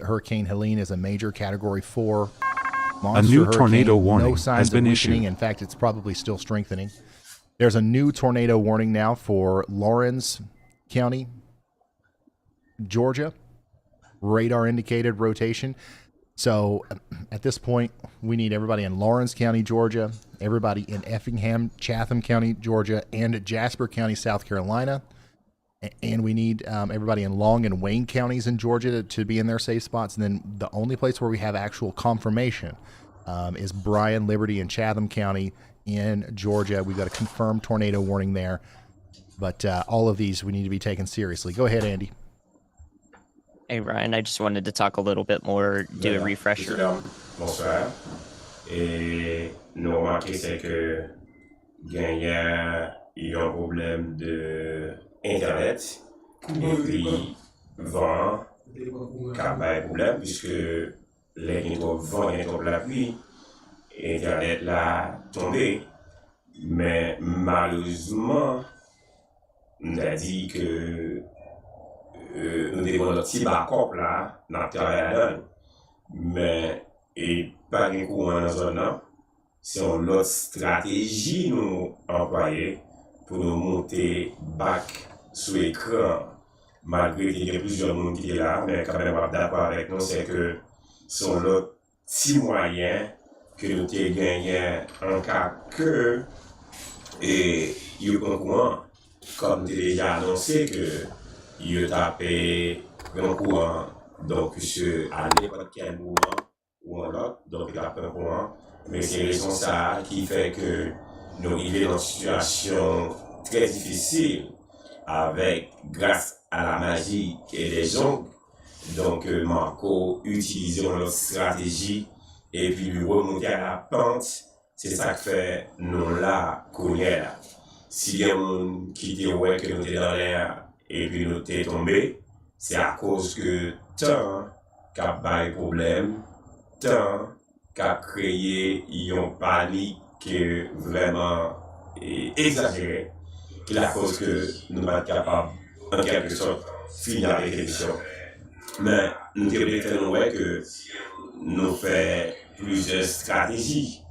Hurricane Helene is a major Category 4 monster A new hurricane. tornado warning No signs has been of weakening. issued. In fact, it's probably still strengthening. There's a new tornado warning now for Lawrence County, Georgia. Radar indicated rotation. So at this point, we need everybody in Lawrence County, Georgia, everybody in Effingham, Chatham County, Georgia, and Jasper County, South Carolina. And we need everybody in Long and Wayne counties in Georgia to be in their safe spots. And then the only place where we have actual confirmation is Bryan, Liberty, and Chatham County in Georgia. We've got a confirmed tornado warning there. But all of these we need to be taken seriously. Go ahead, Andy. Hey, Ryan, I just wanted to talk a little bit more, do a refresher. Bonsoir. Et nous remarquons c'est que il y a un problème de Internet et puis vent qui a pas de problème puisque les vent et la pluie, Internet l'a tombé. Mais malheureusement, on a dit que nous devons notre petit backup là, dans le travail, mais et pas de courant dans la zone, c'est une autre stratégie nous employer pour nous monter back sur l'écran. Malgré qu'il y ait plusieurs monde qui est là, mais quand même d'accord avec nous, c'est que c'est un autre petit moyen que nous avons gagné en cas que et il y a un courant, comme déjà annoncé que il a tapé un courant, donc à n'importe quel moment ou un autre, donc il a tapé un courant, mais c'est raison ça qui fait que nous arrivons dans une situation très difficile avec, grâce à la magie et des ongles, donc Marco utilise notre stratégie et puis lui remonter à la pente, c'est ça qui fait nous là, connaît là. Si il y a un qui dit ouais que nous sommes dans l'air, et puis nous sommes tombés, c'est à cause que tant qu'a pas de problème, tant qu'a créé une panique vraiment exagérée, qui est la cause que nous sommes capables, en quelque sorte, finir avec l'émission. Mais nous devons faire que nous faisons plusieurs stratégies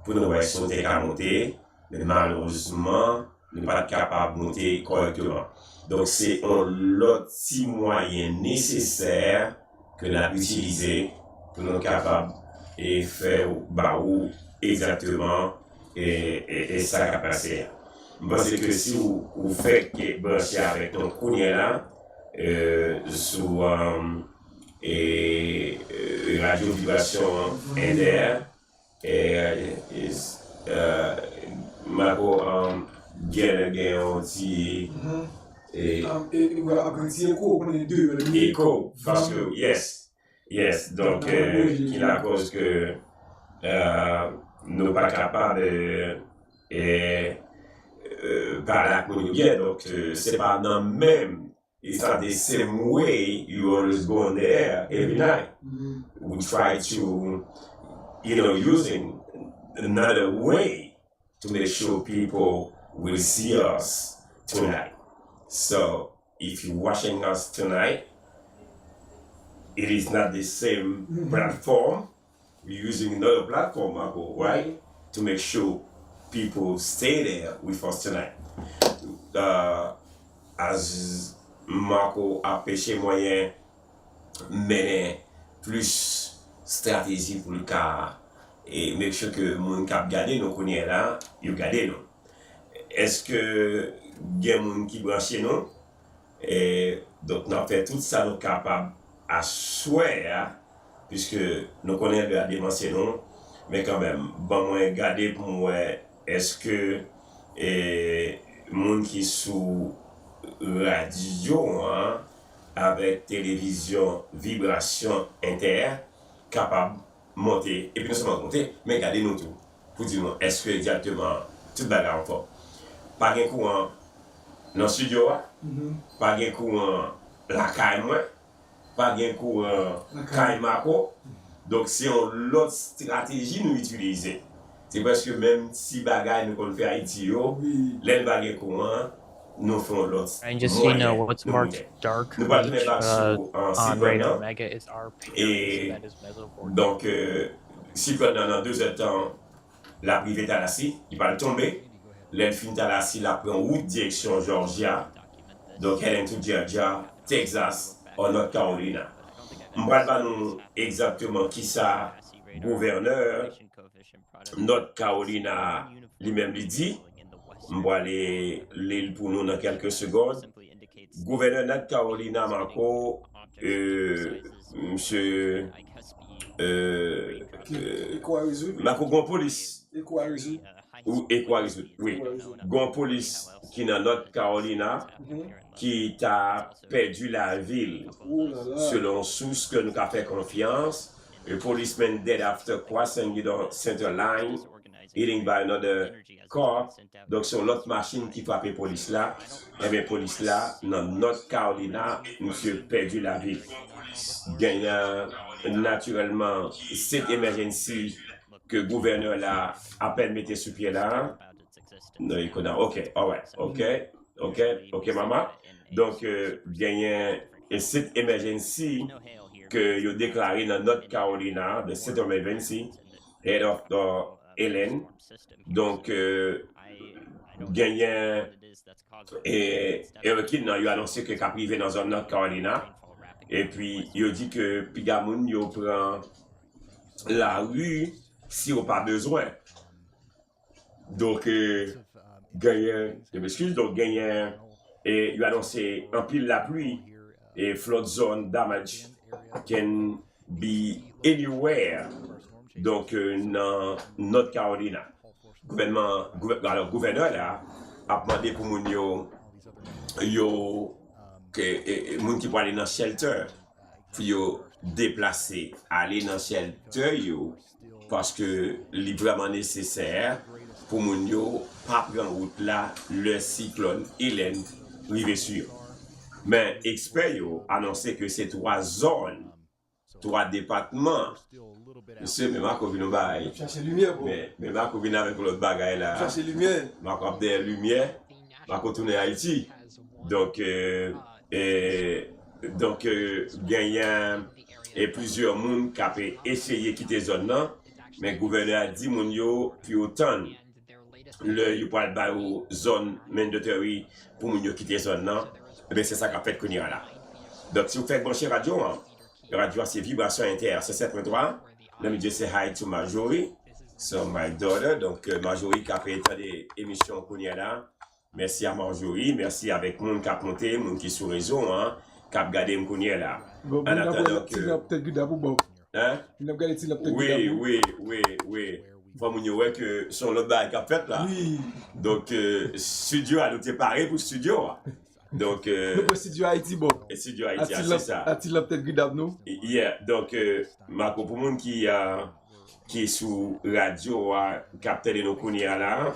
pour nous sauter à monter, mais malheureusement, nous ne sommes pas capables de monter correctement. Donc, c'est un autre petit moyen nécessaire que nous avons utilisé pour nous capables de faire exactement et ça qui a passé. Parce que si vous faites que brancher avec ton courrier là, sous radio vibration inter, Marco gagne un petit écho parce que yes donc qui la cause que nous pas capables de parler avec nous bien, donc c'est pas dans même it's not the same way you always go on there every night. We try to using another way to make sure people will see us tonight. So if you're watching us tonight, it is not the same platform. We're using another platform, Marco, right? To make sure people stay there with us tonight. As Marco a pêché moyen, mais plus stratégie pour le cas et make sure que le monde qui a gardé nous connaît là, il a gardé nous. Est-ce que il y a des gens qui branchent nous? Et donc, nous avons fait tout ça, nous sommes capables à souhait, puisque nous connaissons garder anciens noms, mais quand même, bon, moi, garder pour moi, est-ce que les gens qui sont radio, avec télévision, vibration inter, capables de monter, et puis non seulement monter, mais garder nous tout, pour dire, est-ce que exactement, tout bagarre encore. Pas de courant dans le studio, pas de courant la caille, pas de courant la caille Marco. Donc, c'est une autre stratégie nous utiliser. C'est parce que même si bagaille nous qu'on fait Haïti, les bagailles courant, nous faisons l'autre And just so you know, moyen what's nous marked moyen. dark Nous allons mettre beach là sur un on cyclone radar là. mega is our Paris, Et that is Mesoforte. donc, cyclone dans 2 heures de temps, la privée Talassie, il va tomber. L'elfine Talassie la prend route direction Georgia. Donc, Helene to Georgia, Texas, ou North Carolina. Je ne sais pas nous exactement qui ça, gouverneur, North Carolina lui-même lui dit. Je vais aller lire pour nous dans quelques secondes. Gouverneur North Carolina, Marco, monsieur. Marco Gon Police. Ou Equarizou, oui. Gon Police qui est dans North Carolina, qui t'a perdu la ville. Selon source que nous avons fait confiance, le policeman dead after crossing the center line, hitting by another car. Donc, sur l'autre machine qui frappait police là, et bien, police là, dans North Carolina, monsieur perdu la vie. Gagnant naturellement cette emergency que le gouverneur là à peine mettait sur pied là. Non, il connaît. OK, alright, OK, maman. Donc, gagnant cette emergency que il a déclaré dans North Carolina, de cette emergency, head of Helene. Donc, gagnant et il a annoncé que cap privé dans zone North Carolina. Et puis, il a dit que Pigamoun, il prend la rue si on n'a pas besoin. Donc, gagnant, je m'excuse, donc gagnant, et il a annoncé un pile la pluie et flood zone damage can be anywhere. Donc, dans North Carolina. Gouverneur là, a demandé pour moun moun qui peut aller dans le shelter, pour déplacer, aller dans le shelter, parce que c'est vraiment nécessaire pour moun pas prendre route là, le cyclone Helene arrive sur. Mais experts ont annoncé que c'est 3 zones, 3 départements. Monsieur, mais Marco vient bail. Chercher lumière, mais Marco vient avec l'autre bagaille là. Chercher lumière. Marco a des lumières. Marco tourne à Haïti. Donc, gagnant et plusieurs monde qui ont essayé de quitter la zone là. Mais le gouverneur a dit moun yo puis autant le yo pas ba zone mandatory pour moun yo quitter la zone là. Ben c'est ça qu'a fait qu'on y a là. Donc si vous faites brancher radio, radio c'est vibration inter, c'est 7.3. Let me just say hi to Marjorie, so my daughter. Donc Marjorie qui a fait des émissions qu'on y a là. Merci à Marjorie, merci avec moun qui a monté, moun qui sur réseau, qui a regardé moun qu'on y a là. En attendant que hein? Oui. Faut moun yo que son l'autre bail qu'a fait là. Oui. Donc studio a été paré pour studio. Donc le studio Haïti bon. Studio Haïti c'est ça. A-t-il peut-être gridable nous? Yeah, donc Marco pour moun qui est sous radio capter de nos kounia là,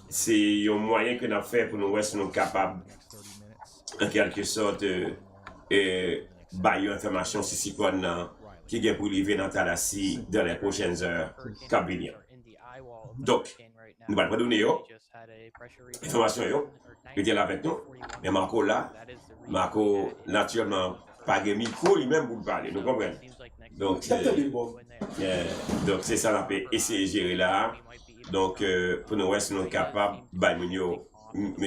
c'est un moyen que nous avons fait pour nous être capables en quelque sorte bailler information sur cyclone qui est pour livrer dans Talassie dans les prochaines heures cabinières. Donc, nous allons donner information qui est là avec nous. Mais Marco là, naturellement, pas de micro, lui-même pour parler, nous comprenons. Donc, c'est ça qu'on peut essayer de gérer là. Donc, pour nous être capables de bailler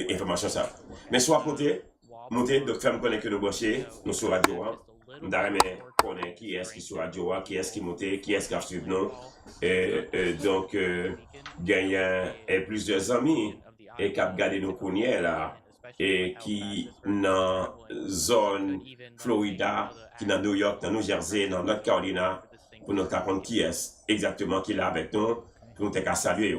information ça. Mais soit monter, donc faire me connaître que nous brancher, nous sur radio. Nous devons connaître qui est-ce qui sur radio, qui est-ce qui monte, qui est-ce qui a suivi nous. Donc, gagnant plusieurs amis et qui a gardé nos courniers là, et qui dans zone Florida, qui dans New York, dans New Jersey, dans North Carolina, pour nous comprendre qui est exactement qui est là avec nous, pour nous te saluer.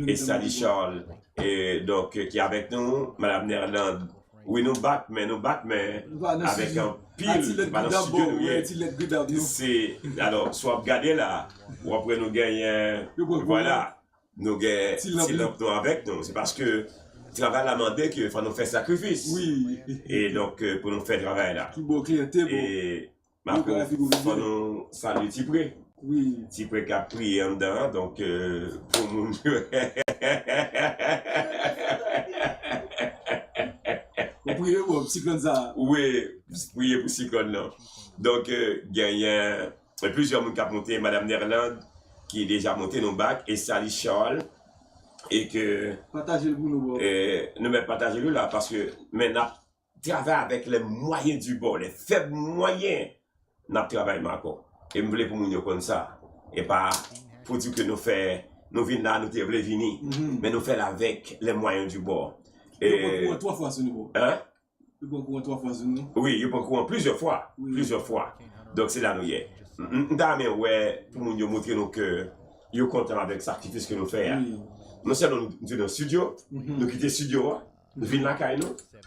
Et salut Charles, et donc qui est avec nous, Madame Nerland. Oui, nous battons, mais avec un pile dans le studio. C'est, alors, soit regarder là, ou après nous gagnons, voilà, nous gagnons avec nous. C'est parce que le travail a demandé qu'il faut nous faire sacrifice. Oui. Et donc, pour nous faire travail là. Et, Marco, il faut nous saluer Tipré. Oui. Tipré qui a prié en dedans, donc, pour nous. prier pour Cyclone ça. Oui, prier pour Cyclone là. Donc, il y a plusieurs personnes qui ont monté, Madame Nerland, qui est déjà montée dans le bac, et Sally Charles, et que Partagez le pour nous. nous mettons partager le là, parce que maintenant, travaille avec les moyens du bord, les faibles moyens, nous travaillons encore. Et je voulais pour nous comme ça. Et pas pour dire que nous faisons, nous venons là, nous devons venir, mais nous faisons avec les moyens du bord. Et pour 3 fois sur nous. Hein? Il prend 3 fois sur nous. Oui, il prend courant plusieurs fois. Oui. Plusieurs fois. Donc c'est là nous y est. Nous ouais, pour nous montrer nous que nous sommes contents avec le sacrifice que nous faisons. Oui. Nous sommes dans le studio, nous quittons le studio, nous venons la caille,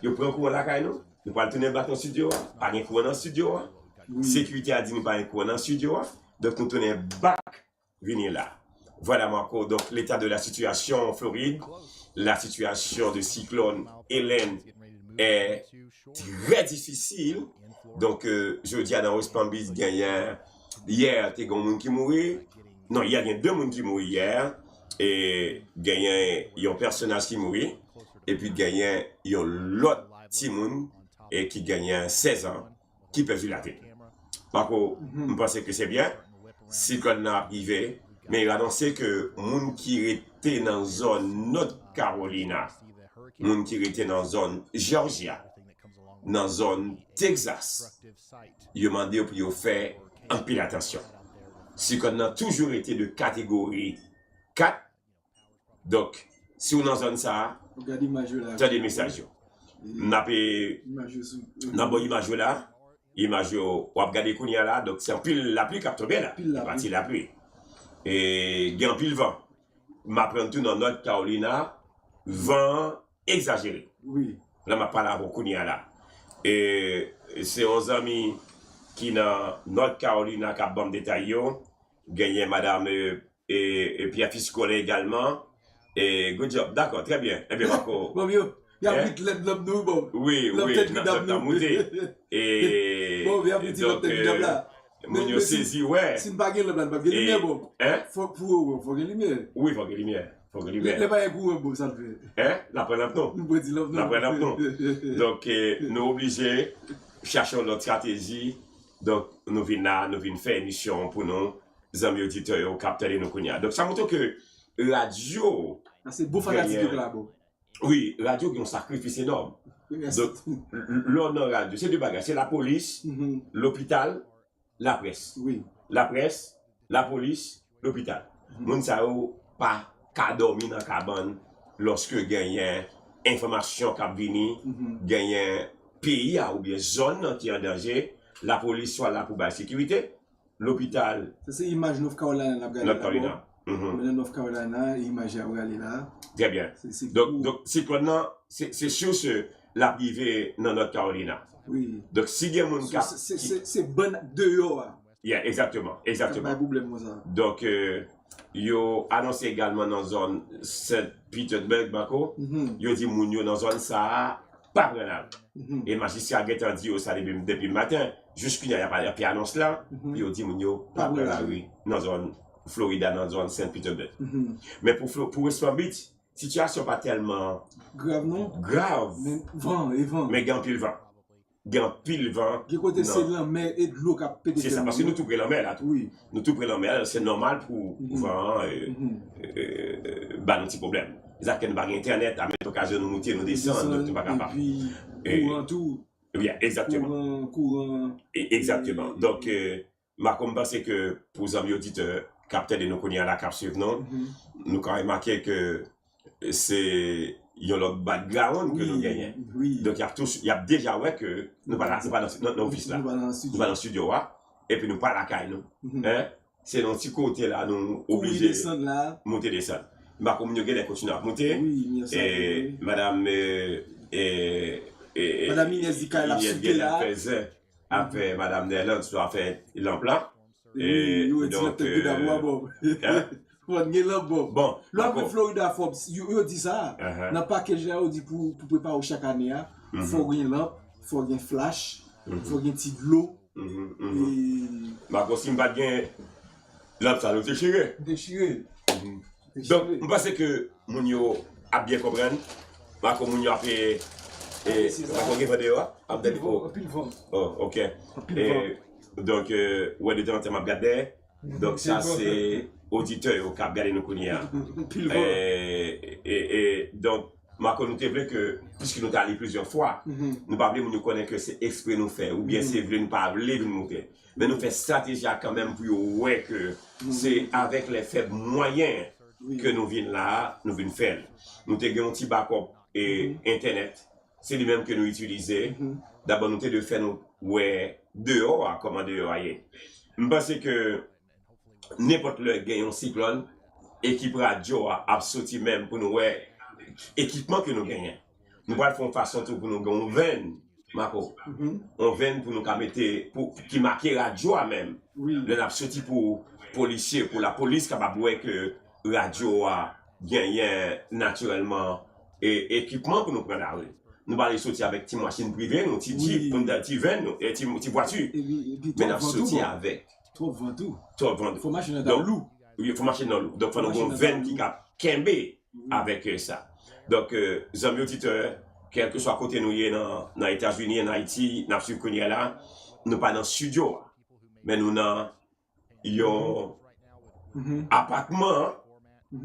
nous prenons courant la caille, nous pouvons tourner dans le studio, pas de courant dans le studio. Sécurité a dit nous pas de courant dans le studio. Donc nous tournons back, venir là. Voilà Marco, donc l'état de la situation en Floride, la situation de cyclone Helene est très difficile. Donc, je dis à dans West Palm Beach, hier, il y a des gens qui mourent. Non, il y a 2 personnes qui mourent hier. Et il y a un personnage qui mourut. Et puis, il y a l'autre petit monde qui gagne 16 ans qui peut vivre la tête. Par contre, je pense que c'est bien. Si on est arrivé, mais il a annoncé que les gens qui étaient dans la zone North Carolina, les gens qui étaient dans la zone Georgia, dans la zone Texas, ils ont demandé pour faire un peu attention. Si on a toujours été de catégorie 4, donc, si on est dans la zone ça, Regardez l'image là. tu as des messages. On a une image là, l'image, on a regardé Kounia là, donc c'est un pile la pluie qui a tombé là, la partie la pluie. Et il y a un pile vent. Je tout dans North Carolina, vent exagéré. Oui. Là, je parle avec Kounia là. Et c'est un ami qui dans North Carolina qui a bon détail. Gagné madame et Pierre Fiscole également. Et good job, d'accord, très bien. Eh bien, Marco. Bon, il y a plus de l'homme nous, bon. Oui, l'homme monté. Et bon, il y a plus de l'homme là. Mon yo saisi, ouais. Si nous pas l'homme là, pas de lumière, bon. Hein? Faut que lumière. Oui, faut que lumière. Faut que lumière. Les pas un coup, bon, ça le fait. Hein? La prenne non. Nous pouvons dire l'homme La prenne non. Donc, nous obligés, cherchons notre stratégie. Donc, nous venons faire une mission pour nous, amis auditeurs, au capteur de nos cognacs. Donc, ça montre que radio. C'est beau fanatique là, bon. Oui, radio qui ont un sacrifice énorme. Donc, l'honneur radio, c'est deux bagages. C'est la police, l'hôpital, la presse. Oui. La presse, la police, l'hôpital. Moun sa yo pas ka dormi dans cabane lorsque gagne information qui vini, gagne pays ou bien zone qui est en danger, la police soit là pour la sécurité, l'hôpital. C'est image North Carolina la North Carolina. North Carolina, image à regarder là. Très bien. Donc c'est sûr que l'arrivée dans North Carolina. Oui. Donc si il y a mon cas, c'est bon dehors. Yeah, exactement. Pas de problème ça. Donc yo annoncé également dans zone Saint-Petersburg Bako, yo dit moun yo dans zone ça pas prenable. Et magistrat a dit ça depuis le matin, jusqu'il n'y a pas de annonce là, yo dit moun yo pas prenable oui, dans zone Florida dans zone Saint-Petersburg. Mais pour West Palm Beach, situation pas tellement grave non? Grave. Mais vent et vent. Mais gagne pile vent. Gagne pile vent. Qui côté c'est la mer et de l'eau qui a pété. C'est ça parce que nous tout près la mer là. Oui. Nous tout près la mer, c'est normal pour vent bah un petit problème. Ils ont pas internet à mettre occasion de nous monter nous descendre, donc pas capable. Et puis courant tout. Oui, exactement. Courant. Exactement. Donc ma comme pense que pour les amis auditeurs capteurs de nos cognacs à la cap suivre non, nous quand même remarqué que c'est il y a le background que nous gagnons. Oui. Donc il y a déjà ouais que nous pas dans l'office là. Nous pas dans le studio et puis nous pas la caille nous. Hein? C'est dans petit côté là nous obligés descendre là. Monter descendre. Ma comme nous gagnons continuer à monter. Oui, et madame madame Inès dit qu'elle a sauté là. Après madame Nerland soit fait l'emploi. Et donc bon, l'homme de Florida, il dit ça. N'a pas que j'ai dit pour préparer chaque année. Il faut gagner lampe, il faut gagner flash, il faut gagner petit de l'eau. Ma costume va gagner lampe, ça nous déchiré. Déchiré. Donc, je pense que Mounio a bien compris. Ma comme Mounio a fait Et c'est on ça. va qu'on va dehors, Un pile vent. Oh, ok. pile Et donc, ouais, de temps en temps, m'a regardé. Donc, ça, c'est auditeur au cap, regardez nous connaît. Un pile vent. Et donc, ma nous te voulait que, puisque nous t'allons allé plusieurs fois, nous pas nous connaître que c'est exprès nous faire, ou bien c'est voulu nous pas voulu nous monter. Mais nous fait stratégie quand même pour ouais que c'est avec les faibles moyens que nous venons là, nous venons faire. Nous avons un petit backup et Internet. C'est lui-même que nous utilisons. D'abord, nous avons de faire nous ouais dehors, comment dehors ailleurs. Je pense que n'importe le gagne un cyclone, équipe radio a sorti même pour nous ouais équipement que nous gagnons. Nous allons faire une façon pour nous gagner une veine, Marco. On veine pour nous mettre, pour qui marque radio même. Le n'a sorti pour policiers, pour la police capable de que radio a gagné naturellement et équipement pour nous prendre la rue. Nous allons sortir avec une machine privée, nous petits jeep, une petite veine, et une petite voiture. Mais nous sorti avec. Trop vendu. Faut marcher dans l'eau. Oui, il faut marcher dans l'eau. Donc, il faut avoir une veine qui a kembe avec ça. Donc, amis auditeurs, quel que soit côté nous, dans les États-Unis, en Haïti, dans le Sud là, nous pas dans le studio, mais nous dans un appartement,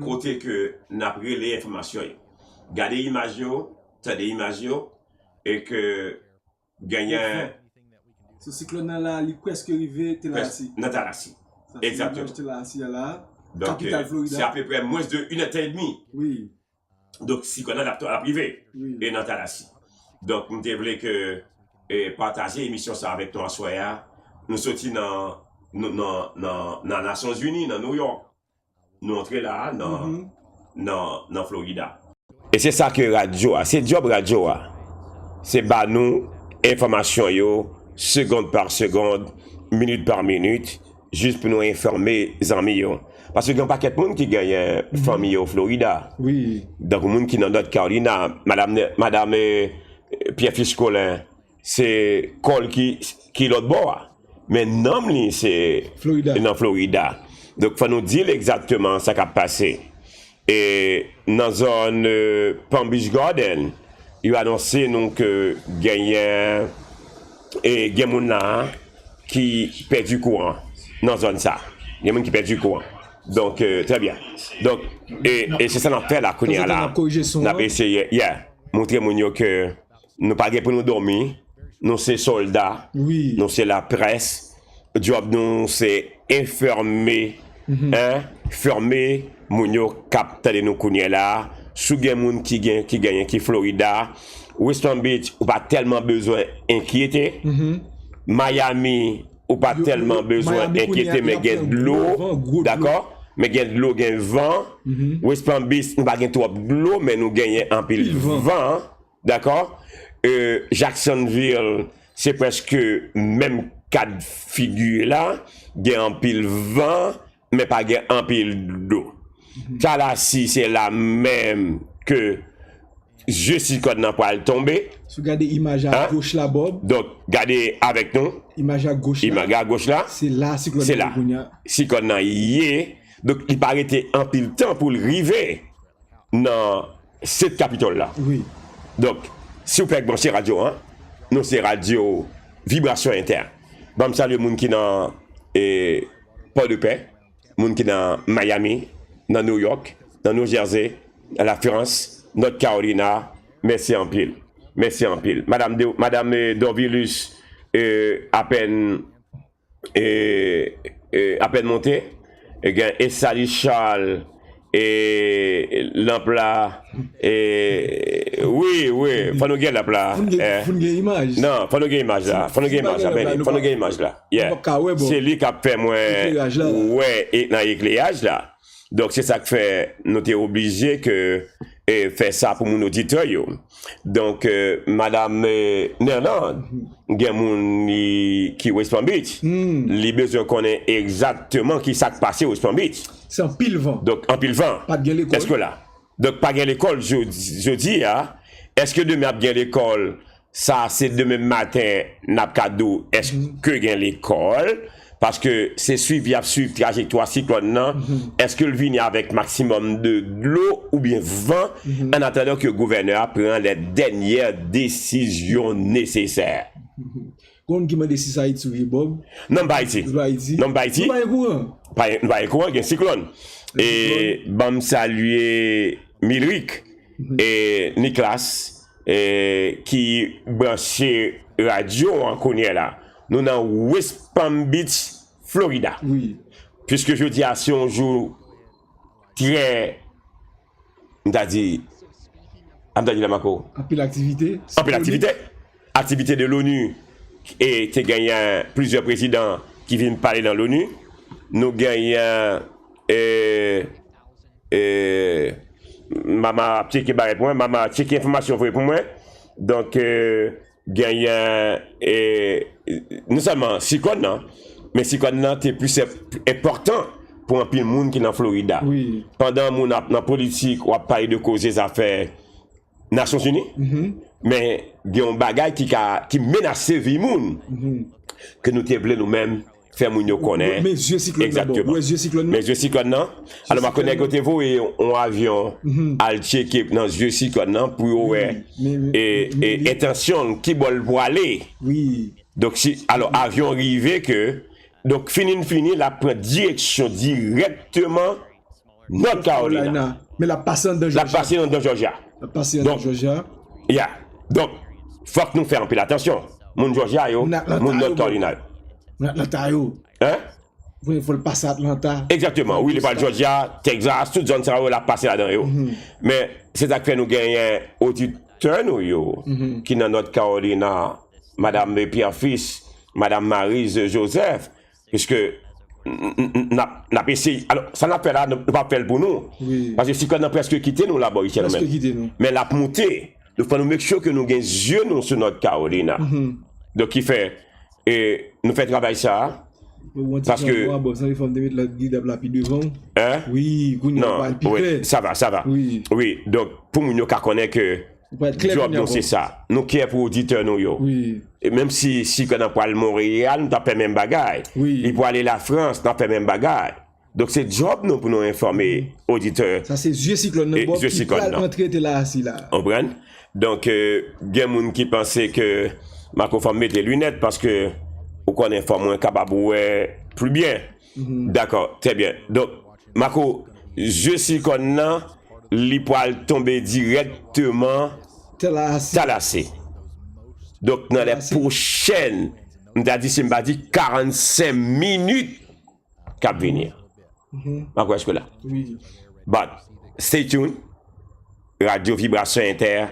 côté que nous avons les informations. Regardez l'image, t'as des images, et que gagnant. Ce cyclone là, il est presque arrivé, t'es là assis. Exactement. T'es là assis là. Donc, c'est à peu près moins de 1h30. Oui. Donc, si on adapte à la privée, et dans Talassi. Donc, nous devons que partager l'émission ça avec nous à Soya. Nous sortis dans les Nations Unies, dans New York. Nous entrons là, dans Florida. Et c'est ça que radio a. C'est job radio a. C'est bah nous, information yo, seconde par seconde, minute par minute, juste pour nous informer les amis yo. Parce qu'il y a un paquet de monde qui gagne famille au Florida. Oui. Donc, le monde qui est dans North Carolina, Madame Pierre Fiscolin, c'est Cole qui l'autre bord. Mais non, c'est dans Florida. Donc, il faut nous dire exactement ce qui a passé. Et dans la zone Palm Beach Garden, il a annoncé que gagne qui perd du courant dans la zone ça. Il y a des gens qui perdent du courant. Donc, très bien. Donc, et c'est ça qu'on a fait là, qu'on est là. On a essayé, montrer que nous ne pas pour nous dormir, nous c'est soldats, nous c'est la presse, le job nous c'est informer, fermer, nous capter nous qu'on est là, sous les gens qui gagnent, qui Florida, West Palm Beach, ou pas tellement besoin d'inquiéter, Miami, ou pas tellement besoin d'inquiéter, mais il y a de l'eau, d'accord? Mais il y a de l'eau, il y a vent. West Palm Beach, nous n'avons pas trop de l'eau, mais nous gagnons un pile vent, d'accord? Jacksonville, c'est presque même cas de figure là, il y a un pile vent, mais pas un pile d'eau. Tallahassee, c'est la même que je suis quand n'a pas tomber. Si vous regardez l'image à gauche là, Bob. Donc, regardez avec nous. Image à gauche là. Image à gauche là. C'est là, c'est là. Si qu'on a yé, donc il paraît un pile temps pour arriver dans cette capitale là. Oui. Donc, si vous faites brancher radio, nous c'est radio vibration interne. Bon, salut les gens qui dans Port-de-Paix, les gens qui dans Miami, dans New York, dans New Jersey, dans la France, North Carolina. Merci en pile. Merci en pile. Madame Dorvilus, à peine montée. Et Sally Charles, et l'emploi, oui, faut nous gagner l'emploi. Faut nous gagner image. Non, faut nous gagner image là. Faut nous gagner image là. C'est lui qui a fait moi, et dans l'éclairage là. Donc c'est ça que fait, nous sommes obligés que faire ça pour mon auditeur. Donc, Madame Nerland, il y a des gens qui West Palm Beach. Les besoins connaissent exactement qui s'est passé au West Palm Beach. C'est en pile vent. Donc, en pile vent. Pas de l'école. Est-ce que là? Donc, pas de l'école, je dis, est-ce que demain, il y a l'école? Ça, c'est demain matin, n'a pas cadeau. Est-ce que il y a l'école? parce que c'est suivi à suivre trajectoire cyclone non est-ce que le vient avec maximum de l'eau ou bien vent en attendant que le gouverneur prend les dernières décisions nécessaires. Kon qui m'a dit si ça Haïti ou Bob? Non pas Haïti. Non pas Haïti. Pas courant, il y a un cyclone. Et bam saluer Milric et Nicolas qui branché radio en connaît là. Nous dans West Palm Beach, Florida. Oui. Puisque je dis à si on joue très on t'a dit la Marco. En pile activité. En pile activité de l'ONU et tu gagné plusieurs présidents qui viennent parler dans l'ONU. Nous gagnons maman checké barre pour moi, maman checké information pour moi. Donc gagnant non seulement Cyclone non, mais Cyclone non c'est plus important pour un pile monde qui dans Florida. Oui. Pendant mon dans politique on parler de causes des affaires Nations Unies. Mais il y a un bagage qui menace vie monde que nous te voulons nous-mêmes faire moun yo connaître. Mais yeux cyclone exactement. Yeux cyclone. Mais yeux cyclone non. Alors ma connaît côté vous et on avion al checker dans yeux cyclone non pour ouais et intention qui bol pour aller. Oui. Donc si alors avion arrivé que donc fini la prend direction directement North Carolina. Mais la passante de Georgia. La passante de Georgia. La passante de Georgia. Yeah. Donc faut que nous fassions un peu attention. Mon Georgia yo, mon North Carolina. Atlanta yo. Hein? Il faut le passer à Atlanta. Exactement. Oui, il parle Georgia, Texas, toute zone ça va la passer là-dedans yo. Mais c'est ça que fait nous gagner auditeur nous yo qui dans North Carolina, madame Pierre-Fils, madame Maryse Joseph puisque n'a essayé alors ça n'a fait là ne pas faire pour nous. Oui. Parce que si qu'on a presque quitté nous là-bas ici presque quitté nous. Mais la montée, nous faut nous make sure que nous gagnons yeux nous sur North Carolina. Donc il fait et nous fait travail ça parce que ça il faut mettre la guide là puis devant. Hein? Oui, non, oui, ça va. Oui. Oui, donc pour nous ka connaît que job nous c'est ça. Nous qui est pour auditeur nous yo. Oui. Et même si quand on parle Montréal, nous t'a fait même bagaille. Oui. Il pour aller la France, nous t'a fait même bagaille. Donc c'est job nous pour nous informer auditeurs. Ça c'est yeux cyclone Bob qui va entrer là assis là. On prend. Donc gen moun qui pensait que Marco faut mettre les lunettes parce que ou qu'on informe moins capable ouais plus bien. D'accord, très bien. Donc Marco, je suis qu'on li poil tomber directement Tallahassee. Donc dans les prochaines on a dit c'est m'a dit 45 minutes qu'à venir. Marco est-ce que là? Oui. But stay tuned. Radio Vibration Inter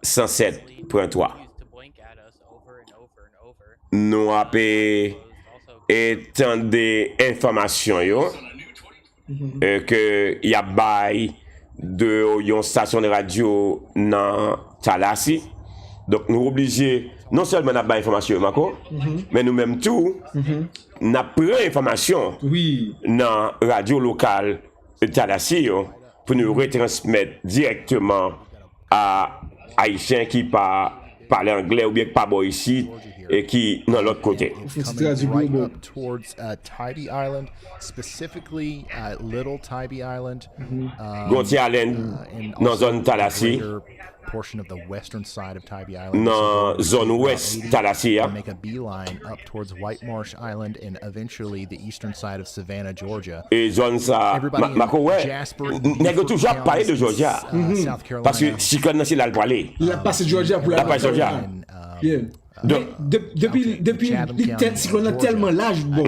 107.3. Nous avons étant des informations que y a bail de une station de radio dans Tallahassee. Donc nous obligés non seulement d'avoir information Marco, mais nous même tout n'a pris information dans radio locale de Tallahassee pour nous retransmettre directement à Haïtiens qui parlent anglais ou bien qui parlent ici et qui dans l'autre côté. Right up towards Tybee Island, specifically Little Tybee Island. Gontier Island dans zone Tallahassee. Portion of the western side of Tybee Island. Dans zone ouest Tallahassee. Make a beeline up towards White Marsh Island and eventually the eastern side of Savannah, Georgia. Et zone ça, Marco ouais. N'est toujours parler de Georgia. Parce que si qu'on c'est là le parler. Il a passé Georgia pour la passer Georgia. Donc, depuis le cyclone a tellement large bon.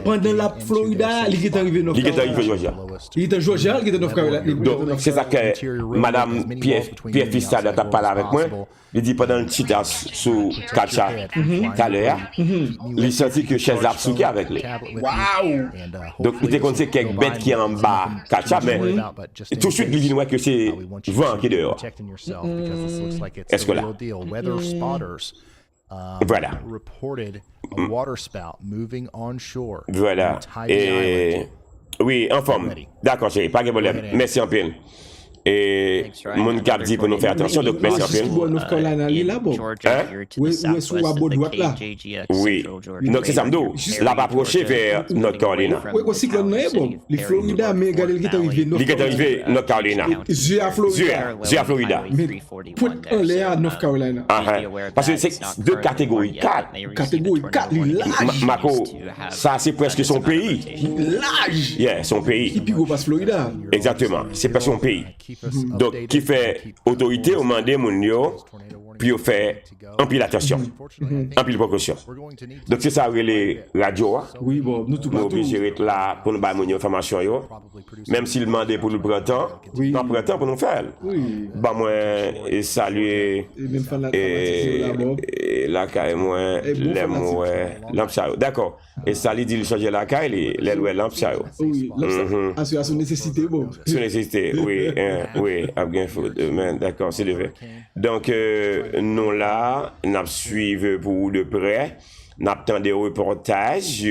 Pendant la Florida, il est arrivé North Carolina. Il était Georgia, il était North Carolina. Donc c'est ça que madame Pierre Fista a parlé avec moi. Il dit pendant le titre sous Kacha tout à l'heure, il sentit que chez Zapsouki avec lui. Waouh! Donc il était compté quelques bêtes qui en bas Kacha, mais tout de suite il dit que c'est vent qui est dehors. Est-ce que là? Voilà. Voilà. Et oui, en forme. D'accord, chérie, pas de problème. Merci en pile. Et Thanks, Ryan. mon cap dit pour nous faire attention, donc merci un peu. Bon, North Carolina, il est là, bon. Georgia, Hein? you're to Oui, the oui, southwest sous la of bonne the droite, là. KJGX, Oui. Central Georgia. Donc c'est ça, m'do. La pas approché vers North Carolina. Oui, au cyclone, non, bon. Les Florida, mais regardez, il est arrivé North Il est arrivé North Carolina. J'ai à Florida. J'ai à Florida. Mais pour aller à North Carolina. Parce que c'est deux catégories 4. Catégorie 4, il est large. Mako, ça c'est presque son pays. Large. Yeah, son pays. Et puis, go passe Florida. Exactement, c'est pas son pays. Donc, qui fait autorité au mandé moun yo, puis on fait un pile attention, un pile précaution. Donc, c'est ça les radios. Oui, bon, nous tout Nous partout. obligés d'être là pour nous donner mon information yo. Même s'il demandait pour le printemps, Oui. pas printemps pour nous faire. Oui. Bah moi et saluer Et même fan la et là-bas. la caille moi Et bon les fanatique. mots lampsa. D'accord. Et ça lui dit le changer la caille les louer lampsa. Oui, là, à son nécessité, bon. Sous nécessité, oui, oui, à bien foutre, d'accord, c'est levé. Donc, nous là, nous suivons pour de près, nous attendons des reportages,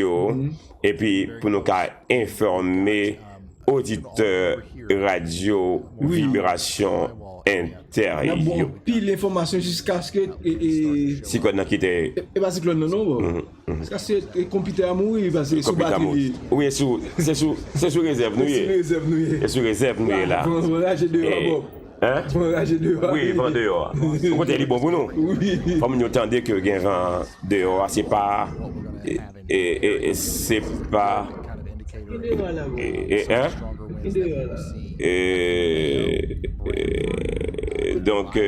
et puis pour nous informer auditeurs radio, vibration Il y a intérieure. bon pile d'informations jusqu'à ce que. Si qu'on a quitté. Et pas cyclone, non, bon. Jusqu'à ce que le computer a mouru, parce que sous batterie. Oui, c'est sous réserve, nous. C'est réserve, nous. C'est sous réserve, nous, là. Bon, là, j'ai deux, bon. Hein? Bon, là, j'ai deux. Oui, vent dehors. Vous côté est bon pour nous. Oui. Comme nous entendez que gain vent dehors, c'est pas c'est pas hein? Donc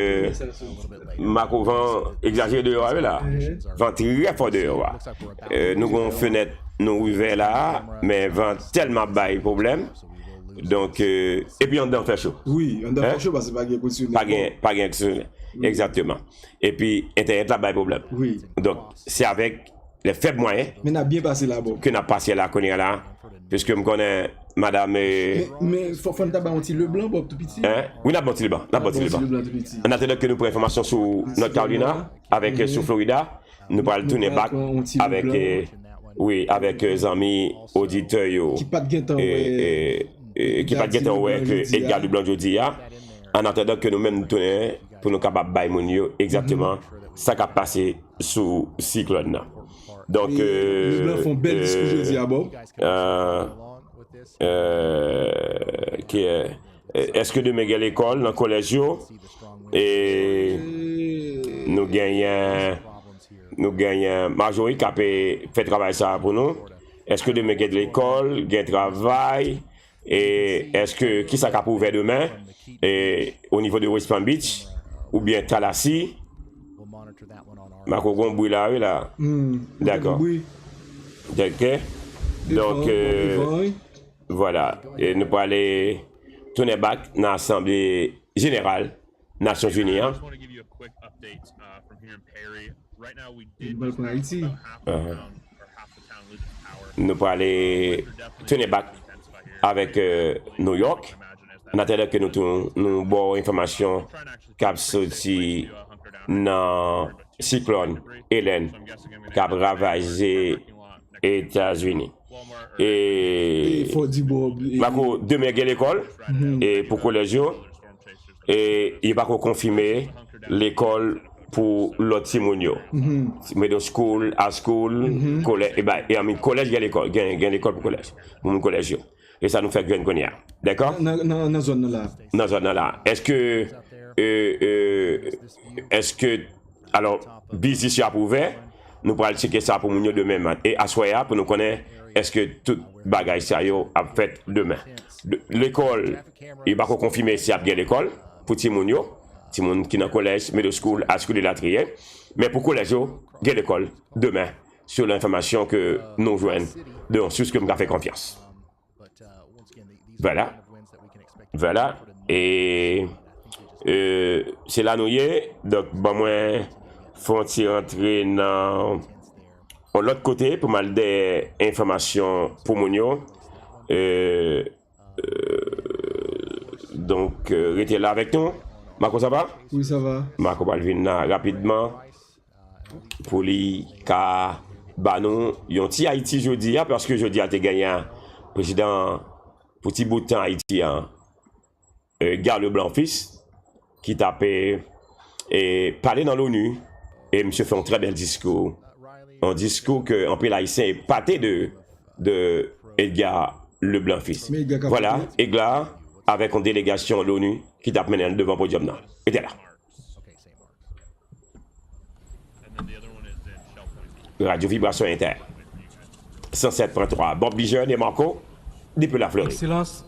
Marco vent exagéré dehors là. Vent très fort dehors. Nous avons une fenêtre nous ouvert là, mais vent tellement bas problème. Donc, et puis on doit faire chaud. Oui, on doit faire chaud parce que pas de position. Pas gain exactement. Et puis, Internet là, pas de problème. Oui. Donc, c'est avec les faibles moyens Mais on a bien passé là-bas. que nous avons passé là, qu'on est là, puisque je connais madame. Mais faut faire un petit le blanc, tout petit. Hein? Oui, nous avons le blanc. Nous avons le blanc. En attendant que nous prenons information sur North Carolina, avec sur Florida, nous allons tourner back avec, oui, avec les amis auditeurs. Qui pas de gain qui pas de ouais que Edgar du Blanc jodi a en attendant que nous-mêmes nous tourner pour nous capables bailler mon yo exactement ça qui a passé sous Cyclone là. Donc les blancs font belle discours jodi à bon. Qui est-ce que demain à l'école dans le collège yo et nous gagnons majorité qui a fait travail ça pour nous. Est-ce que demain à l'école, gain travail et est-ce que qui ça capable ouvert demain et au niveau de West Palm Beach ou bien Tallahassee? Marco Gomboui là. D'accord. D'accord. Donc voilà, et nous allons aller tourner back dans l'Assemblée générale Nations Unies. Nous allons aller tourner back avec New York. En attendant que nous avons information qui a sorti dans Cyclone Helene qui a ravagé les États-Unis. Et demain, il y a l'école et pour collège, et il va confirmer l'école pour l'autre Simonio. Middle school, high school, collège, et à collège, il y a l'école, il y a l'école pour collège, pour mon collège. Et ça nous fait gagner qu'on y a. D'accord? Dans la zone là. Dans la zone là. Est-ce que, alors, business est approuvé, nous pourrons checker ça pour nous demain et à soir pour nous connaître est-ce que tout bagage ça a fait demain. L'école, il va confirmer si il y a bien l'école pour Timonio, Timon qui est dans le collège, middle school, high school et la trier. Mais pour le collège, il y a l'école demain sur l'information que nous jouons sur ce que nous avons fait confiance. Voilà. Voilà. Et c'est là nous y est. Donc, bon, moi, faut-il rentrer dans l'autre côté pour mal des informations pour Mounio. Donc, restez là avec nous. Marco, ça va? Oui, ça va. Marco va venir rapidement pour lui, car nous, yon ti Haïti jeudi, parce que jeudi a été gagné président pour petit bout de temps Haïti. Gare le Blanc-Fils, qui tapait et parlé dans l'ONU. Et monsieur fait un très bel discours. Un discours que, en peu haïtien, est pâté de Edgar le Blanc-Fils. Voilà, Edgar, avec une délégation de l'ONU, qui tape maintenant devant le podium. Était là. Radio Vibration Inter. 107.3. Bob Bijon et Marco, depuis la Floride. Excellence.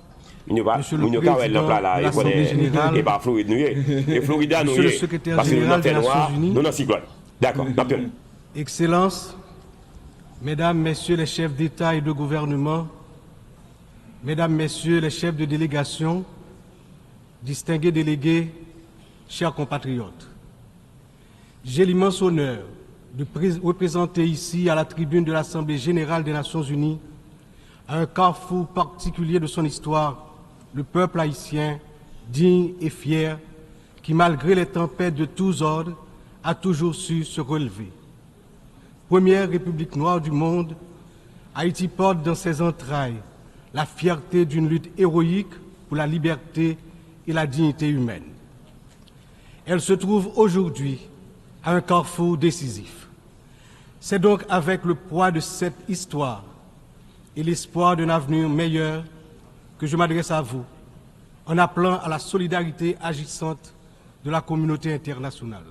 Monsieur le Président de l'Assemblée Générale, et par Floride, et Florida, nous, Monsieur le Secrétaire parce que nous Général des sommes noirs, Nations Unies. nous dans Cyclone. D'accord, Excellence, Mesdames, Messieurs les chefs d'État et de gouvernement, Mesdames, Messieurs les chefs de délégation, distingués délégués, chers compatriotes, j'ai l'immense honneur de représenter ici à la tribune de l'Assemblée Générale des Nations Unies, à un carrefour particulier de son histoire, le peuple haïtien, digne et fier, qui malgré les tempêtes de tous ordres, a toujours su se relever. Première république noire du monde, Haïti porte dans ses entrailles la fierté d'une lutte héroïque pour la liberté et la dignité humaine. Elle se trouve aujourd'hui à un carrefour décisif. C'est donc avec le poids de cette histoire et l'espoir d'un avenir meilleur que je m'adresse à vous en appelant à la solidarité agissante de la communauté internationale.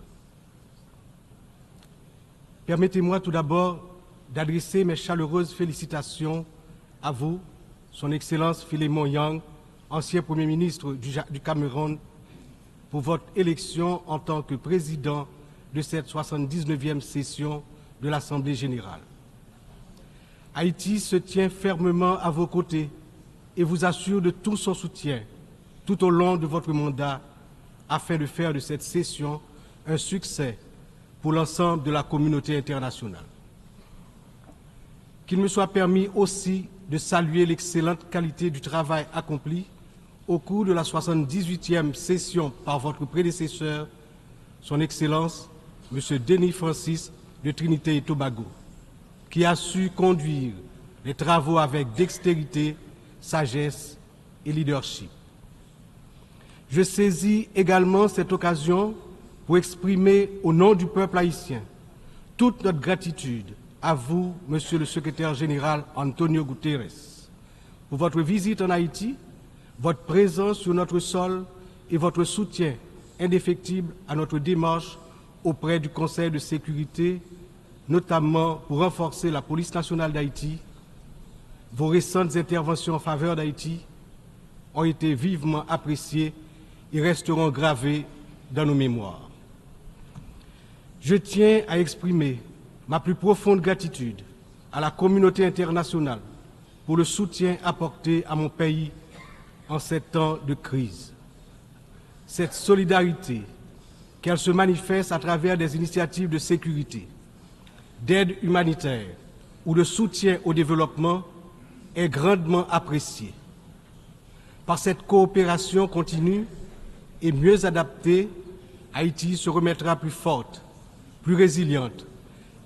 Permettez-moi tout d'abord d'adresser mes chaleureuses félicitations à vous, Son Excellence Philémon Yang, ancien Premier ministre du Cameroun, pour votre élection en tant que président de cette 79e session de l'Assemblée générale. Haïti se tient fermement à vos côtés et vous assure de tout son soutien tout au long de votre mandat afin de faire de cette session un succès pour l'ensemble de la communauté internationale. Qu'il me soit permis aussi de saluer l'excellente qualité du travail accompli au cours de la 78e session par votre prédécesseur, Son Excellence, M. Denis Francis de Trinité et Tobago, qui a su conduire les travaux avec dextérité, sagesse et leadership. Je saisis également cette occasion pour exprimer au nom du peuple haïtien toute notre gratitude à vous, Monsieur le Secrétaire général Antonio Guterres, pour votre visite en Haïti, votre présence sur notre sol et votre soutien indéfectible à notre démarche auprès du Conseil de sécurité, notamment pour renforcer la police nationale d'Haïti. Vos récentes interventions en faveur d'Haïti ont été vivement appréciées et resteront gravées dans nos mémoires. Je tiens à exprimer ma plus profonde gratitude à la communauté internationale pour le soutien apporté à mon pays en ces temps de crise. Cette solidarité, qu'elle se manifeste à travers des initiatives de sécurité, d'aide humanitaire ou de soutien au développement, est grandement appréciée. Par cette coopération continue et mieux adaptée, Haïti se remettra plus forte, plus résiliente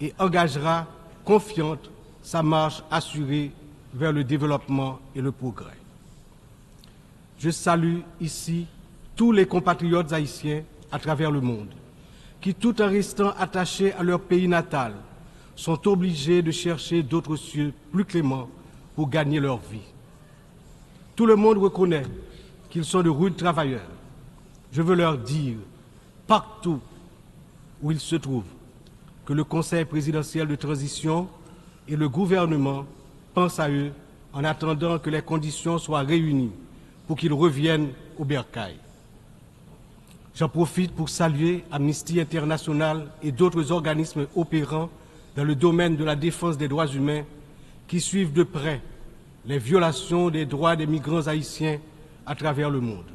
et engagera confiante sa marche assurée vers le développement et le progrès. Je salue ici tous les compatriotes haïtiens à travers le monde, qui, tout en restant attachés à leur pays natal, sont obligés de chercher d'autres cieux plus cléments pour gagner leur vie. Tout le monde reconnaît qu'ils sont de rudes travailleurs. Je veux leur dire, partout où ils se trouvent, que le Conseil présidentiel de transition et le gouvernement pensent à eux en attendant que les conditions soient réunies pour qu'ils reviennent au bercail. J'en profite pour saluer Amnesty International et d'autres organismes opérant dans le domaine de la défense des droits humains qui suivent de près les violations des droits des migrants haïtiens à travers le monde.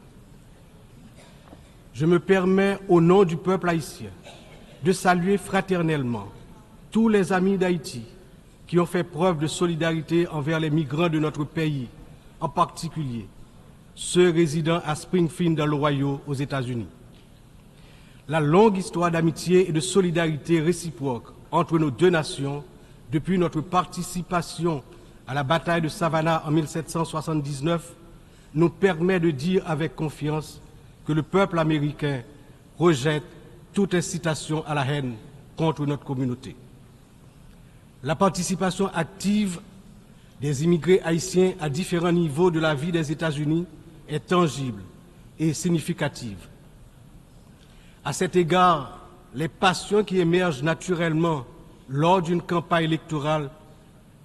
Je me permets, au nom du peuple haïtien, de saluer fraternellement tous les amis d'Haïti qui ont fait preuve de solidarité envers les migrants de notre pays, en particulier ceux résidant à Springfield dans l'Ohio aux États-Unis. La longue histoire d'amitié et de solidarité réciproque entre nos deux nations, depuis notre participation à la bataille de Savannah en 1779 nous permet de dire avec confiance que le peuple américain rejette toute incitation à la haine contre notre communauté. La participation active des immigrés haïtiens à différents niveaux de la vie des États-Unis est tangible et significative. À cet égard, les passions qui émergent naturellement lors d'une campagne électorale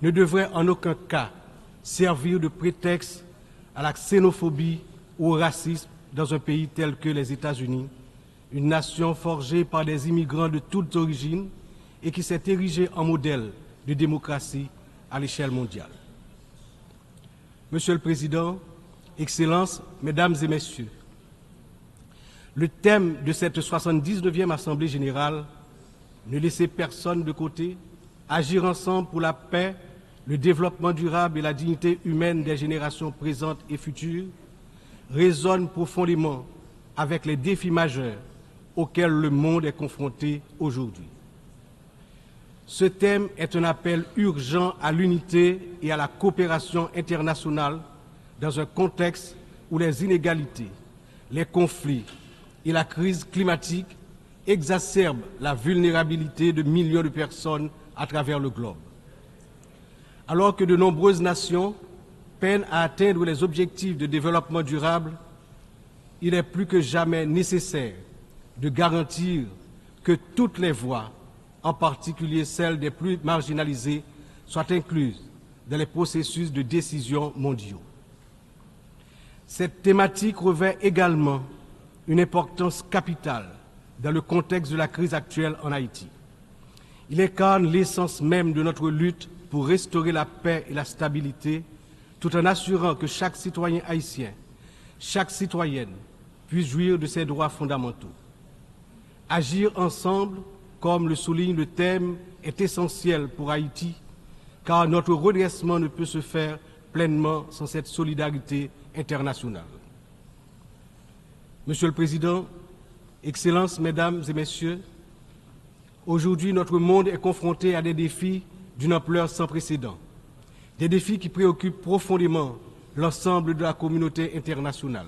ne devraient en aucun cas servir de prétexte à la xénophobie ou au racisme dans un pays tel que les États-Unis, une nation forgée par des immigrants de toutes origines et qui s'est érigée en modèle de démocratie à l'échelle mondiale. Monsieur le Président, Excellences, Mesdames et Messieurs, le thème de cette 79e Assemblée générale, ne laisser personne de côté, agir ensemble pour la paix, le développement durable et la dignité humaine des générations présentes et futures, résonne profondément avec les défis majeurs auxquels le monde est confronté aujourd'hui. Ce thème est un appel urgent à l'unité et à la coopération internationale dans un contexte où les inégalités, les conflits et la crise climatique exacerbent la vulnérabilité de millions de personnes à travers le globe. Alors que de nombreuses nations peinent à atteindre les objectifs de développement durable, il est plus que jamais nécessaire de garantir que toutes les voix, en particulier celles des plus marginalisées, soient incluses dans les processus de décision mondiaux. Cette thématique revêt également une importance capitale dans le contexte de la crise actuelle en Haïti. Il incarne l'essence même de notre lutte pour restaurer la paix et la stabilité, tout en assurant que chaque citoyen haïtien, chaque citoyenne puisse jouir de ses droits fondamentaux. Agir ensemble, comme le souligne le thème, est essentiel pour Haïti, car notre redressement ne peut se faire pleinement sans cette solidarité internationale. Monsieur le Président, Excellences, Mesdames et Messieurs, aujourd'hui notre monde est confronté à des défis d'une ampleur sans précédent, des défis qui préoccupent profondément l'ensemble de la communauté internationale.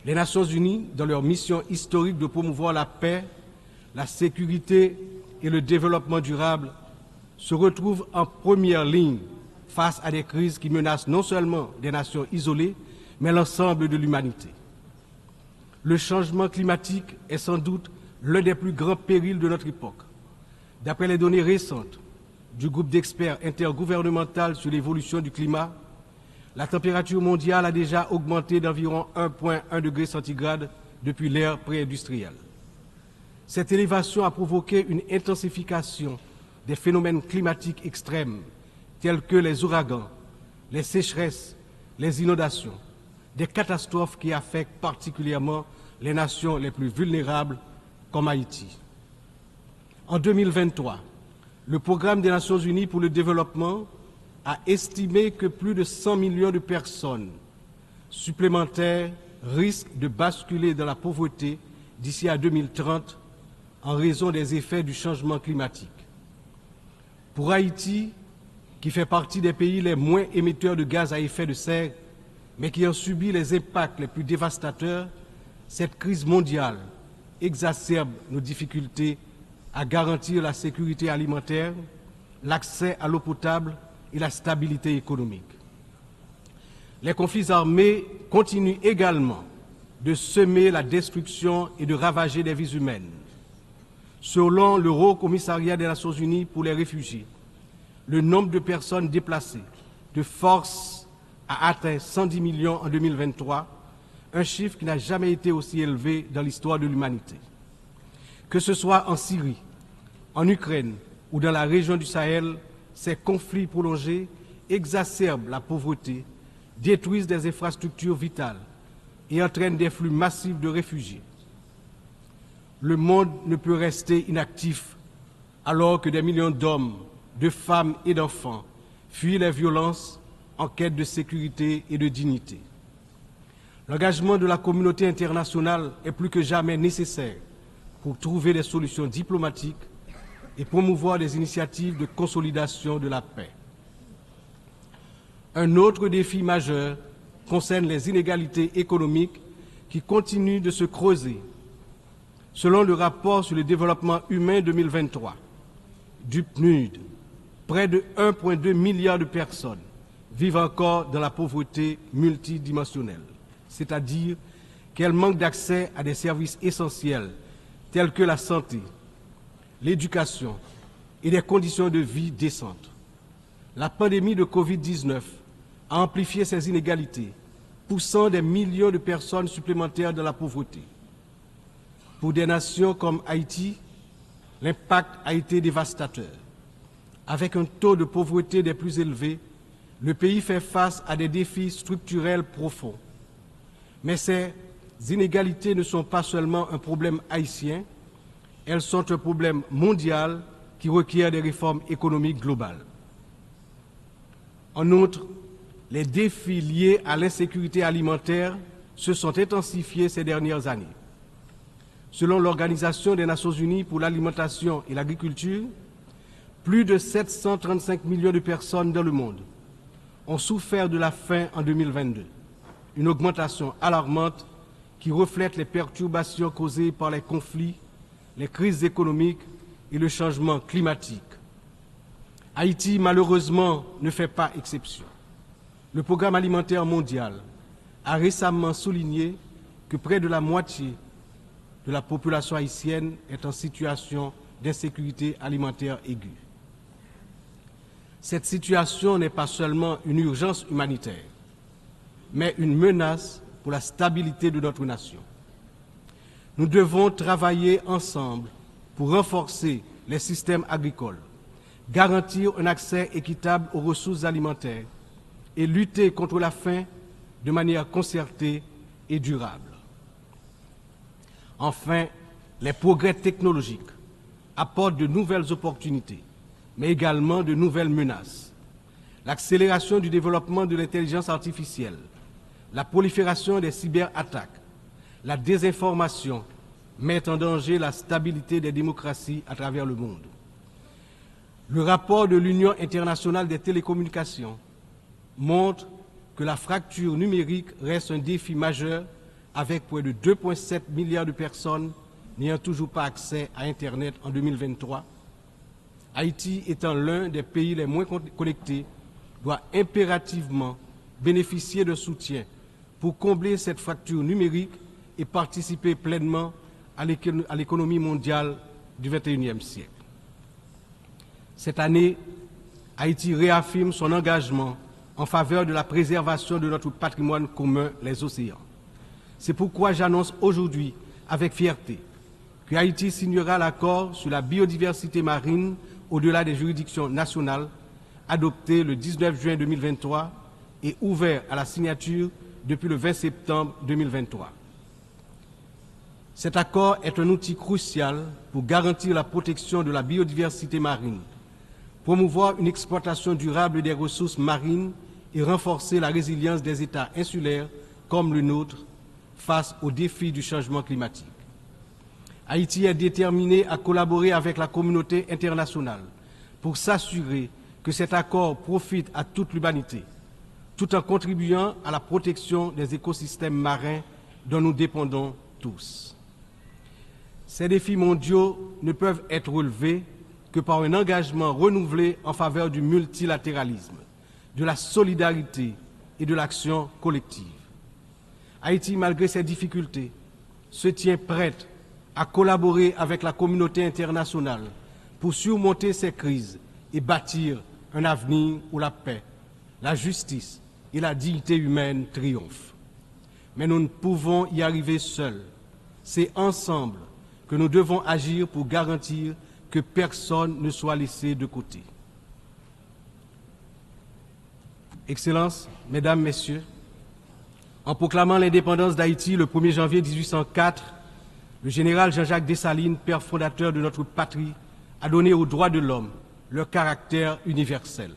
Les Nations Unies, dans leur mission historique de promouvoir la paix, la sécurité et le développement durable, se retrouvent en première ligne face à des crises qui menacent non seulement des nations isolées, mais l'ensemble de l'humanité. Le changement climatique est sans doute l'un des plus grands périls de notre époque. D'après les données récentes du groupe d'experts intergouvernemental sur l'évolution du climat, la température mondiale a déjà augmenté d'environ 1,1 degré centigrade depuis l'ère pré-industrielle. Cette élévation a provoqué une intensification des phénomènes climatiques extrêmes tels que les ouragans, les sécheresses, les inondations, des catastrophes qui affectent particulièrement les nations les plus vulnérables comme Haïti. En 2023, le Programme des Nations Unies pour le développement a estimé que plus de 100 millions de personnes supplémentaires risquent de basculer dans la pauvreté d'ici à 2030 en raison des effets du changement climatique. Pour Haïti, qui fait partie des pays les moins émetteurs de gaz à effet de serre, mais qui ont subi les impacts les plus dévastateurs, cette crise mondiale exacerbe nos difficultés à garantir la sécurité alimentaire, l'accès à l'eau potable et la stabilité économique. Les conflits armés continuent également de semer la destruction et de ravager des vies humaines. Selon le Haut Commissariat des Nations Unies pour les réfugiés, le nombre de personnes déplacées de force a atteint 110 millions en 2023, un chiffre qui n'a jamais été aussi élevé dans l'histoire de l'humanité. Que ce soit en Syrie, en Ukraine ou dans la région du Sahel, ces conflits prolongés exacerbent la pauvreté, détruisent des infrastructures vitales et entraînent des flux massifs de réfugiés. Le monde ne peut rester inactif alors que des millions d'hommes, de femmes et d'enfants fuient les violences en quête de sécurité et de dignité. L'engagement de la communauté internationale est plus que jamais nécessaire pour trouver des solutions diplomatiques et promouvoir des initiatives de consolidation de la paix. Un autre défi majeur concerne les inégalités économiques qui continuent de se creuser. Selon le rapport sur le développement humain 2023 du PNUD, près de 1,2 milliard de personnes vivent encore dans la pauvreté multidimensionnelle, c'est-à-dire qu'elles manquent d'accès à des services essentiels tels que la santé, l'éducation et des conditions de vie décentes. La pandémie de Covid-19 a amplifié ces inégalités, poussant des millions de personnes supplémentaires dans la pauvreté. Pour des nations comme Haïti, l'impact a été dévastateur. Avec un taux de pauvreté des plus élevés, le pays fait face à des défis structurels profonds. Mais ces inégalités ne sont pas seulement un problème haïtien, elles sont un problème mondial qui requiert des réformes économiques globales. En outre, les défis liés à l'insécurité alimentaire se sont intensifiés ces dernières années. Selon l'Organisation des Nations Unies pour l'alimentation et l'agriculture, plus de 735 millions de personnes dans le monde ont souffert de la faim en 2022, une augmentation alarmante qui reflète les perturbations causées par les conflits, les crises économiques et le changement climatique. Haïti, malheureusement, ne fait pas exception. Le Programme alimentaire mondial a récemment souligné que près de la moitié de la population haïtienne est en situation d'insécurité alimentaire aiguë. Cette situation n'est pas seulement une urgence humanitaire, mais une menace pour la stabilité de notre nation. Nous devons travailler ensemble pour renforcer les systèmes agricoles, garantir un accès équitable aux ressources alimentaires et lutter contre la faim de manière concertée et durable. Enfin, les progrès technologiques apportent de nouvelles opportunités, mais également de nouvelles menaces. L'accélération du développement de l'intelligence artificielle, la prolifération des cyberattaques, la désinformation mettent en danger la stabilité des démocraties à travers le monde. Le rapport de l'Union internationale des télécommunications montre que la fracture numérique reste un défi majeur avec près de 2,7 milliards de personnes n'ayant toujours pas accès à Internet en 2023. Haïti étant l'un des pays les moins connectés, doit impérativement bénéficier de soutien pour combler cette fracture numérique et participer pleinement à l'économie mondiale du XXIe siècle. Cette année, Haïti réaffirme son engagement en faveur de la préservation de notre patrimoine commun, les océans. C'est pourquoi j'annonce aujourd'hui avec fierté que Haïti signera l'accord sur la biodiversité marine au-delà des juridictions nationales, adopté le 19 juin 2023 et ouvert à la signature depuis le 20 septembre 2023. Cet accord est un outil crucial pour garantir la protection de la biodiversité marine, promouvoir une exploitation durable des ressources marines et renforcer la résilience des États insulaires comme le nôtre face aux défis du changement climatique. Haïti est déterminé à collaborer avec la communauté internationale pour s'assurer que cet accord profite à toute l'humanité, tout en contribuant à la protection des écosystèmes marins dont nous dépendons tous. Ces défis mondiaux ne peuvent être relevés que par un engagement renouvelé en faveur du multilatéralisme, de la solidarité et de l'action collective. Haïti, malgré ses difficultés, se tient prête à collaborer avec la communauté internationale pour surmonter ces crises et bâtir un avenir où la paix, la justice et la dignité humaine triomphent. Mais nous ne pouvons y arriver seuls. C'est ensemble que nous devons agir pour garantir que personne ne soit laissé de côté. Excellences, Mesdames, Messieurs, en proclamant l'indépendance d'Haïti le 1er janvier 1804, le général Jean-Jacques Dessalines, père fondateur de notre patrie, a donné aux droits de l'homme leur caractère universel.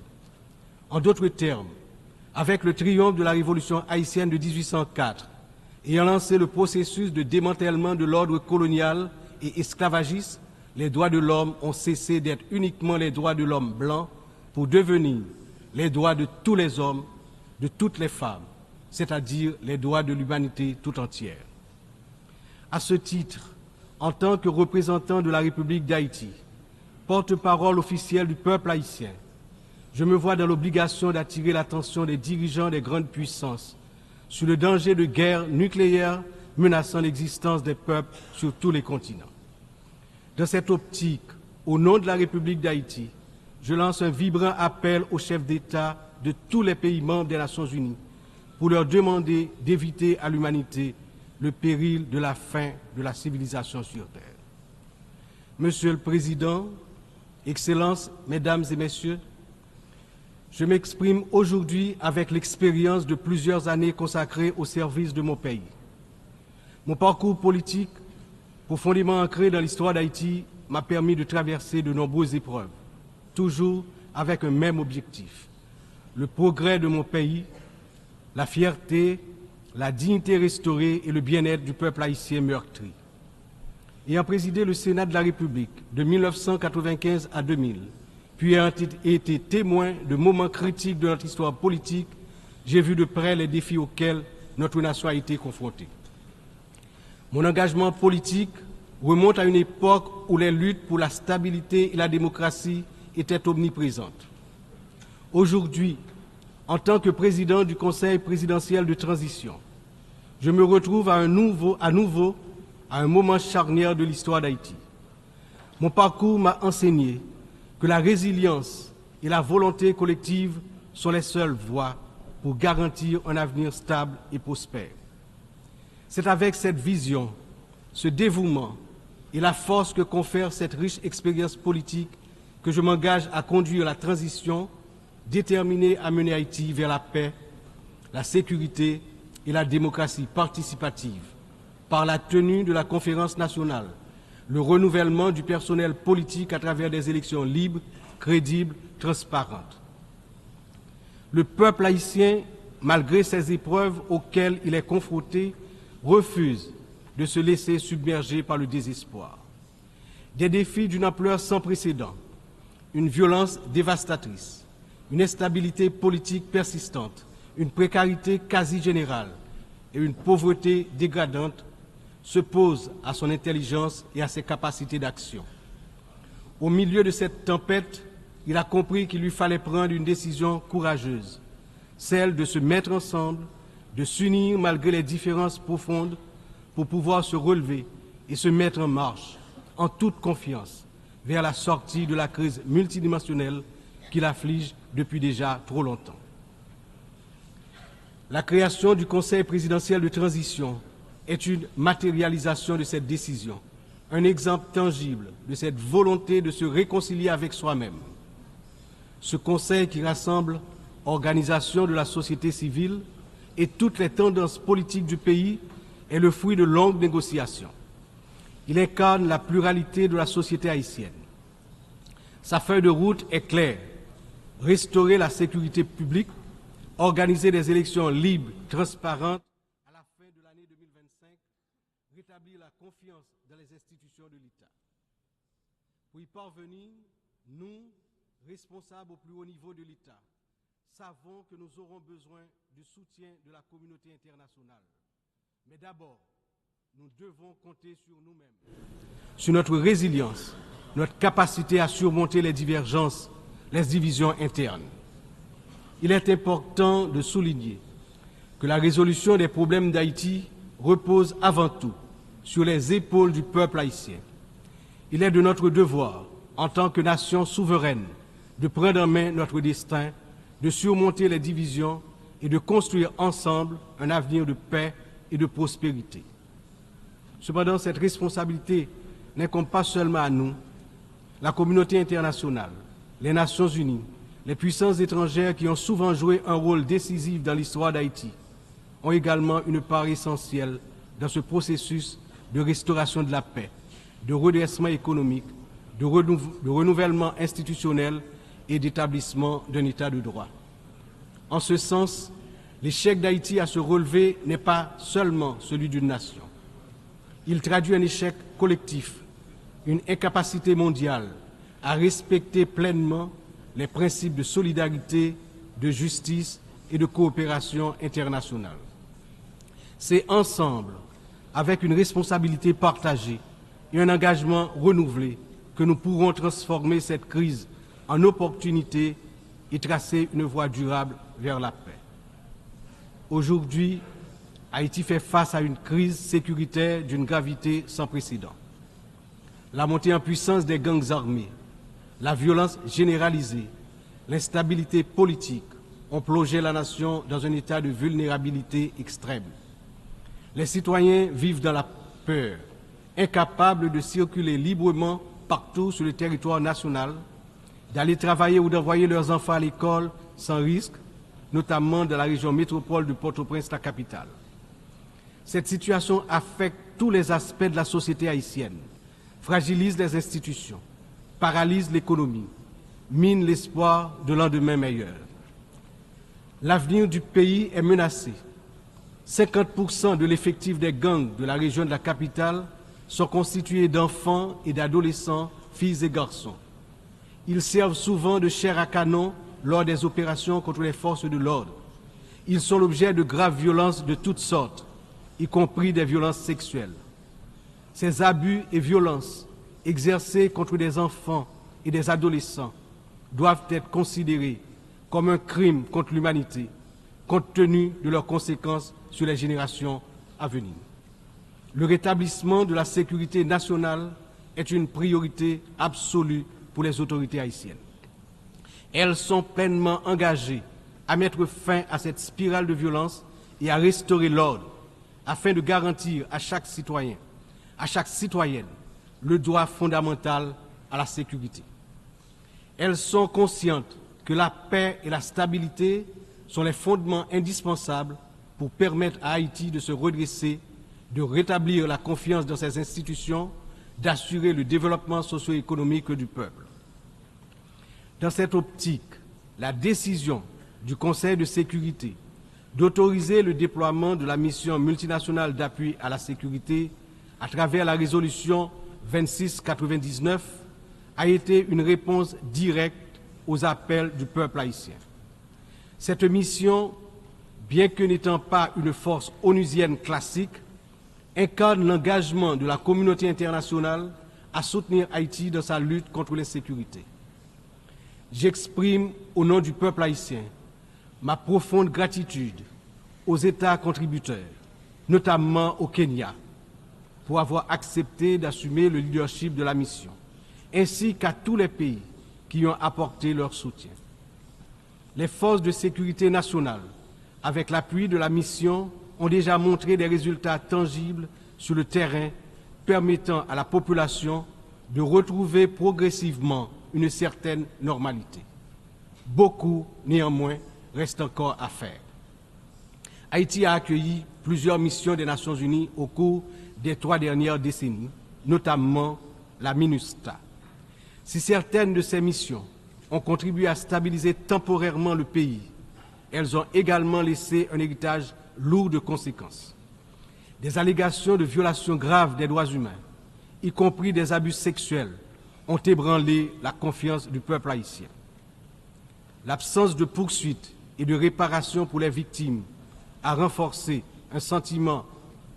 En d'autres termes, avec le triomphe de la révolution haïtienne de 1804, ayant lancé le processus de démantèlement de l'ordre colonial et esclavagiste, les droits de l'homme ont cessé d'être uniquement les droits de l'homme blanc pour devenir les droits de tous les hommes, de toutes les femmes, c'est-à-dire les droits de l'humanité tout entière. À ce titre, en tant que représentant de la République d'Haïti, porte-parole officiel du peuple haïtien, je me vois dans l'obligation d'attirer l'attention des dirigeants des grandes puissances sur le danger de guerre nucléaire menaçant l'existence des peuples sur tous les continents. Dans cette optique, au nom de la République d'Haïti, je lance un vibrant appel aux chefs d'État de tous les pays membres des Nations Unies pour leur demander d'éviter à l'humanité le péril de la fin de la civilisation sur Terre. Monsieur le Président, Excellences, Mesdames et Messieurs, je m'exprime aujourd'hui avec l'expérience de plusieurs années consacrées au service de mon pays. Mon parcours politique, profondément ancré dans l'histoire d'Haïti, m'a permis de traverser de nombreuses épreuves, toujours avec un même objectif, le progrès de mon pays, la fierté, la dignité restaurée et le bien-être du peuple haïtien meurtri. Ayant présidé le Sénat de la République de 1995 à 2000, puis ayant été témoin de moments critiques de notre histoire politique, j'ai vu de près les défis auxquels notre nation a été confrontée. Mon engagement politique remonte à une époque où les luttes pour la stabilité et la démocratie étaient omniprésentes. Aujourd'hui, en tant que président du Conseil présidentiel de transition, je me retrouve à nouveau à un moment charnière de l'histoire d'Haïti. Mon parcours m'a enseigné que la résilience et la volonté collective sont les seules voies pour garantir un avenir stable et prospère. C'est avec cette vision, ce dévouement et la force que confère cette riche expérience politique que je m'engage à conduire la transition déterminée à mener Haïti vers la paix, la sécurité et la démocratie participative par la tenue de la conférence nationale, le renouvellement du personnel politique à travers des élections libres, crédibles, transparentes. Le peuple haïtien, malgré ces épreuves auxquelles il est confronté, refuse de se laisser submerger par le désespoir. Des défis d'une ampleur sans précédent, une violence dévastatrice, une instabilité politique persistante, une précarité quasi générale et une pauvreté dégradante se posent à son intelligence et à ses capacités d'action. Au milieu de cette tempête, il a compris qu'il lui fallait prendre une décision courageuse, celle de se mettre ensemble, de s'unir malgré les différences profondes pour pouvoir se relever et se mettre en marche, en toute confiance, vers la sortie de la crise multidimensionnelle qui l'afflige depuis déjà trop longtemps. La création du Conseil présidentiel de transition est une matérialisation de cette décision, un exemple tangible de cette volonté de se réconcilier avec soi-même. Ce Conseil qui rassemble organisations de la société civile et toutes les tendances politiques du pays est le fruit de longues négociations. Il incarne la pluralité de la société haïtienne. Sa feuille de route est claire: restaurer la sécurité publique, organiser des élections libres, transparentes à la fin de l'année 2025, rétablir la confiance dans les institutions de l'État. Pour y parvenir, nous, responsables au plus haut niveau de l'État, savons que nous aurons besoin du soutien de la communauté internationale. Mais d'abord, nous devons compter sur nous-mêmes, sur notre résilience, notre capacité à surmonter les divergences, les divisions internes. Il est important de souligner que la résolution des problèmes d'Haïti repose avant tout sur les épaules du peuple haïtien. Il est de notre devoir, en tant que nation souveraine, de prendre en main notre destin, de surmonter les divisions et de construire ensemble un avenir de paix et de prospérité. Cependant, cette responsabilité n'incombe pas seulement à nous. La communauté internationale, les Nations Unies, les puissances étrangères qui ont souvent joué un rôle décisif dans l'histoire d'Haïti ont également une part essentielle dans ce processus de restauration de la paix, de redressement économique, de renouvellement institutionnel et d'établissement d'un État de droit. En ce sens, l'échec d'Haïti à se relever n'est pas seulement celui d'une nation. Il traduit un échec collectif, une incapacité mondiale à respecter pleinement les principes de solidarité, de justice et de coopération internationale. C'est ensemble, avec une responsabilité partagée et un engagement renouvelé, que nous pourrons transformer cette crise en opportunité et tracer une voie durable vers la paix. Aujourd'hui, Haïti fait face à une crise sécuritaire d'une gravité sans précédent. La montée en puissance des gangs armés, la violence généralisée, l'instabilité politique ont plongé la nation dans un état de vulnérabilité extrême. Les citoyens vivent dans la peur, incapables de circuler librement partout sur le territoire national, d'aller travailler ou d'envoyer leurs enfants à l'école sans risque, notamment dans la région métropole de Port-au-Prince, la capitale. Cette situation affecte tous les aspects de la société haïtienne, fragilise les institutions, paralyse l'économie, mine l'espoir de lendemain meilleur. L'avenir du pays est menacé. 50% de l'effectif des gangs de la région de la capitale sont constitués d'enfants et d'adolescents, filles et garçons. Ils servent souvent de chair à canon lors des opérations contre les forces de l'ordre. Ils sont l'objet de graves violences de toutes sortes, y compris des violences sexuelles. Ces abus et violences exercés contre des enfants et des adolescents doivent être considérés comme un crime contre l'humanité, compte tenu de leurs conséquences sur les générations à venir. Le rétablissement de la sécurité nationale est une priorité absolue pour les autorités haïtiennes. Elles sont pleinement engagées à mettre fin à cette spirale de violence et à restaurer l'ordre afin de garantir à chaque citoyen, à chaque citoyenne, le droit fondamental à la sécurité. Elles sont conscientes que la paix et la stabilité sont les fondements indispensables pour permettre à Haïti de se redresser, de rétablir la confiance dans ses institutions, d'assurer le développement socio-économique du peuple. Dans cette optique, la décision du Conseil de sécurité d'autoriser le déploiement de la mission multinationale d'appui à la sécurité à travers la résolution 2699 a été une réponse directe aux appels du peuple haïtien. Cette mission, bien que n'étant pas une force onusienne classique, incarne l'engagement de la communauté internationale à soutenir Haïti dans sa lutte contre l'insécurité. J'exprime au nom du peuple haïtien ma profonde gratitude aux États contributeurs, notamment au Kenya, pour avoir accepté d'assumer le leadership de la mission, ainsi qu'à tous les pays qui ont apporté leur soutien. Les forces de sécurité nationale, avec l'appui de la mission, ont déjà montré des résultats tangibles sur le terrain permettant à la population de retrouver progressivement une certaine normalité. Beaucoup, néanmoins, reste encore à faire. Haïti a accueilli plusieurs missions des Nations Unies au cours des 3 dernières décennies, notamment la MINUSTA. Si certaines de ces missions ont contribué à stabiliser temporairement le pays, elles ont également laissé un héritage lourd de conséquences. Des allégations de violations graves des droits humains, y compris des abus sexuels, ont ébranlé la confiance du peuple haïtien. L'absence de poursuites et de réparation pour les victimes a renforcé un sentiment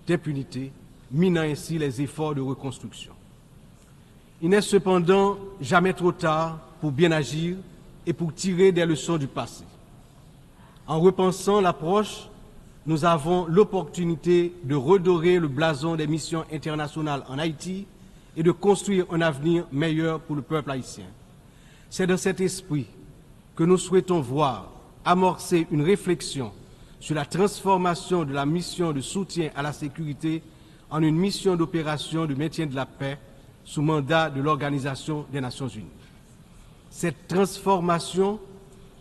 d'impunité, minant ainsi les efforts de reconstruction. Il n'est cependant jamais trop tard pour bien agir et pour tirer des leçons du passé. En repensant l'approche, nous avons l'opportunité de redorer le blason des missions internationales en Haïti et de construire un avenir meilleur pour le peuple haïtien. C'est dans cet esprit que nous souhaitons voir amorcer une réflexion sur la transformation de la mission de soutien à la sécurité en une mission d'opération de maintien de la paix sous mandat de l'Organisation des Nations Unies. Cette transformation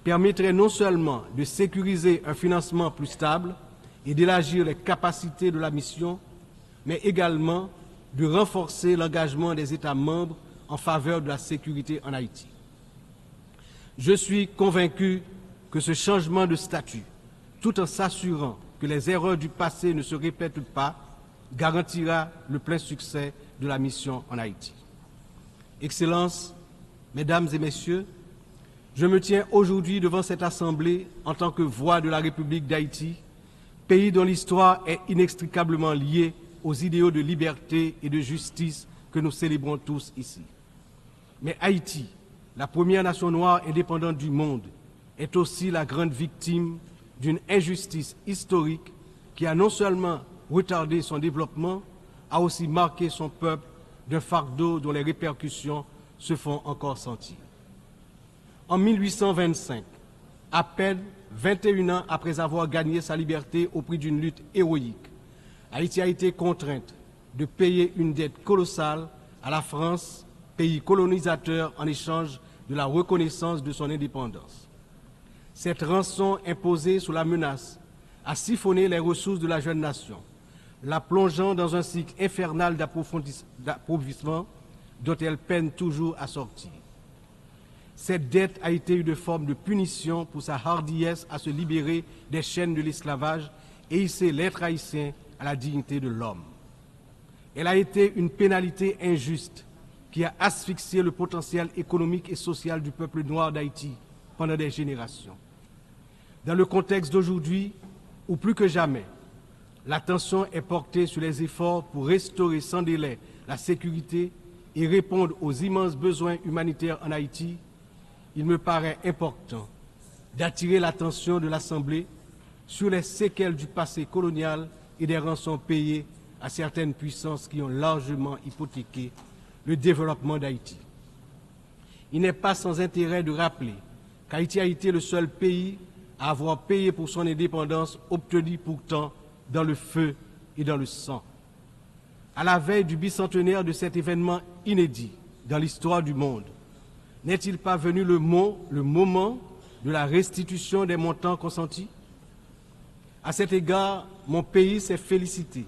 permettrait non seulement de sécuriser un financement plus stable et d'élargir les capacités de la mission, mais également de renforcer l'engagement des États membres en faveur de la sécurité en Haïti. Je suis convaincu que ce changement de statut, tout en s'assurant que les erreurs du passé ne se répètent pas, garantira le plein succès de la mission en Haïti. Excellences, Mesdames et Messieurs, Je me tiens aujourd'hui devant cette Assemblée en tant que voix de la République d'Haïti, pays dont l'histoire est inextricablement liée aux idéaux de liberté et de justice que nous célébrons tous ici. Mais Haïti, la première nation noire indépendante du monde, est aussi la grande victime d'une injustice historique qui a non seulement retardé son développement, a aussi marqué son peuple d'un fardeau dont les répercussions se font encore sentir. En 1825, à peine 21 ans après avoir gagné sa liberté au prix d'une lutte héroïque, Haïti a été contrainte de payer une dette colossale à la France, pays colonisateur, en échange de la reconnaissance de son indépendance. Cette rançon imposée sous la menace a siphonné les ressources de la jeune nation, la plongeant dans un cycle infernal d'appauvrissement dont elle peine toujours à sortir. Cette dette a été une forme de punition pour sa hardiesse à se libérer des chaînes de l'esclavage et hisser l'être haïtien à la dignité de l'homme. Elle a été une pénalité injuste qui a asphyxié le potentiel économique et social du peuple noir d'Haïti pendant des générations. Dans le contexte d'aujourd'hui, où plus que jamais, l'attention est portée sur les efforts pour restaurer sans délai la sécurité et répondre aux immenses besoins humanitaires en Haïti, il me paraît important d'attirer l'attention de l'Assemblée sur les séquelles du passé colonial et des rançons payées à certaines puissances qui ont largement hypothéqué le développement d'Haïti. Il n'est pas sans intérêt de rappeler qu'Haïti a été le seul pays à avoir payé pour son indépendance, obtenue pourtant dans le feu et dans le sang. À la veille du bicentenaire de cet événement inédit dans l'histoire du monde, n'est-il pas venu le moment de la restitution des montants consentis? À cet égard, mon pays s'est félicité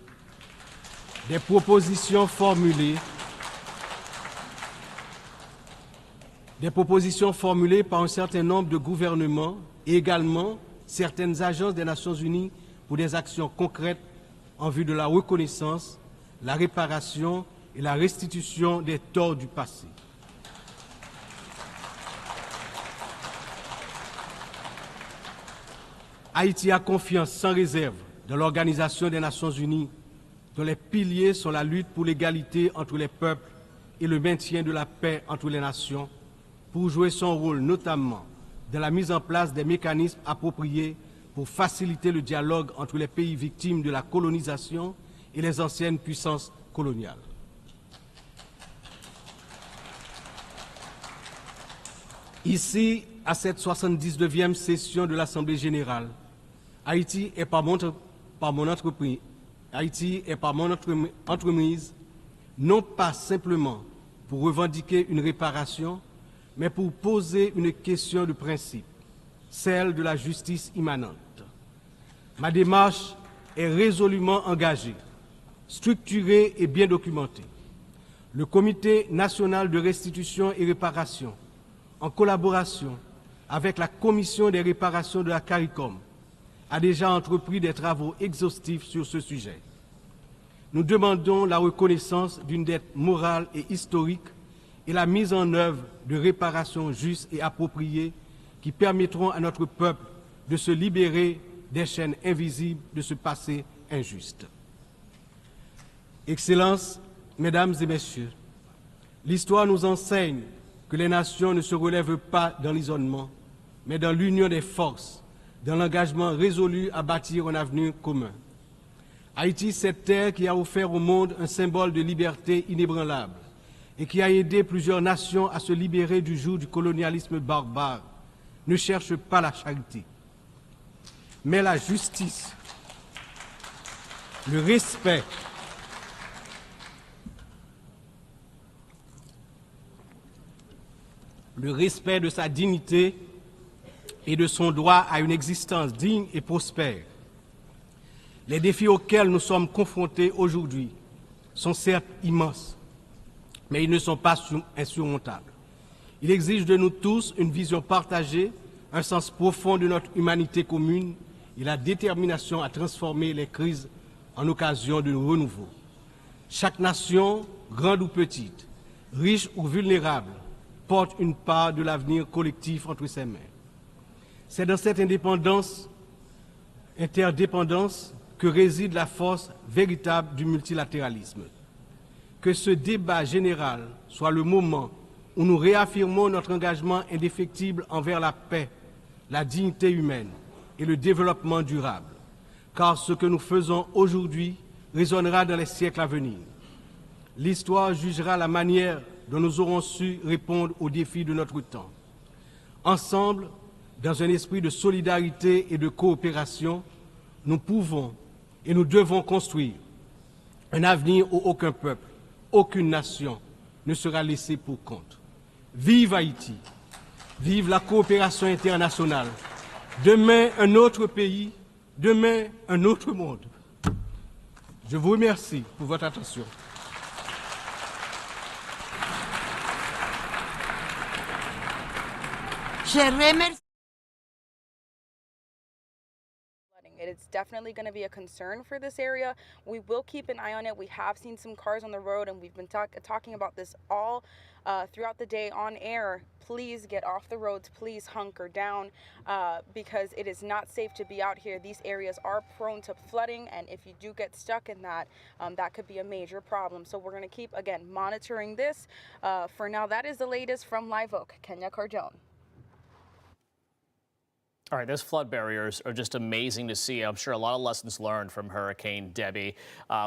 des propositions formulées par un certain nombre de gouvernements et également certaines agences des Nations Unies pour des actions concrètes en vue de la reconnaissance, la réparation et la restitution des torts du passé. Haïti a confiance sans réserve dans l'Organisation des Nations Unies, dont les piliers sont la lutte pour l'égalité entre les peuples et le maintien de la paix entre les nations, pour jouer son rôle notamment dans la mise en place des mécanismes appropriés pour faciliter le dialogue entre les pays victimes de la colonisation et les anciennes puissances coloniales. Ici, à cette 79e session de l'Assemblée générale, Haïti est par mon entreprise, non pas simplement pour revendiquer une réparation, mais pour poser une question de principe, celle de la justice immanente. Ma démarche est résolument engagée, structurée et bien documentée. Le Comité national de restitution et réparation, en collaboration avec la Commission des réparations de la CARICOM, a déjà entrepris des travaux exhaustifs sur ce sujet. Nous demandons la reconnaissance d'une dette morale et historique et la mise en œuvre de réparations justes et appropriées qui permettront à notre peuple de se libérer des chaînes invisibles de ce passé injuste. Excellences, Mesdames et Messieurs, l'histoire nous enseigne que les nations ne se relèvent pas dans l'isolement, mais dans l'union des forces, dans l'engagement résolu à bâtir un avenir commun. Haïti, cette terre qui a offert au monde un symbole de liberté inébranlable et qui a aidé plusieurs nations à se libérer du joug du colonialisme barbare, ne cherche pas la charité, mais la justice, le respect, de sa dignité et de son droit à une existence digne et prospère. Les défis auxquels nous sommes confrontés aujourd'hui sont certes immenses, mais ils ne sont pas insurmontables. Ils exigent de nous tous une vision partagée, un sens profond de notre humanité commune et la détermination à transformer les crises en occasion de renouveau. Chaque nation, grande ou petite, riche ou vulnérable, porte une part de l'avenir collectif entre ses mains. C'est dans cette interdépendance que réside la force véritable du multilatéralisme. Que ce débat général soit le moment où nous réaffirmons notre engagement indéfectible envers la paix, la dignité humaine et le développement durable, car ce que nous faisons aujourd'hui résonnera dans les siècles à venir. L'histoire jugera la manière dont nous aurons su répondre aux défis de notre temps. Ensemble, dans un esprit de solidarité et de coopération, nous pouvons et nous devons construire un avenir où aucun peuple, aucune nation ne sera laissé pour compte. Vive Haïti! Vive la coopération internationale! Demain, un autre pays, demain, un autre monde. Je vous remercie pour votre attention. It's definitely going to be a concern for this area. We will keep an eye on it. We have seen some cars on the road, and we've been talking about this all throughout the day on air. Please get off the roads. Please hunker down because it is not safe to be out here. These areas are prone to flooding, and if you do get stuck in that, that could be a major problem. So we're going to keep, again, monitoring this. For now, that is the latest from Live Oak. Kenya Cardone. All right, those flood barriers are just amazing to see. I'm sure a lot of lessons learned from Hurricane Debbie.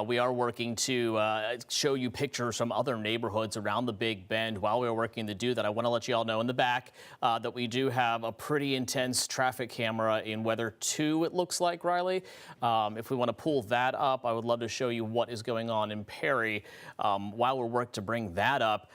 We are working to show you pictures from other neighborhoods around the Big Bend. While we are working to do that, I want to let you all know in the back that we do have a pretty intense traffic camera in Weather 2, it looks like, Riley. If we want to pull that up, I would love to show you what is going on in Perry. While we're working to bring that up,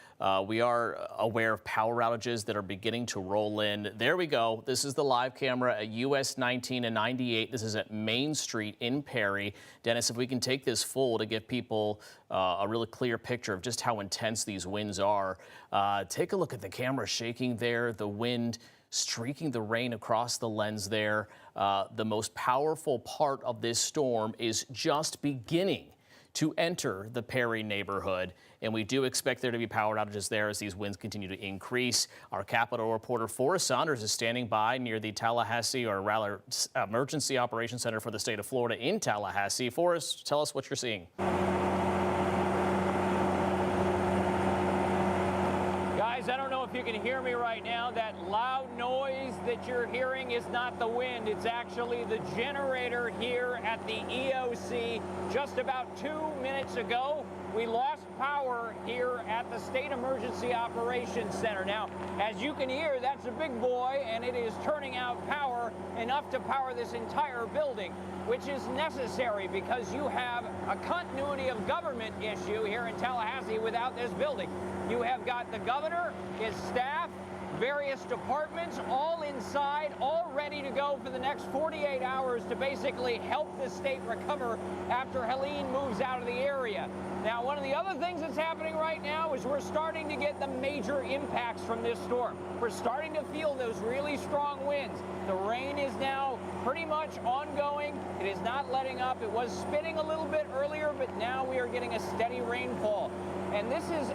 we are aware of power outages that are beginning to roll in. There we go. This is the live camera at US 19 and 98. This is at Main Street in Perry. Dennis, if we can take this full to give people a really clear picture of just how intense these winds are. Take a look at the camera shaking there, the wind streaking the rain across the lens there. The most powerful part of this storm is just beginning to enter the Perry neighborhood, and we do expect there to be power outages there as these winds continue to increase. Our Capitol reporter Forrest Saunders is standing by near the Tallahassee, or rather Emergency Operations Center for the state of Florida in Tallahassee. Forrest, tell us what you're seeing. Guys, I don't know if you can hear me right now. That loud noise that you're hearing is not the wind. It's actually the generator here at the EOC. Just about 2 minutes ago, we lost power here at the State Emergency Operations Center. Now, as you can hear, that's a big boy, and it is turning out power enough to power this entire building, which is necessary because you have a continuity of government issue here in Tallahassee without this building. You have got the governor, his staff, various departments all inside, all ready to go for the next 48 hours to basically help the state recover after Helene moves out of the area. Now, one of the other things that's happening right now is we're starting to get the major impacts from this storm. We're starting to feel those really strong winds. The rain is now pretty much ongoing. It is not letting up. It was spitting a little bit earlier, but now we are getting a steady rainfall. And this is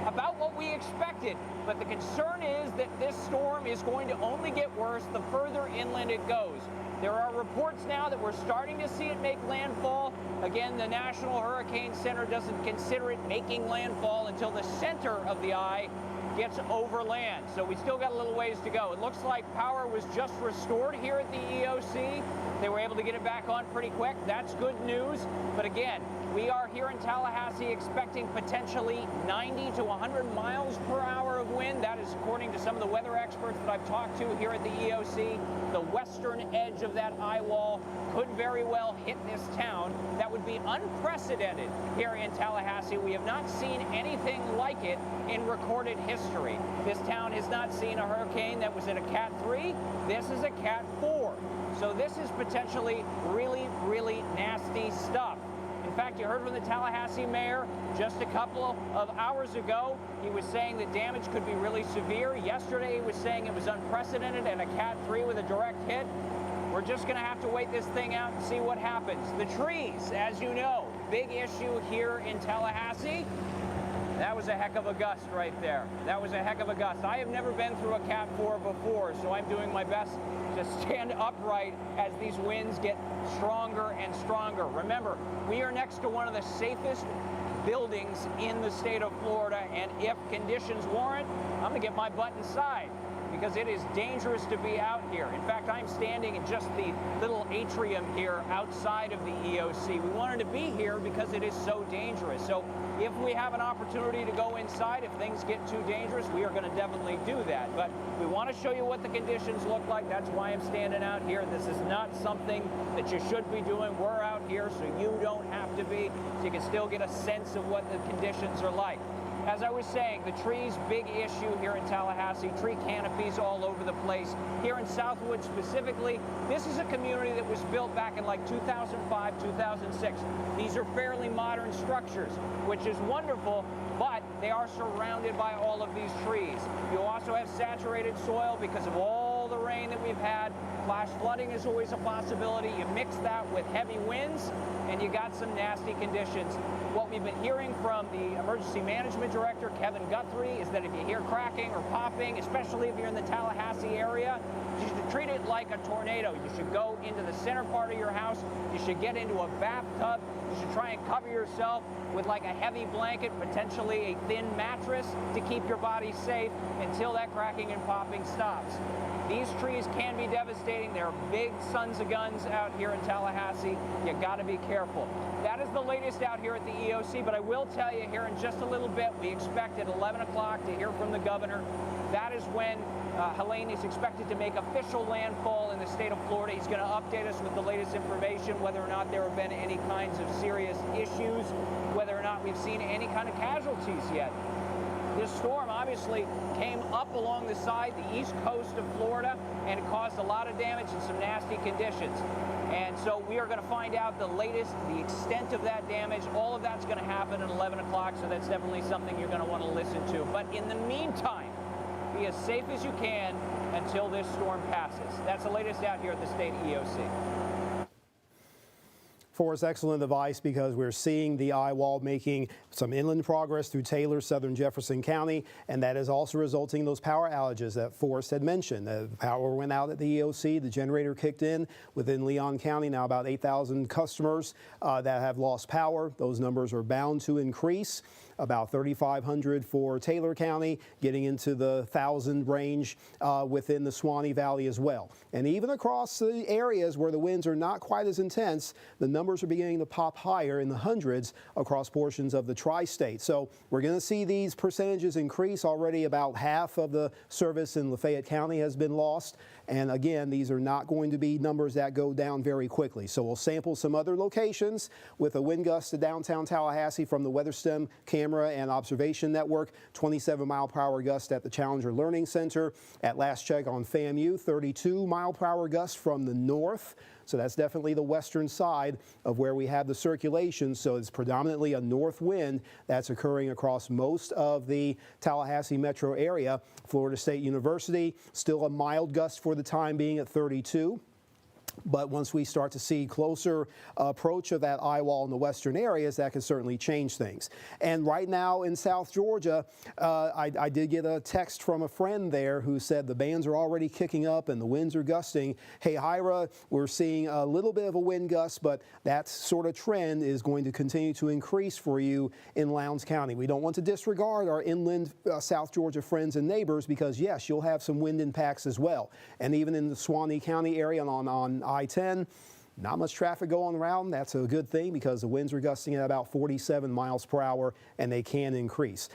about what we expected, but the concern is that this storm is going to only get worse the further inland it goes. There are reports now that we're starting to see it make landfall. Again, the National Hurricane Center doesn't consider it making landfall until the center of the eye gets over land. So we still got a little ways to go. It looks like power was just restored here at the EOC. They were able to get it back on pretty quick. That's good news. But again, we are here in Tallahassee expecting potentially 90 to 100 miles per hour of wind. That is according to some of the weather experts that I've talked to here at the EOC. The western edge of that eye wall could very well hit this town. That would be unprecedented here in Tallahassee. We have not seen anything like it in recorded history. This town has not seen a hurricane that was at a Cat 3. This is a Cat 4. So this is potentially really, really nasty stuff. In fact, you heard from the Tallahassee mayor just a couple of hours ago. He was saying the damage could be really severe. Yesterday, he was saying it was unprecedented and a Cat 3 with a direct hit. We're just going to have to wait this thing out and see what happens. The trees, as you know, big issue here in Tallahassee. That was a heck of a gust right there. That was a heck of a gust. I have never been through a Cat 4 before, so I'm doing my best to stand upright as these winds get stronger and stronger. Remember, we are next to one of the safest buildings in the state of Florida, and if conditions warrant, I'm gonna get my butt inside because it is dangerous to be out here. In fact, I'm standing in just the little atrium here outside of the EOC. We wanted to be here because it is so dangerous. So if we have an opportunity to go inside, if things get too dangerous, we are going to definitely do that. But we want to show you what the conditions look like. That's why I'm standing out here. This is not something that you should be doing. We're out here so you don't have to be, so you can still get a sense of what the conditions are like. As I was saying, the trees, big issue here in Tallahassee, tree canopies all over the place. Here in Southwood specifically, this is a community that was built back in like 2005, 2006. These are fairly modern structures, which is wonderful, but they are surrounded by all of these trees. You also have saturated soil because of all the rain that we've had. Flash flooding is always a possibility. You mix that with heavy winds, and you got some nasty conditions. What we've been hearing from the Emergency Management Director, Kevin Guthrie, is that if you hear cracking or popping, especially if you're in the Tallahassee area, you should treat it like a tornado. You should go into the center part of your house. You should get into a bathtub. You should try and cover yourself with like a heavy blanket, potentially a thin mattress, to keep your body safe until that cracking and popping stops. These trees can be devastating. There are big sons of guns out here in Tallahassee. You got to be careful. That is the latest out here at the EOC, but I will tell you here in just a little bit, we expect at 11 o'clock to hear from the governor. That is when Helene is expected to make official landfall in the state of Florida. He's going to update us with the latest information, whether or not there have been any kinds of serious issues, whether or not we've seen any kind of casualties yet. This storm obviously came up along the side, the east coast of Florida, and it caused a lot of damage and some nasty conditions. And so we are going to find out the latest, the extent of that damage. All of that's going to happen at 11 o'clock, so that's definitely something you're going to want to listen to. But in the meantime, be as safe as you can until this storm passes. That's the latest out here at the state EOC. Forrest, excellent advice, because we're seeing the eye wall making some inland progress through Taylor, southern Jefferson County, and that is also resulting in those power outages that Forrest had mentioned. The power went out at the EOC, the generator kicked in within Leon County. Now about 8,000 customers that have lost power. Those numbers are bound to increase. About 3,500 for Taylor County, getting into the 1,000 range within the Swanee Valley as well. And even across the areas where the winds are not quite as intense, the numbers are beginning to pop higher in the hundreds across portions of the tri-state. So we're going to see these percentages increase. Already about half of the service in Lafayette County has been lost. And again, these are not going to be numbers that go down very quickly. So we'll sample some other locations with a wind gust to downtown Tallahassee from the WeatherStem camera and observation network. 27-mile-per-hour gust at the Challenger Learning Center. At last check on FAMU, 32-mile-per-hour gust from the north. So that's definitely the western side of where we have the circulation. So it's predominantly a north wind that's occurring across most of the Tallahassee metro area. Florida State University, still a mild gust for the time being at 32. But once we start to see closer approach of that eye wall in the western areas, that can certainly change things. And right now in South Georgia, I did get a text from a friend there who said the bands are already kicking up and the winds are gusting. Hey, Hira, we're seeing a little bit of a wind gust, but that sort of trend is going to continue to increase for you in Lowndes County. We don't want to disregard our inland South Georgia friends and neighbors, because yes, you'll have some wind impacts as well. And even in the Swanee County area and on I-10, not much traffic going around. That's a good thing, because the winds are gusting at about 47 miles per hour, and they can increase.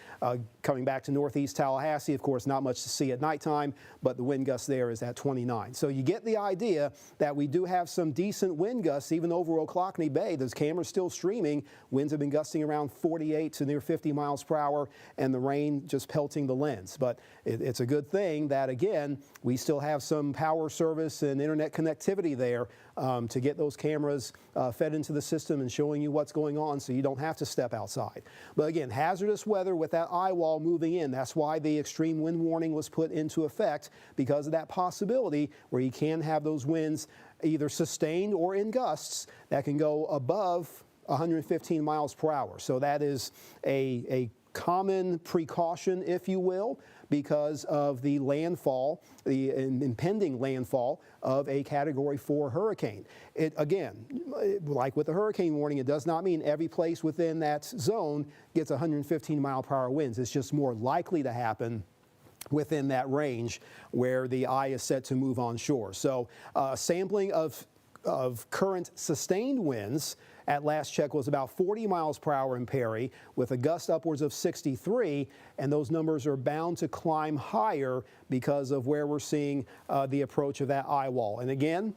Coming back to northeast Tallahassee, of course, not much to see at nighttime, but the wind gust there is at 29. So you get the idea that we do have some decent wind gusts, even over Ocklawahnee Bay. Those cameras still streaming. Winds have been gusting around 48 to near 50 miles per hour, and the rain just pelting the lens. But it's a good thing that, again, we still have some power service and internet connectivity there to get those cameras fed into the system and showing you what's going on, so you don't have to step outside. But again, hazardous weather with that eye wall moving in. That's why the extreme wind warning was put into effect, because of that possibility where you can have those winds either sustained or in gusts that can go above 115 miles per hour. So that is a common precaution, if you will, because of the landfall, the impending landfall of a Category 4 hurricane. It, again, like with the hurricane warning, it does not mean every place within that zone gets 115-mile-per-hour winds. It's just more likely to happen within that range where the eye is set to move onshore. So sampling of current sustained winds at last check was about 40 miles per hour in Perry, with a gust upwards of 63, and those numbers are bound to climb higher because of where we're seeing the approach of that eye wall. And again,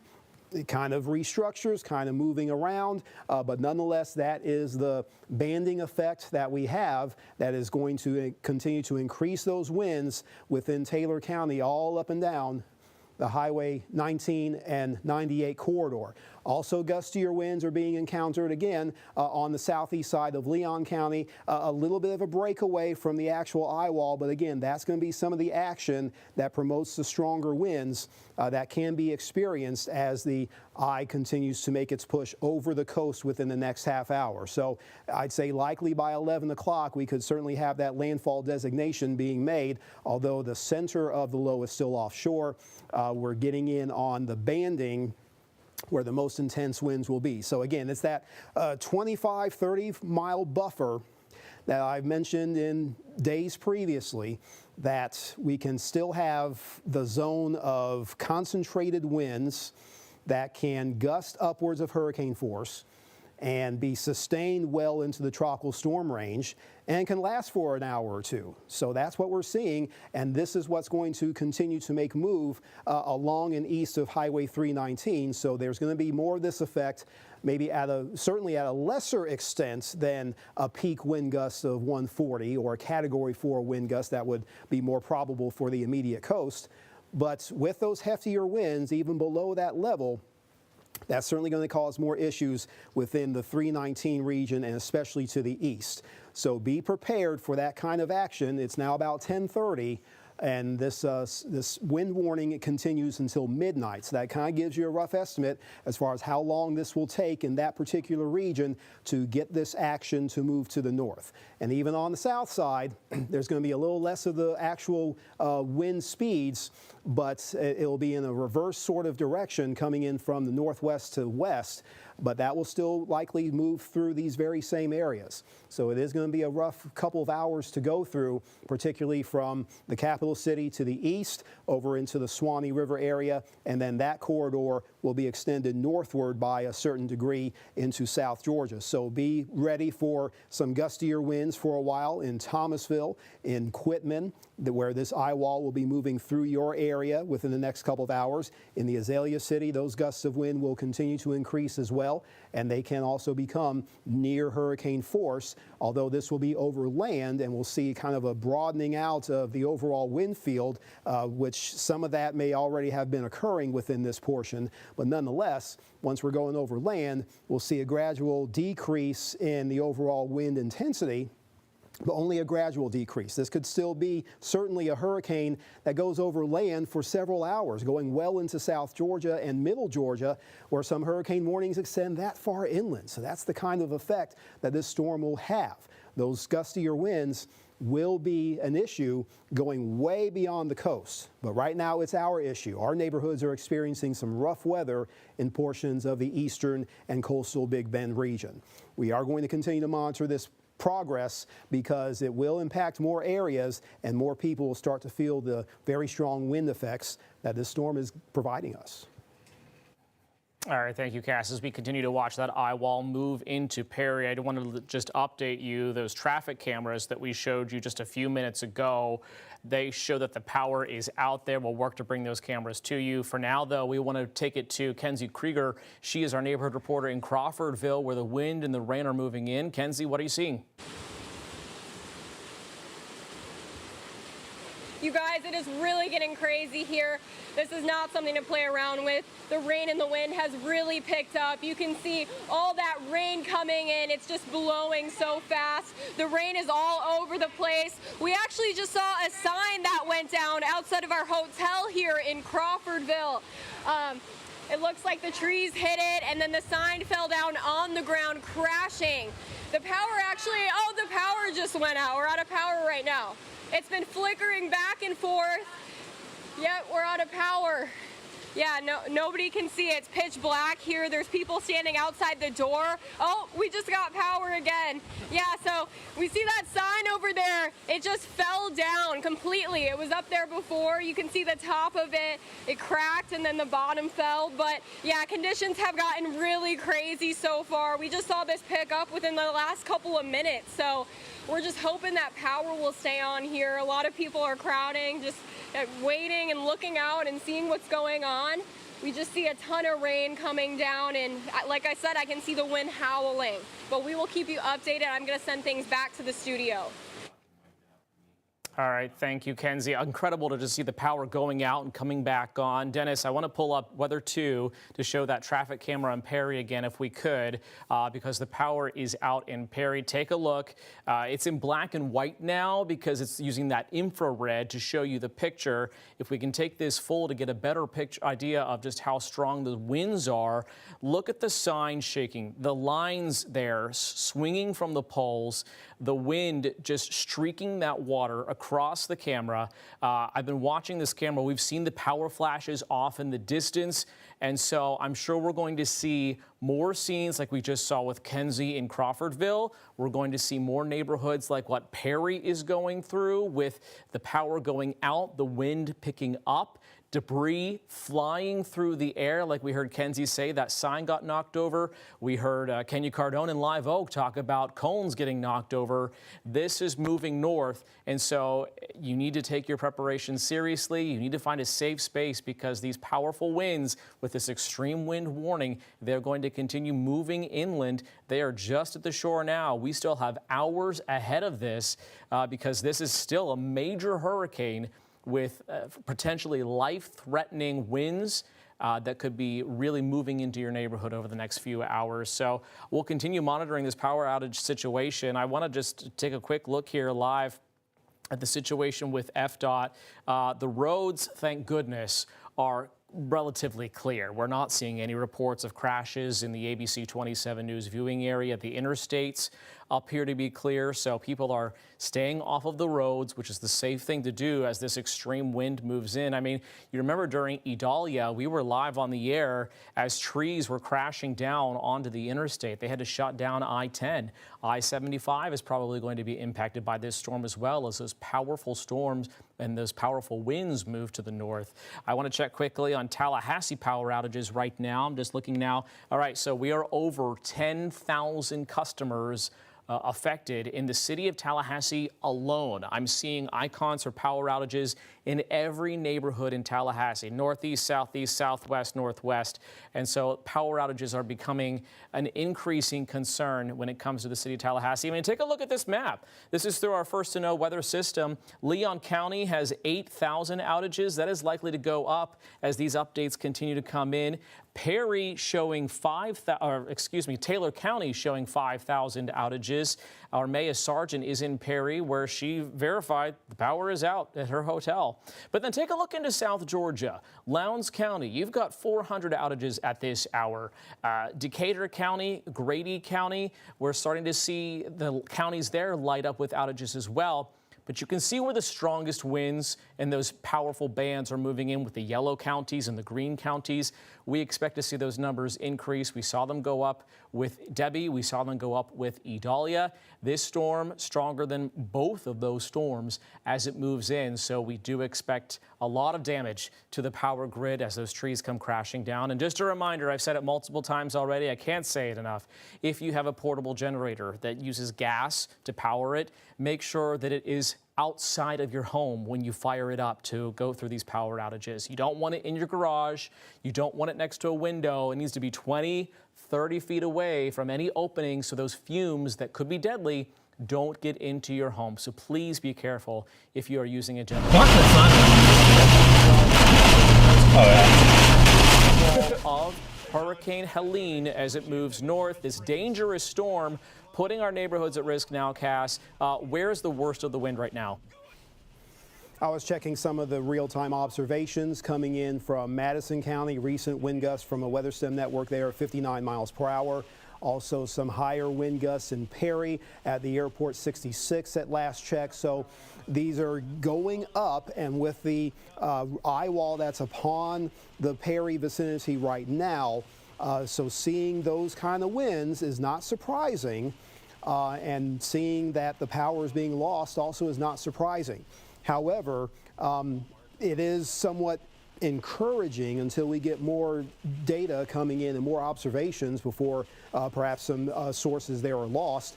it kind of restructures, kind of moving around, but nonetheless, that is the banding effect that we have that is going to continue to increase those winds within Taylor County all up and down the Highway 19 and 98 corridor. Also, gustier winds are being encountered again on the southeast side of Leon County. A little bit of a breakaway from the actual eye wall, but again, that's going to be some of the action that promotes the stronger winds that can be experienced as the eye continues to make its push over the coast within the next half hour. So I'd say likely by 11 o'clock, we could certainly have that landfall designation being made, although the center of the low is still offshore. We're getting in on the banding where the most intense winds will be. So again, it's that 25, 30 mile buffer that I've mentioned in days previously, that we can still have the zone of concentrated winds that can gust upwards of hurricane force and be sustained well into the tropical storm range and can last for an hour or two. So that's what we're seeing, and this is what's going to continue to make move along and east of Highway 319. So there's going to be more of this effect, maybe certainly at a lesser extent than a peak wind gust of 140 or a Category 4 wind gust that would be more probable for the immediate coast. But with those heftier winds, even below that level, that's certainly going to cause more issues within the 319 region and especially to the east. So be prepared for that kind of action. It's now about 10:30, and this wind warning continues until midnight. So that kind of gives you a rough estimate as far as how long this will take in that particular region to get this action to move to the north. And even on the south side, there's going to be a little less of the actual wind speeds, but it'll be in a reverse sort of direction coming in from the northwest to west. But that will still likely move through these very same areas. So it is going to be a rough couple of hours to go through, particularly from the capital city to the east over into the Swanee River area, and then that corridor will be extended northward by a certain degree into South Georgia. So be ready for some gustier winds for a while in Thomasville, in Quitman, where this eye wall will be moving through your area within the next couple of hours. In the Azalea City, those gusts of wind will continue to increase as well, and they can also become near hurricane force, although this will be over land, and we'll see kind of a broadening out of the overall wind field, which some of that may already have been occurring within this portion. But nonetheless, once we're going over land, we'll see a gradual decrease in the overall wind intensity, but only a gradual decrease. This could still be certainly a hurricane that goes over land for several hours, going well into South Georgia and Middle Georgia, where some hurricane warnings extend that far inland. So that's the kind of effect that this storm will have. Those gustier winds will be an issue going way beyond the coast. But right now it's our issue. Our neighborhoods are experiencing some rough weather in portions of the eastern and coastal Big Bend region. We are going to continue to monitor this progress because it will impact more areas and more people will start to feel the very strong wind effects that this storm is providing us. All right, thank you, Cass. As we continue to watch that eye wall move into Perry, I wanted to just update you. Those traffic cameras that we showed you just a few minutes ago, they show that the power is out there. We'll work to bring those cameras to you. For now, though, we want to take it to Kenzie Krieger. She is our neighborhood reporter in Crawfordville, where the wind and the rain are moving in. Kenzie, what are you seeing? You guys, it is really getting crazy here. This is not something to play around with. The rain and the wind has really picked up. You can see all that rain coming in. It's just blowing so fast. The rain is all over the place. We actually just saw a sign that went down outside of our hotel here in Crawfordville. It looks like the trees hit it and then the sign fell down on the ground, crashing. The power actually, oh, the power just went out. We're out of power right now. It's been flickering back and forth. Yep, we're out of power. Yeah, nobody can see it. It's pitch black here. There's people standing outside the door. Oh, we just got power again. Yeah, so we see that sign over there. It just fell down completely. It was up there before. You can see the top of it. It cracked and then the bottom fell. But yeah, conditions have gotten really crazy so far. We just saw this pick up within the last couple of minutes. So we're just hoping that power will stay on here. A lot of people are crowding, just waiting and looking out and seeing what's going on. We just see a ton of rain coming down, and like I said, I can see the wind howling. But we will keep you updated. I'm going to send things back to the studio. All right, thank you, Kenzie. Incredible to just see the power going out and coming back on. Dennis, I want to pull up Weather 2 to show that traffic camera in Perry again, if we could, because the power is out in Perry. Take a look. It's in black and white now because it's using that infrared to show you the picture. If we can take this full to get a better idea of just how strong the winds are, look at the sign shaking. The lines there swinging from the poles, the wind just streaking that water across the camera. I've been watching this camera. We've seen the power flashes off in the distance. And so I'm sure we're going to see more scenes like we just saw with Kenzie in Crawfordville. We're going to see more neighborhoods like what Perry is going through, with the power going out, the wind picking up, debris flying through the air. Like we heard Kenzie say, that sign got knocked over. We heard Kenya Cardone in Live Oak talk about cones getting knocked over. This is moving north, and so you need to take your preparation seriously. You need to find a safe space, because these powerful winds with this extreme wind warning, they're going to continue moving inland. They are just at the shore now. We still have hours ahead of this because this is still a major hurricane with potentially life-threatening winds that could be really moving into your neighborhood over the next few hours. So we'll continue monitoring this power outage situation. I want to just take a quick look here live at the situation with FDOT. The roads, thank goodness, are relatively clear. We're not seeing any reports of crashes in the ABC 27 News viewing area. The interstates appear to be clear, so people are staying off of the roads, which is the safe thing to do as this extreme wind moves in. I mean, you remember during Idalia, we were live on the air as trees were crashing down onto the interstate. They had to shut down I-10. I-75 is probably going to be impacted by this storm as well, as those powerful storms and those powerful winds move to the north. I want to check quickly on Tallahassee power outages right now. I'm just looking now. All right, so we are over 10,000 customers affected in the city of Tallahassee alone. I'm seeing icons for power outages in every neighborhood in Tallahassee: northeast, southeast, southwest, northwest. And so power outages are becoming an increasing concern when it comes to the city of Tallahassee. I mean, take a look at this map. This is through our First to Know weather system. Leon County has 8,000 outages. That is likely to go up as these updates continue to come in. Perry showing Taylor County showing 5,000 outages. Our Maya Sargent is in Perry, where she verified the power is out at her hotel. But then take a look into South Georgia. Lowndes County, you've got 400 outages at this hour. Decatur County, Grady County, we're starting to see the counties there light up with outages as well. But you can see where the strongest winds and those powerful bands are moving in with the yellow counties and the green counties. We expect to see those numbers increase. We saw them go up with Debbie. We saw them go up with Idalia. This storm stronger than both of those storms as it moves in. So we do expect a lot of damage to the power grid as those trees come crashing down. And just a reminder, I've said it multiple times already, I can't say it enough. If you have a portable generator that uses gas to power it, make sure that it is outside of your home when you fire it up to go through these power outages. You don't want it in your garage. You don't want it next to a window. It needs to be 20, 30 feet away from any opening so those fumes that could be deadly don't get into your home. So please be careful if you are using a generator. Of Hurricane Helene as it moves north, this dangerous storm putting our neighborhoods at risk now. Cass, where's the worst of the wind right now? I was checking some of the real-time observations coming in from Madison County. Recent wind gusts from a WeatherStem network there, 59 miles per hour. Also some higher wind gusts in Perry at the airport, 66 at last check. So these are going up, and with the eye wall that's upon the Perry vicinity right now, so seeing those kind of winds is not surprising, and seeing that the power is being lost also is not surprising. However, it is somewhat encouraging until we get more data coming in and more observations before perhaps some sources there are lost.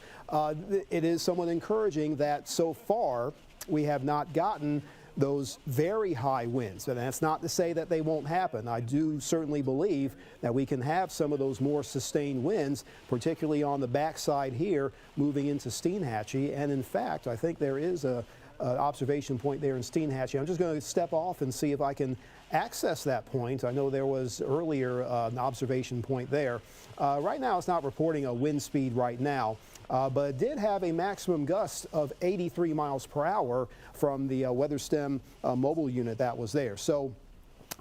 It is somewhat encouraging that so far we have not gotten those very high winds. And that's not to say that they won't happen. I do certainly believe that we can have some of those more sustained winds, particularly on the backside here, moving into Steinhatchee. And in fact, I think there is an observation point there in Steinhatchee. I'm just going to step off and see if I can access that point. I know there was earlier an observation point there. Right now it's not reporting a wind speed right now, but it did have a maximum gust of 83 miles per hour from the WeatherStem mobile unit that was there. So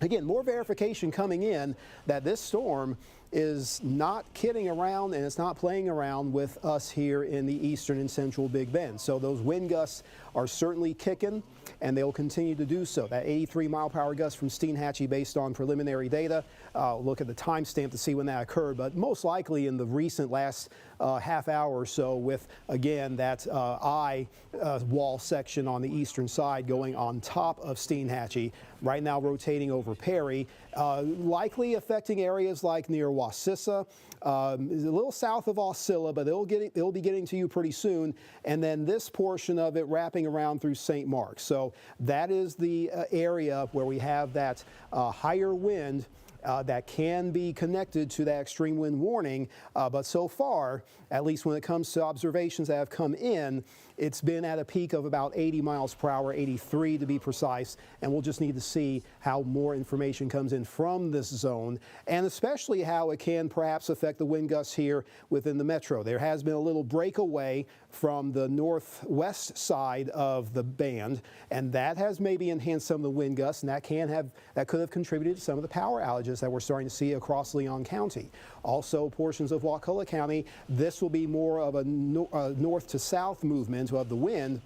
again, more verification coming in that this storm is not kidding around and it's not playing around with us here in the eastern and central Big Bend. So those wind gusts are certainly kicking, and they'll continue to do so. That 83 mile per hour gust from Steinhatchee based on preliminary data. Look at the timestamp to see when that occurred, but most likely in the recent last half hour or so, with again that eye wall section on the eastern side going on top of Steinhatchee, right now rotating over Perry, likely affecting areas like near Wassissa, a little south of Osceola, but they'll be getting to you pretty soon, and then this portion of it wrapping around through St. Mark. So that is the area where we have that higher wind that can be connected to that extreme wind warning, but so far, at least when it comes to observations that have come in, it's been at a peak of about 80 miles per hour, 83 to be precise, and we'll just need to see how more information comes in from this zone, and especially how it can perhaps affect the wind gusts here within the metro. There has been a little breakaway from the northwest side of the band, and that has maybe enhanced some of the wind gusts, and that could have contributed to some of the power outages that we're starting to see across Leon County. Also, portions of Wakulla County, this will be more of a north to south movement of the wind,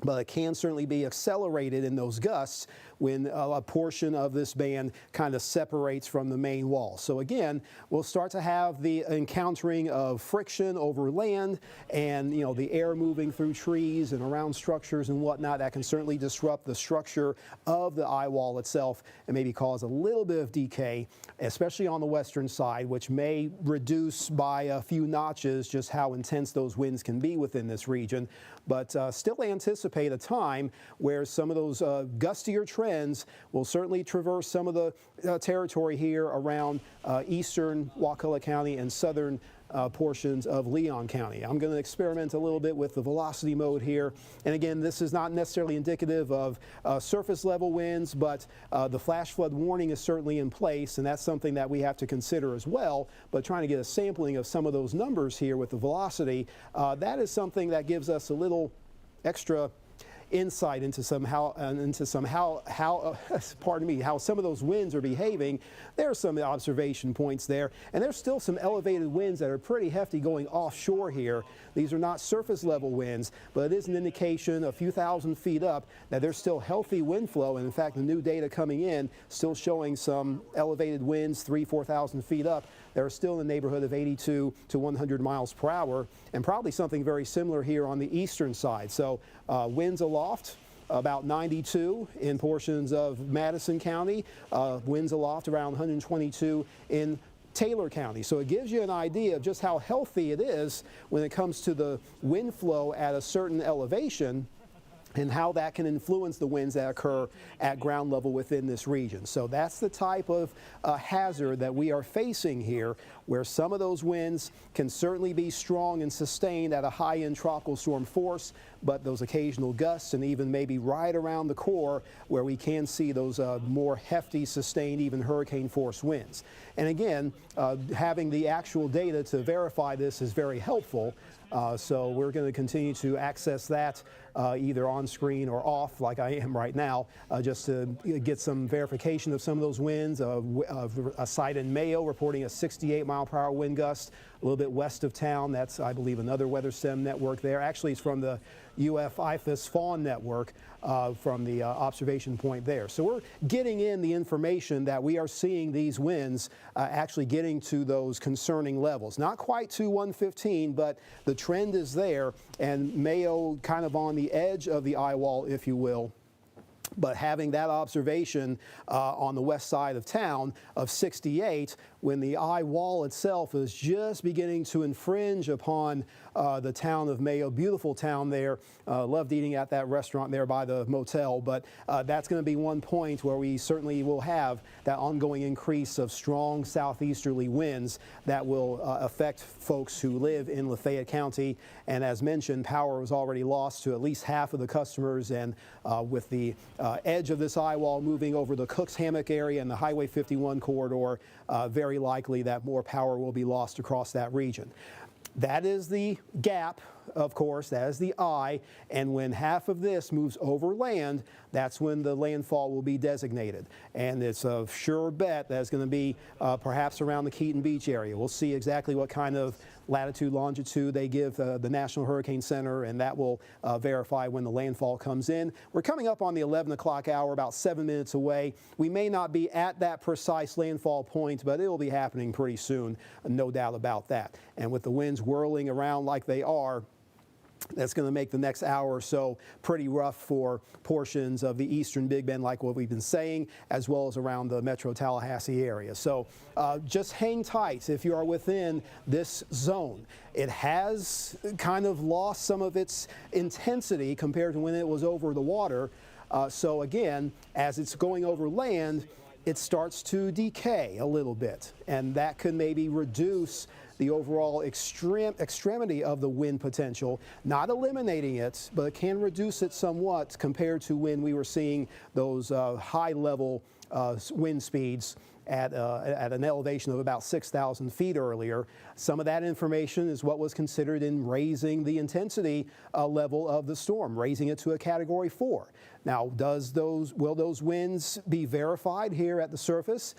but it can certainly be accelerated in those gusts when a portion of this band kind of separates from the main wall. So again, we'll start to have the encountering of friction over land and the air moving through trees and around structures and whatnot. That can certainly disrupt the structure of the eye wall itself and maybe cause a little bit of decay, especially on the western side, which may reduce by a few notches just how intense those winds can be within this region. But still anticipate a time where some of those gustier trends will certainly traverse some of the territory here around eastern Wakulla County and southern portions of Leon County. I'm going to experiment a little bit with the velocity mode here. And again, this is not necessarily indicative of surface level winds, but the flash flood warning is certainly in place, and that's something that we have to consider as well. But trying to get a sampling of some of those numbers here with the velocity, that is something that gives us a little extra insight into how some of those winds are behaving. There are some observation points there, and there's still some elevated winds that are pretty hefty going offshore here. These are not surface level winds, but it is an indication a few thousand feet up that there's still healthy wind flow, and in fact the new data coming in still showing some elevated winds 3,000–4,000 feet up. They're still in the neighborhood of 82 to 100 miles per hour, and probably something very similar here on the eastern side. So winds aloft about 92 in portions of Madison County, winds aloft around 122 in Taylor County. So it gives you an idea of just how healthy it is when it comes to the wind flow at a certain elevation, and how that can influence the winds that occur at ground level within this region. So that's the type of hazard that we are facing here, where some of those winds can certainly be strong and sustained at a high-end tropical storm force, but those occasional gusts and even maybe right around the core where we can see those more hefty, sustained, even hurricane force winds. And again, having the actual data to verify this is very helpful. So we're going to continue to access that either on screen or off like I am right now, just to get some verification of some of those winds. A site in Mayo reporting a 68 mile per hour wind gust a little bit west of town. That's, I believe, another WeatherStem network there. Actually, it's from the UF-IFAS Fawn network from the observation point there. So we're getting in the information that we are seeing these winds actually getting to those concerning levels. Not quite to 115, but the trend is there, and Mayo kind of on the edge of the eye wall, if you will. But having that observation on the west side of town of 68, when the eye wall itself is just beginning to infringe upon the town of Mayo, beautiful town there. Loved eating at that restaurant there by the motel, but that's going to be one point where we certainly will have that ongoing increase of strong southeasterly winds that will affect folks who live in Lafayette County. And as mentioned, power was already lost to at least half of the customers, and with the edge of this eye wall moving over the Cooks Hammock area and the Highway 51 corridor, very likely that more power will be lost across that region. That is the gap, of course, that is the eye, and when half of this moves over land, that's when the landfall will be designated. And it's a sure bet that's going to be perhaps around the Keaton Beach area. We'll see exactly what kind of latitude, longitude they give the National Hurricane Center, and that will verify when the landfall comes in. We're coming up on the 11 o'clock hour, about 7 minutes away. We may not be at that precise landfall point, but it will be happening pretty soon, no doubt about that. And with the winds whirling around like they are, that's going to make the next hour or so pretty rough for portions of the eastern Big Bend, like what we've been saying, as well as around the metro Tallahassee area. So just hang tight if you are within this zone. It has kind of lost some of its intensity compared to when it was over the water. So again, as it's going over land, it starts to decay a little bit, and that could maybe reduce the overall extremity of the wind potential, not eliminating it, but it can reduce it somewhat compared to when we were seeing those high-level wind speeds at an elevation of about 6,000 feet earlier. Some of that information is what was considered in raising the intensity level of the storm, raising it to a Category 4. Now, will those winds be verified here at the surface?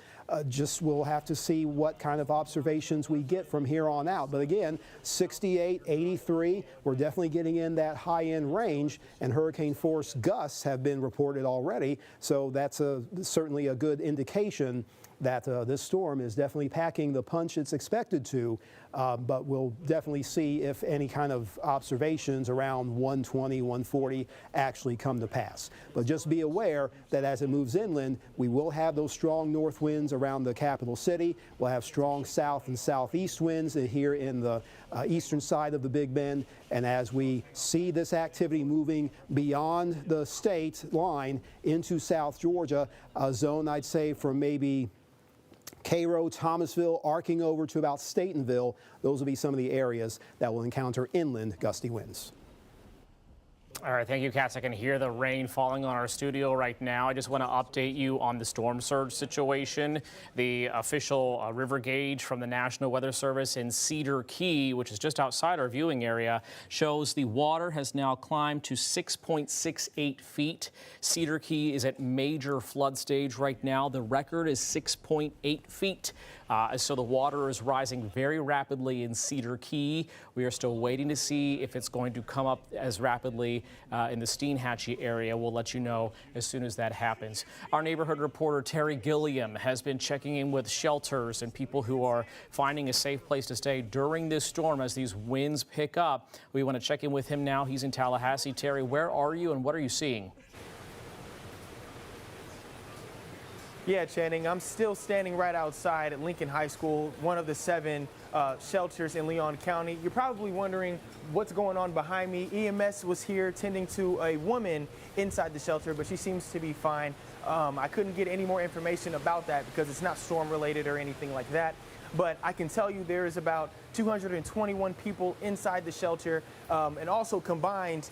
We'll have to see what kind of observations we get from here on out. But again, 68, 83, we're definitely getting in that high-end range, and hurricane force gusts have been reported already. So that's certainly a good indication that this storm is definitely packing the punch it's expected to, but we'll definitely see if any kind of observations around 120, 140 actually come to pass. But just be aware that as it moves inland, we will have those strong north winds around the capital city. We'll have strong south and southeast winds here in the eastern side of the Big Bend. And as we see this activity moving beyond the state line into South Georgia, a zone I'd say from maybe Cairo, Thomasville, arcing over to about Statenville, those will be some of the areas that will encounter inland gusty winds. All right, thank you, Cass. I can hear the rain falling on our studio right now. I just want to update you on the storm surge situation. The official river gauge from the National Weather Service in Cedar Key, which is just outside our viewing area, shows the water has now climbed to 6.68 feet. Cedar Key is at major flood stage right now. The record is 6.8 feet. So the water is rising very rapidly in Cedar Key. We are still waiting to see if it's going to come up as rapidly in the Steinhatchee area. We'll let you know as soon as that happens. Our neighborhood reporter Terry Gilliam has been checking in with shelters and people who are finding a safe place to stay during this storm as these winds pick up. We want to check in with him now. He's in Tallahassee. Terry, where are you and what are you seeing? Yeah, Channing, I'm still standing right outside at Lincoln High School, one of the 7 shelters in Leon County. You're probably wondering what's going on behind me. EMS was here tending to a woman inside the shelter, but she seems to be fine. I couldn't get any more information about that because it's not storm related or anything like that. But I can tell you there is about 221 people inside the shelter, and also combined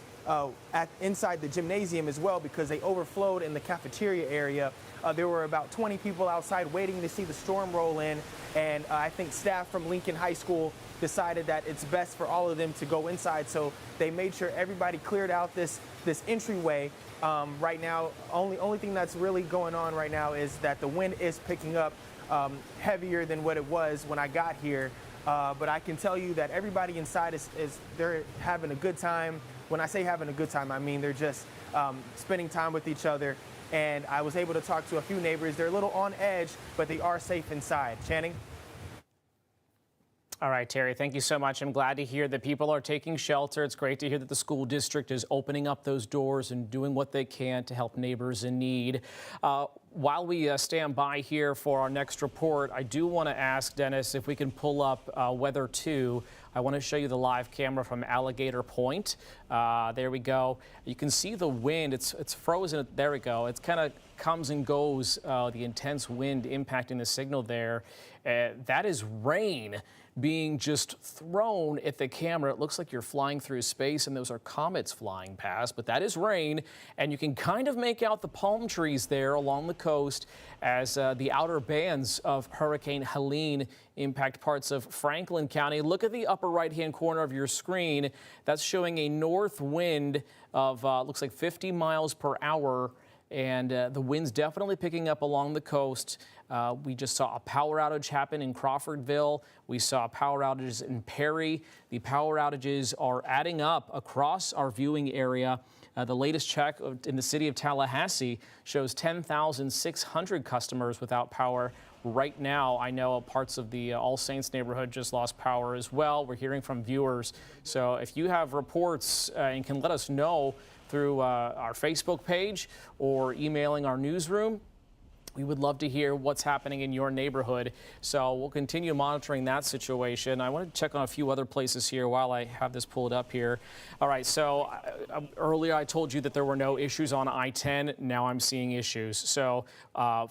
inside the gymnasium as well, because they overflowed in the cafeteria area. There were about 20 people outside waiting to see the storm roll in, and I think staff from Lincoln High School decided that it's best for all of them to go inside, so they made sure everybody cleared out this entryway. Right now, only thing that's really going on right now is that the wind is picking up heavier than what it was when I got here. but I can tell you that everybody inside is they're having a good time. When I say having a good time, I mean they're just spending time with each other. And I was able to talk to a few neighbors. They're a little on edge, but they are safe inside. Channing? All right, Terry, thank you so much. I'm glad to hear that people are taking shelter. It's great to hear that the school district is opening up those doors and doing what they can to help neighbors in need. While we stand by here for our next report, I do want to ask Dennis if we can pull up Weather 2. I want to show you the live camera from Alligator Point. There we go. You can see the wind. It's frozen. There we go. It kind of comes and goes, the intense wind impacting the signal there. That is rain being just thrown at the camera. It looks like you're flying through space and those are comets flying past, but that is rain. And you can kind of make out the palm trees there along the coast as the outer bands of Hurricane Helene impact parts of Franklin County. Look at the upper right-hand corner of your screen. That's showing a north wind of looks like 50 miles per hour. And the wind's definitely picking up along the coast. We just saw a power outage happen in Crawfordville. We saw power outages in Perry. The power outages are adding up across our viewing area. The latest check in the city of Tallahassee shows 10,600 customers without power. Right now, I know parts of the All Saints neighborhood just lost power as well. We're hearing from viewers. So if you have reports and can let us know through our Facebook page or emailing our newsroom, we would love to hear what's happening in your neighborhood. So we'll continue monitoring that situation. I want to check on a few other places here while I have this pulled up here. All right, so earlier I told you that there were no issues on I-10. Now I'm seeing issues. So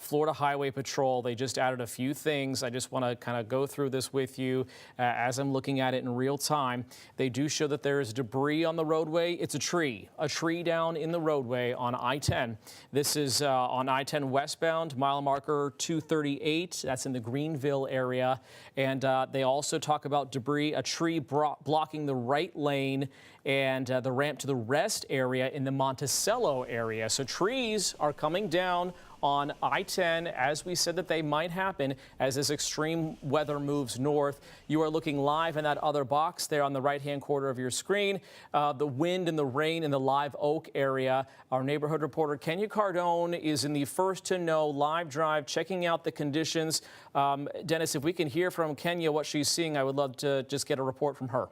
Florida Highway Patrol, they just added a few things. I just want to kind of go through this with you as I'm looking at it in real time. They do show that there is debris on the roadway. It's a tree down in the roadway on I-10. This is on I-10 westbound, mile marker 238. That's in the Greenville area. And they also talk about debris, a tree blocking the right lane and the ramp to the rest area in the Monticello area. So trees are coming down on I-10, as we said that they might happen as this extreme weather moves north. You are looking live in that other box there on the right-hand corner of your screen. The wind and the rain in the Live Oak area. Our neighborhood reporter Kenya Cardone is in the First to Know live drive, checking out the conditions. Dennis, if we can hear from Kenya what she's seeing, I would love to just get a report from her.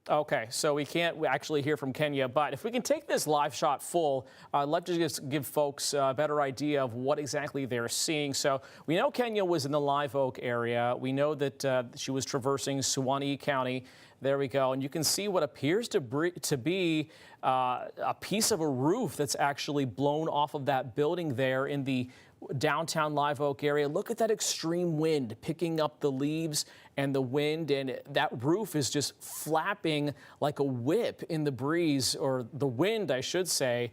Okay, so we can't actually hear from Kenya, but if we can take this live shot full, I'd love to just give folks a better idea of what exactly they're seeing. So we know Kenya was in the Live Oak area. We know that she was traversing Suwannee County. There we go. And you can see what appears to be a piece of a roof that's actually blown off of that building there in the downtown Live Oak area. Look at that extreme wind picking up the leaves and the wind, and that roof is just flapping like a whip in the breeze, or the wind, I should say.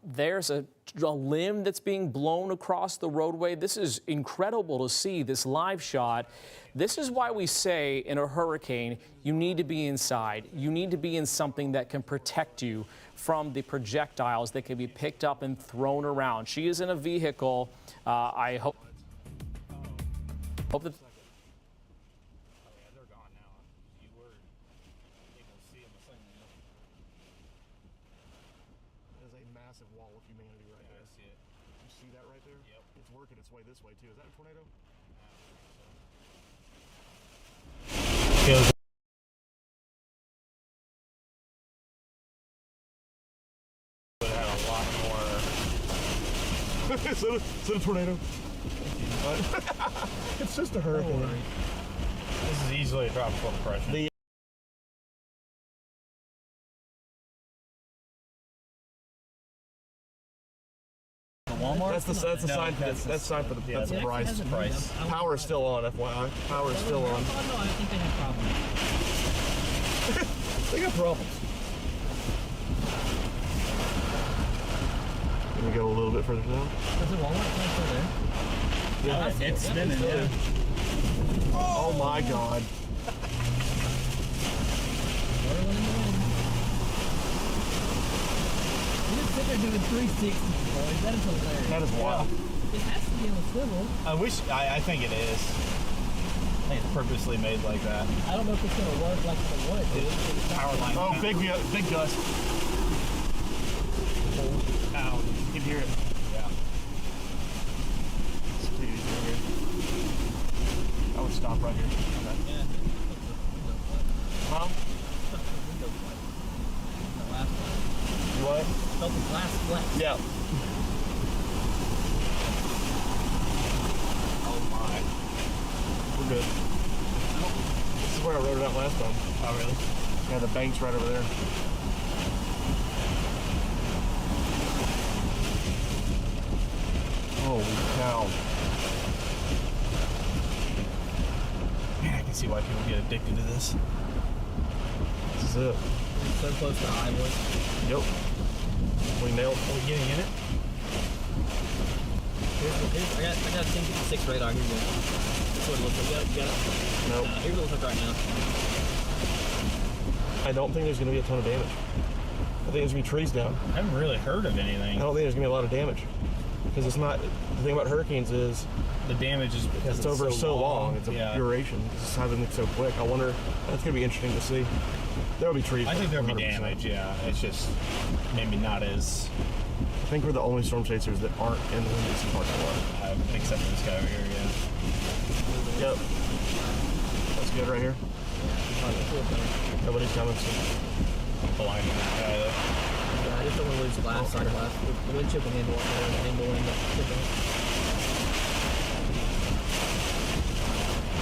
There's a limb that's being blown across the roadway. This is incredible to see, this live shot. This is why we say in a hurricane, you need to be inside. You need to be in something that can protect you from the projectiles that can be picked up and thrown around. She is in a vehicle. I hope that... This way too. Is that a tornado? It had a lot more. Is it a tornado? It's just a hurricane. This is easily a tropical depression. Walmart? That's the sign for this. That's the sign for the that's the price. Power is still on, FYI. Power is still on. No, I think they have problems. They got problems. Can we go a little bit further down? Is it Walmart still there? Yeah, it's spinning. Yeah. Oh my God. They're doing 360, boys. That is hilarious. That is wild. It has to be on a swivel. I think it is. think it's purposely made like that. I don't know if it's going to work like the wood, dude. Power line. Oh, big gust. Ow, you can hear it. Yeah. Let's take it easy right here. I would stop right here. Okay. Huh? You what? Felt the glass flex. Yeah. Oh my. We're good. This is where I wrote it out last time. Oh really? Yeah, the bank's right over there. Holy cow. Man, I can see why people get addicted to this. This is it. So close to Iowa. Yep. We nailed. Are we getting in it? I got 1056 radar. Here you go. That's what it looks like. You got it? Nope. Here's what it looks like right now. I don't think there's going to be a ton of damage. I think there's going to be trees down. I haven't really heard of anything. I don't think there's going to be a lot of damage. Because it's not, the thing about hurricanes is the damage is because it's over so long. It's a duration. It's just having it so quick. I wonder, that's going to be interesting to see. There'll be trees. I think there'll be 100%. damage, yeah. It's just maybe not as... I think we're the only storm chasers that aren't in the Windy parking lot. Except for this guy over here, yeah. Yep. That's good right here. Nobody's coming. Blind that guy, though. Yeah, I just don't want to lose glass, side glass. The windshield can handle it.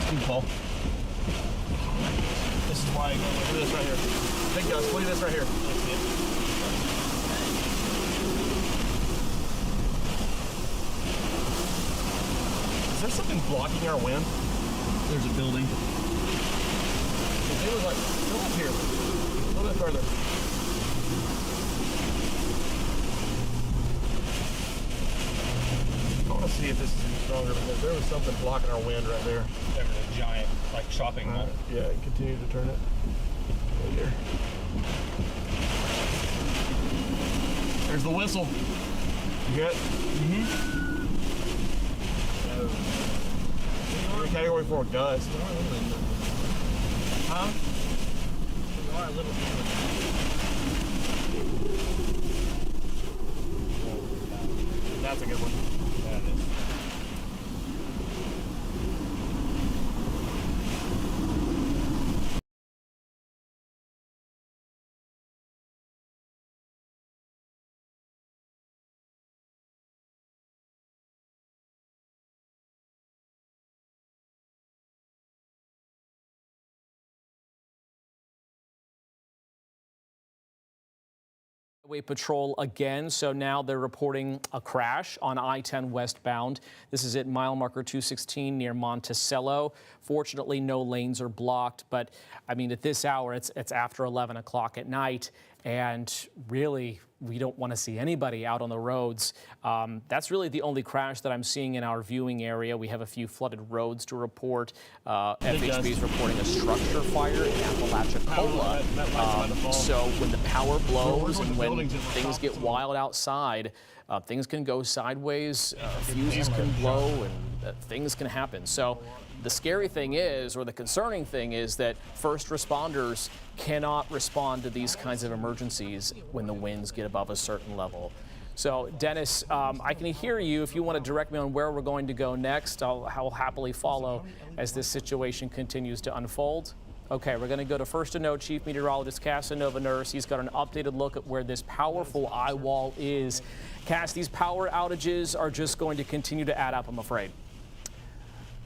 Steve Paul. This is why I go look at this right here. Big guys, look at this right here. Is there something blocking our wind? There's a building. It was like, go up here. A little bit further. I want to see if this is any stronger because there was something blocking our wind right there. There was a giant, like, chopping mall. Yeah, continue to turn it. Right here. There's the whistle. You good? Mm-hmm. Category 4 gust. Huh? We are a little That's a good one. Yeah, it is. Highway Patrol again, so now they're reporting a crash on I-10 westbound. This is at mile marker 216 near Monticello. Fortunately, no lanes are blocked, but I mean, at this hour, it's after 11 o'clock at night, and really, we don't want to see anybody out on the roads. That's really the only crash that I'm seeing in our viewing area. We have a few flooded roads to report. FHB is reporting a structure fire in Apalachicola. So when the power blows and when things get wild outside, things can go sideways, fuses can blow, and things can happen. So the scary thing is, or the concerning thing is, that first responders cannot respond to these kinds of emergencies when the winds get above a certain level. So, Dennis, I can hear you. If you want to direct me on where we're going to go next, I'll happily follow as this situation continues to unfold. Okay, we're going to go to First to Know Chief Meteorologist Casanova Nurse. He's got an updated look at where this powerful eye wall is. Cass, these power outages are just going to continue to add up, I'm afraid.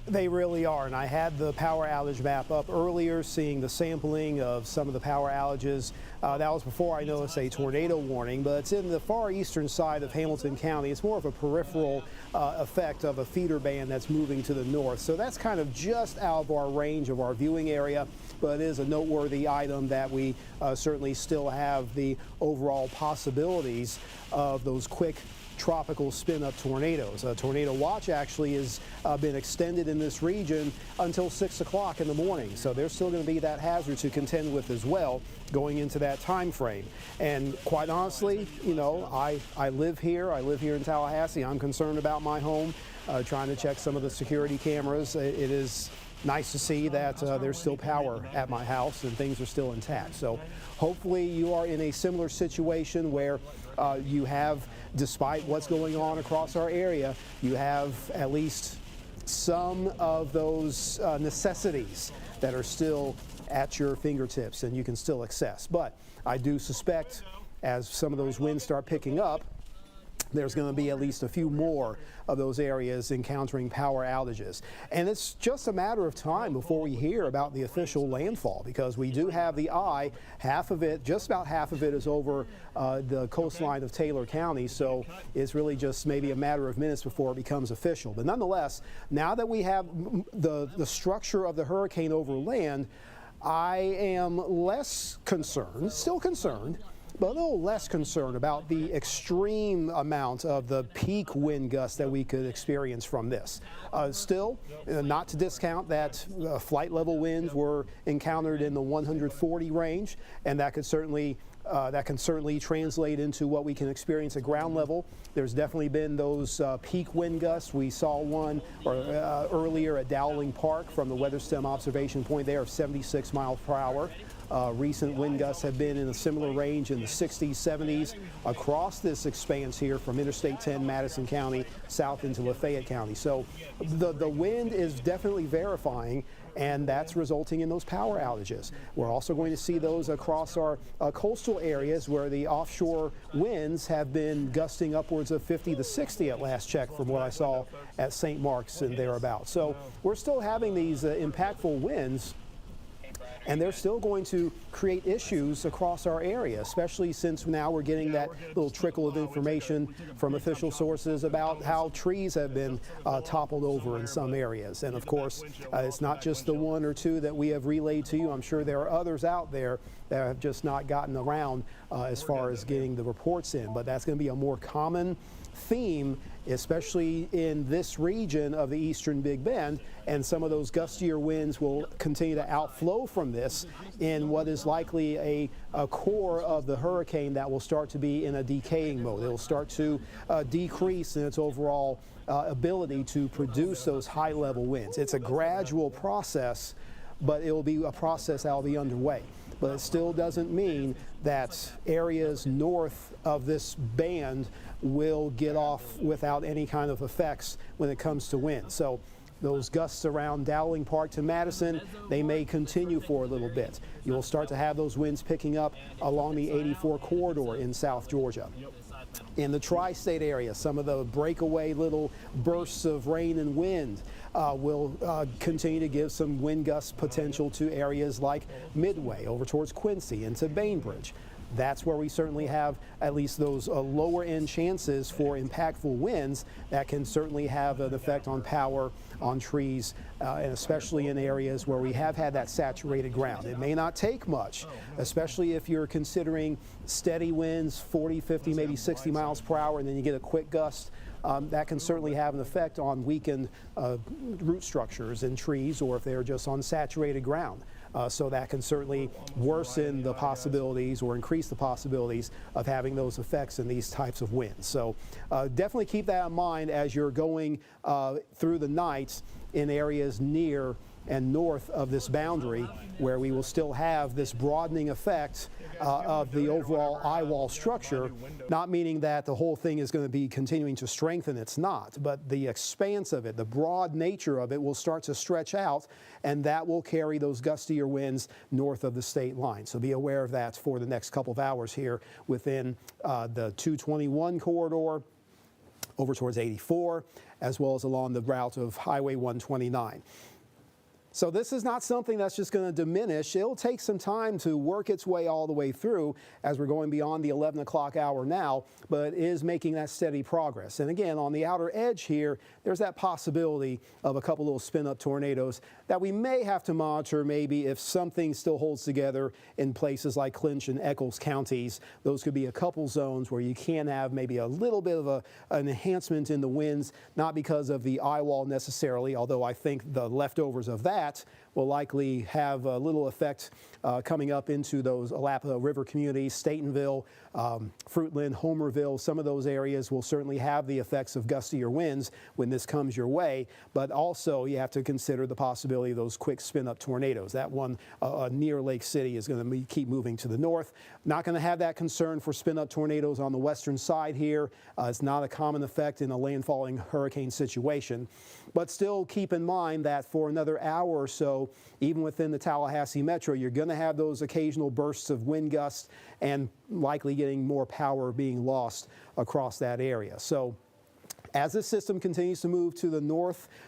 They really are, and I had the power outage map up earlier, seeing the sampling of some of the power outages. That was before I noticed a tornado warning, but it's in the far eastern side of Hamilton County. It's more of a peripheral effect of a feeder band that's moving to the north. So that's kind of just out of our range of our viewing area, but it is a noteworthy item that we certainly still have the overall possibilities of those quick tropical spin-up tornadoes. A tornado watch actually has been extended in this region until 6 o'clock in the morning. So there's still going to be that hazard to contend with as well going into that time frame. And quite honestly, you know, I live here. I live here in Tallahassee. I'm concerned about my home, trying to check some of the security cameras. It is nice to see that there's still power at my house and things are still intact. So hopefully you are in a similar situation where you have, despite what's going on across our area, you have at least some of those necessities that are still at your fingertips and you can still access. But I do suspect as some of those winds start picking up, there's going to be at least a few more of those areas encountering power outages. And it's just a matter of time before we hear about the official landfall, because we do have the eye. Half of it, just about half of it, is over the coastline of Taylor County, so it's really just maybe a matter of minutes before it becomes official. But nonetheless, now that we have the structure of the hurricane over land, I am less concerned, still concerned, but a little less concerned about the extreme amount of the peak wind gusts that we could experience from this. Still, not to discount that flight level winds were encountered in the 140 range, and that could certainly translate into what we can experience at ground level. There's definitely been those peak wind gusts. We saw one earlier at Dowling Park from the weather stem observation point there of 76 miles per hour. Recent wind gusts have been in a similar range in the 60s, 70s across this expanse here from Interstate 10, Madison County, south into Lafayette County. So the wind is definitely verifying, and that's resulting in those power outages. We're also going to see those across our coastal areas where the offshore winds have been gusting upwards of 50 to 60 at last check from what I saw at St. Mark's and thereabouts. So we're still having these impactful winds, and they're still going to create issues across our area, especially since now we're getting that little trickle of information from official sources about how trees have been toppled over in some areas. And of course, it's not just the one or two that we have relayed to you. I'm sure there are others out there that have just not gotten around as far as getting the reports in. But that's going to be a more common theme, especially in this region of the eastern Big Bend, and some of those gustier winds will continue to outflow from this in what is likely a core of the hurricane that will start to be in a decaying mode. It will start to decrease in its overall ability to produce those high-level winds. It's a gradual process, but it will be a process that will be underway. But it still doesn't mean that areas north of this band will get off without any kind of effects when it comes to wind. So those gusts around Dowling Park to Madison, they may continue for a little bit. You'll start to have those winds picking up along the 84 corridor in South Georgia. In the tri-state area, some of the breakaway little bursts of rain and wind will continue to give some wind gust potential to areas like Midway, over towards Quincy, into Bainbridge. That's where we certainly have at least those lower end chances for impactful winds that can certainly have an effect on power, on trees, and especially in areas where we have had that saturated ground. It may not take much, especially if you're considering steady winds, 40, 50, maybe 60 miles per hour, and then you get a quick gust. That can certainly have an effect on weakened root structures in trees, or if they're just on saturated ground. So that can certainly worsen the possibilities or increase the possibilities of having those effects in these types of winds. So definitely keep that in mind as you're going through the night in areas near and north of this boundary, where we will still have this broadening effect of the overall eye wall structure, not meaning that the whole thing is going to be continuing to strengthen. It's not, but the expanse of it, the broad nature of it, will start to stretch out, and that will carry those gustier winds north of the state line. So be aware of that for the next couple of hours here within the 221 corridor over towards 84, as well as along the route of Highway 129. So this is not something that's just going to diminish. It'll take some time to work its way all the way through as we're going beyond the 11 o'clock hour now, but it is making that steady progress. And again, on the outer edge here, there's that possibility of a couple little spin-up tornadoes that we may have to monitor maybe if something still holds together in places like Clinch and Eccles counties. Those could be a couple zones where you can have maybe a little bit of an enhancement in the winds, not because of the eye wall necessarily, although I think the leftovers of that that will likely have a little effect coming up into those Alapa River communities, Statenville, Fruitland, Homerville. Some of those areas will certainly have the effects of gustier winds when this comes your way, but also you have to consider the possibility of those quick spin-up tornadoes. That one near Lake City is going to keep moving to the north. Not going to have that concern for spin-up tornadoes on the western side here. It's not a common effect in a landfalling hurricane situation, but still keep in mind that for another hour or so, even within the Tallahassee metro, you're going to have those occasional bursts of wind gusts and likely getting more power being lost across that area. So as this system continues to move to the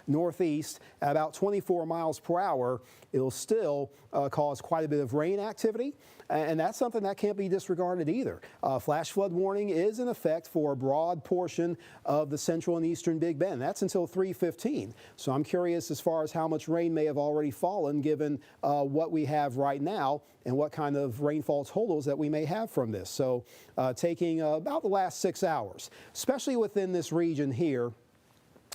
northeast at about 24 miles per hour, it'll still cause quite a bit of rain activity, and that's something that can't be disregarded either. Flash flood warning is in effect for a broad portion of the central and eastern Big Bend. That's until 3:15. So I'm curious as far as how much rain may have already fallen given what we have right now and what kind of rainfall totals that we may have from this. So taking about the last 6 hours, especially within this region here,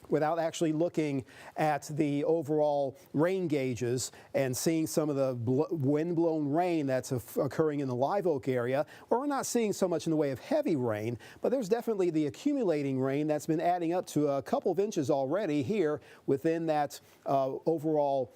without actually looking at the overall rain gauges and seeing some of the wind-blown rain that's occurring in the Live Oak area, where we're not seeing so much in the way of heavy rain, but there's definitely the accumulating rain that's been adding up to a couple of inches already here within that overall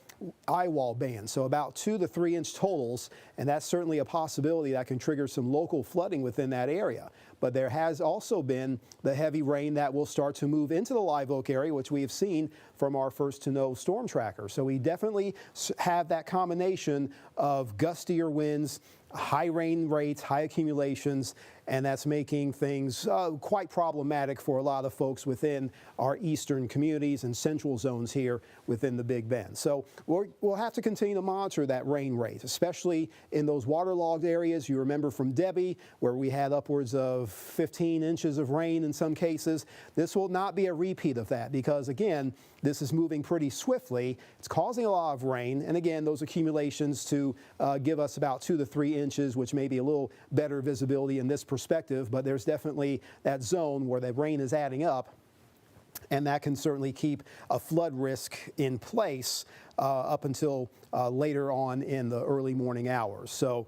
eye wall band. So about 2 to 3 inch totals, and that's certainly a possibility that can trigger some local flooding within that area. But there has also been the heavy rain that will start to move into the Live Oak area, which we have seen from our First to Know storm tracker. So we definitely have that combination of gustier winds, high rain rates, high accumulations, and that's making things quite problematic for a lot of folks within our eastern communities and central zones here within the Big Bend. So we'll have to continue to monitor that rain rate, especially in those waterlogged areas. You remember from Debbie, where we had upwards of 15 inches of rain in some cases. This will not be a repeat of that because, again, this is moving pretty swiftly. It's causing a lot of rain, and again, those accumulations to give us about 2 to 3 inches, which may be a little better visibility in this perspective, but there's definitely that zone where the rain is adding up, and that can certainly keep a flood risk in place up until later on in the early morning hours. So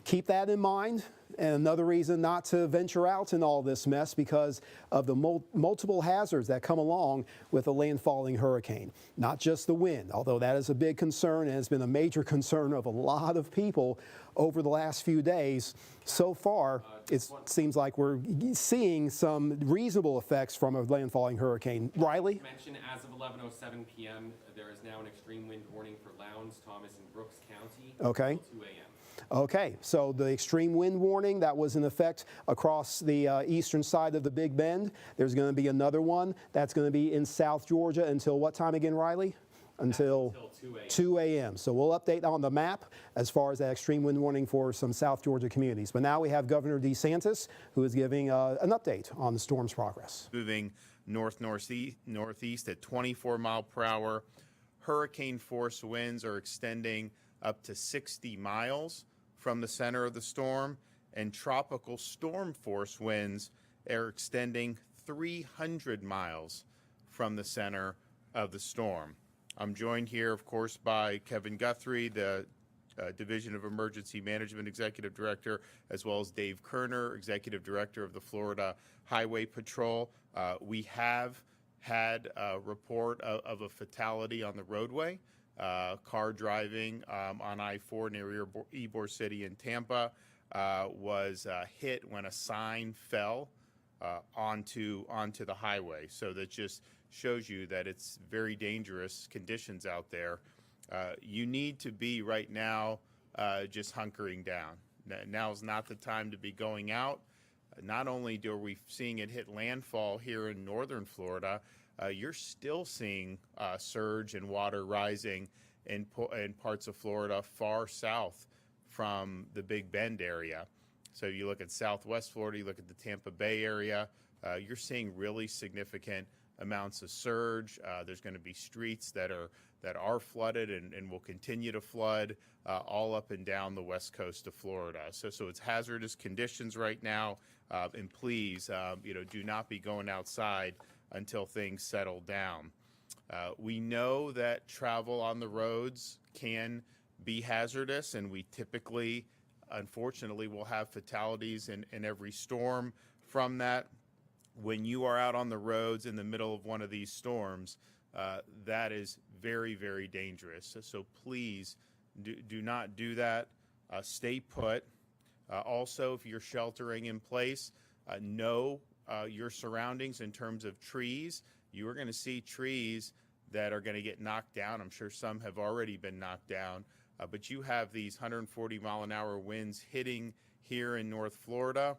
keep that in mind. And another reason not to venture out in all this mess because of the multiple hazards that come along with a landfalling hurricane. Not just the wind, although that is a big concern and has been a major concern of a lot of people over the last few days. So far, it seems like we're seeing some reasonable effects from a landfalling hurricane. Riley? Mention as of 11:07 p.m., there is now an extreme wind warning for Lowndes, Thomas, and Brooks County Okay. until 2 a.m. Okay, so the extreme wind warning that was in effect across the eastern side of the Big Bend. There's going to be another one that's going to be in South Georgia until what time again, Riley? Until 2 a.m. So we'll update on the map as far as that extreme wind warning for some South Georgia communities. But now we have Governor DeSantis, who is giving an update on the storm's progress. Moving northeast at 24 mile per hour. Hurricane force winds are extending up to 60 miles from the center of the storm, and tropical storm force winds are extending 300 miles from the center of the storm. I'm joined here, of course, by Kevin Guthrie, the Division of Emergency Management Executive Director, as well as Dave Kerner, Executive Director of the Florida Highway Patrol. We have had a report of a fatality on the roadway. Car driving on I-4 near Ybor City in Tampa was hit when a sign fell onto the highway. So that just shows you that it's very dangerous conditions out there. You need to be right now just hunkering down. Now is not the time to be going out. Not only are we seeing it hit landfall here in northern Florida, you're still seeing surge and water rising in parts of Florida far south from the Big Bend area. So you look at southwest Florida, you look at the Tampa Bay area, you're seeing really significant amounts of surge. There's going to be streets that are flooded and will continue to flood all up and down the west coast of Florida. So it's hazardous conditions right now, and please, do not be going outside until things settle down. We know that travel on the roads can be hazardous, and we typically, unfortunately, will have fatalities in every storm from that. When you are out on the roads in the middle of one of these storms, that is very, very dangerous. So please do not do that. Stay put. Also, if you're sheltering in place, know your surroundings in terms of trees. You are going to see trees that are going to get knocked down. I'm sure some have already been knocked down, but you have these 140-mile-an-hour winds hitting here in North Florida.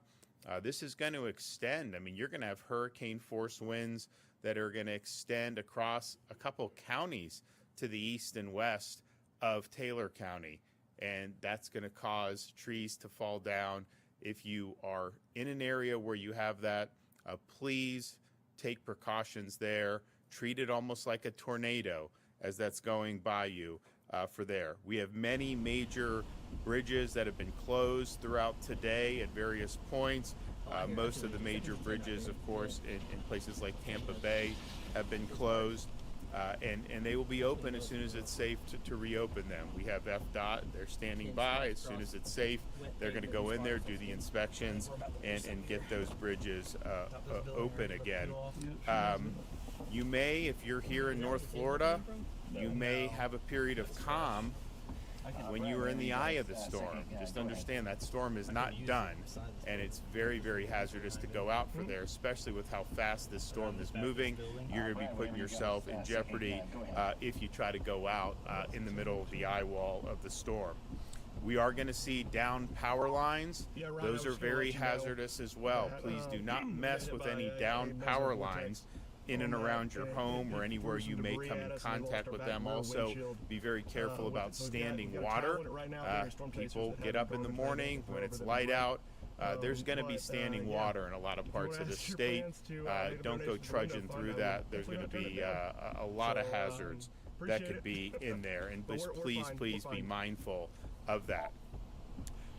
This is going to extend. I mean, you're going to have hurricane-force winds that are going to extend across a couple counties to the east and west of Taylor County, and that's going to cause trees to fall down. If you are in an area where you have that, please take precautions there. Treat it almost like a tornado as that's going by you for there. We have many major bridges that have been closed throughout today at various points. Most of the major bridges, of course, in places like Tampa Bay have been closed, and they will be open as soon as it's safe to reopen them. We have FDOT, they're standing by. As soon as it's safe, they're going to go in there, do the inspections, and get those bridges open again. You may, if you're here in North Florida, you may have a period of calm when you are in the eye of the storm. Just understand that storm is not done, and it's very, very hazardous to go out for there, especially with how fast this storm is moving. You're going to be putting yourself in jeopardy if you try to go out in the middle of the eye wall of the storm. We are going to see down power lines. Those are very hazardous as well. Please do not mess with any down power lines in and around your home or anywhere you may come in contact with them. Also, be very careful about standing water. People get up in the morning when it's light out. There's going to be standing water in a lot of parts of the state. Don't go trudging through that. There's going to be a lot of hazards that could be in there, and please be mindful of that.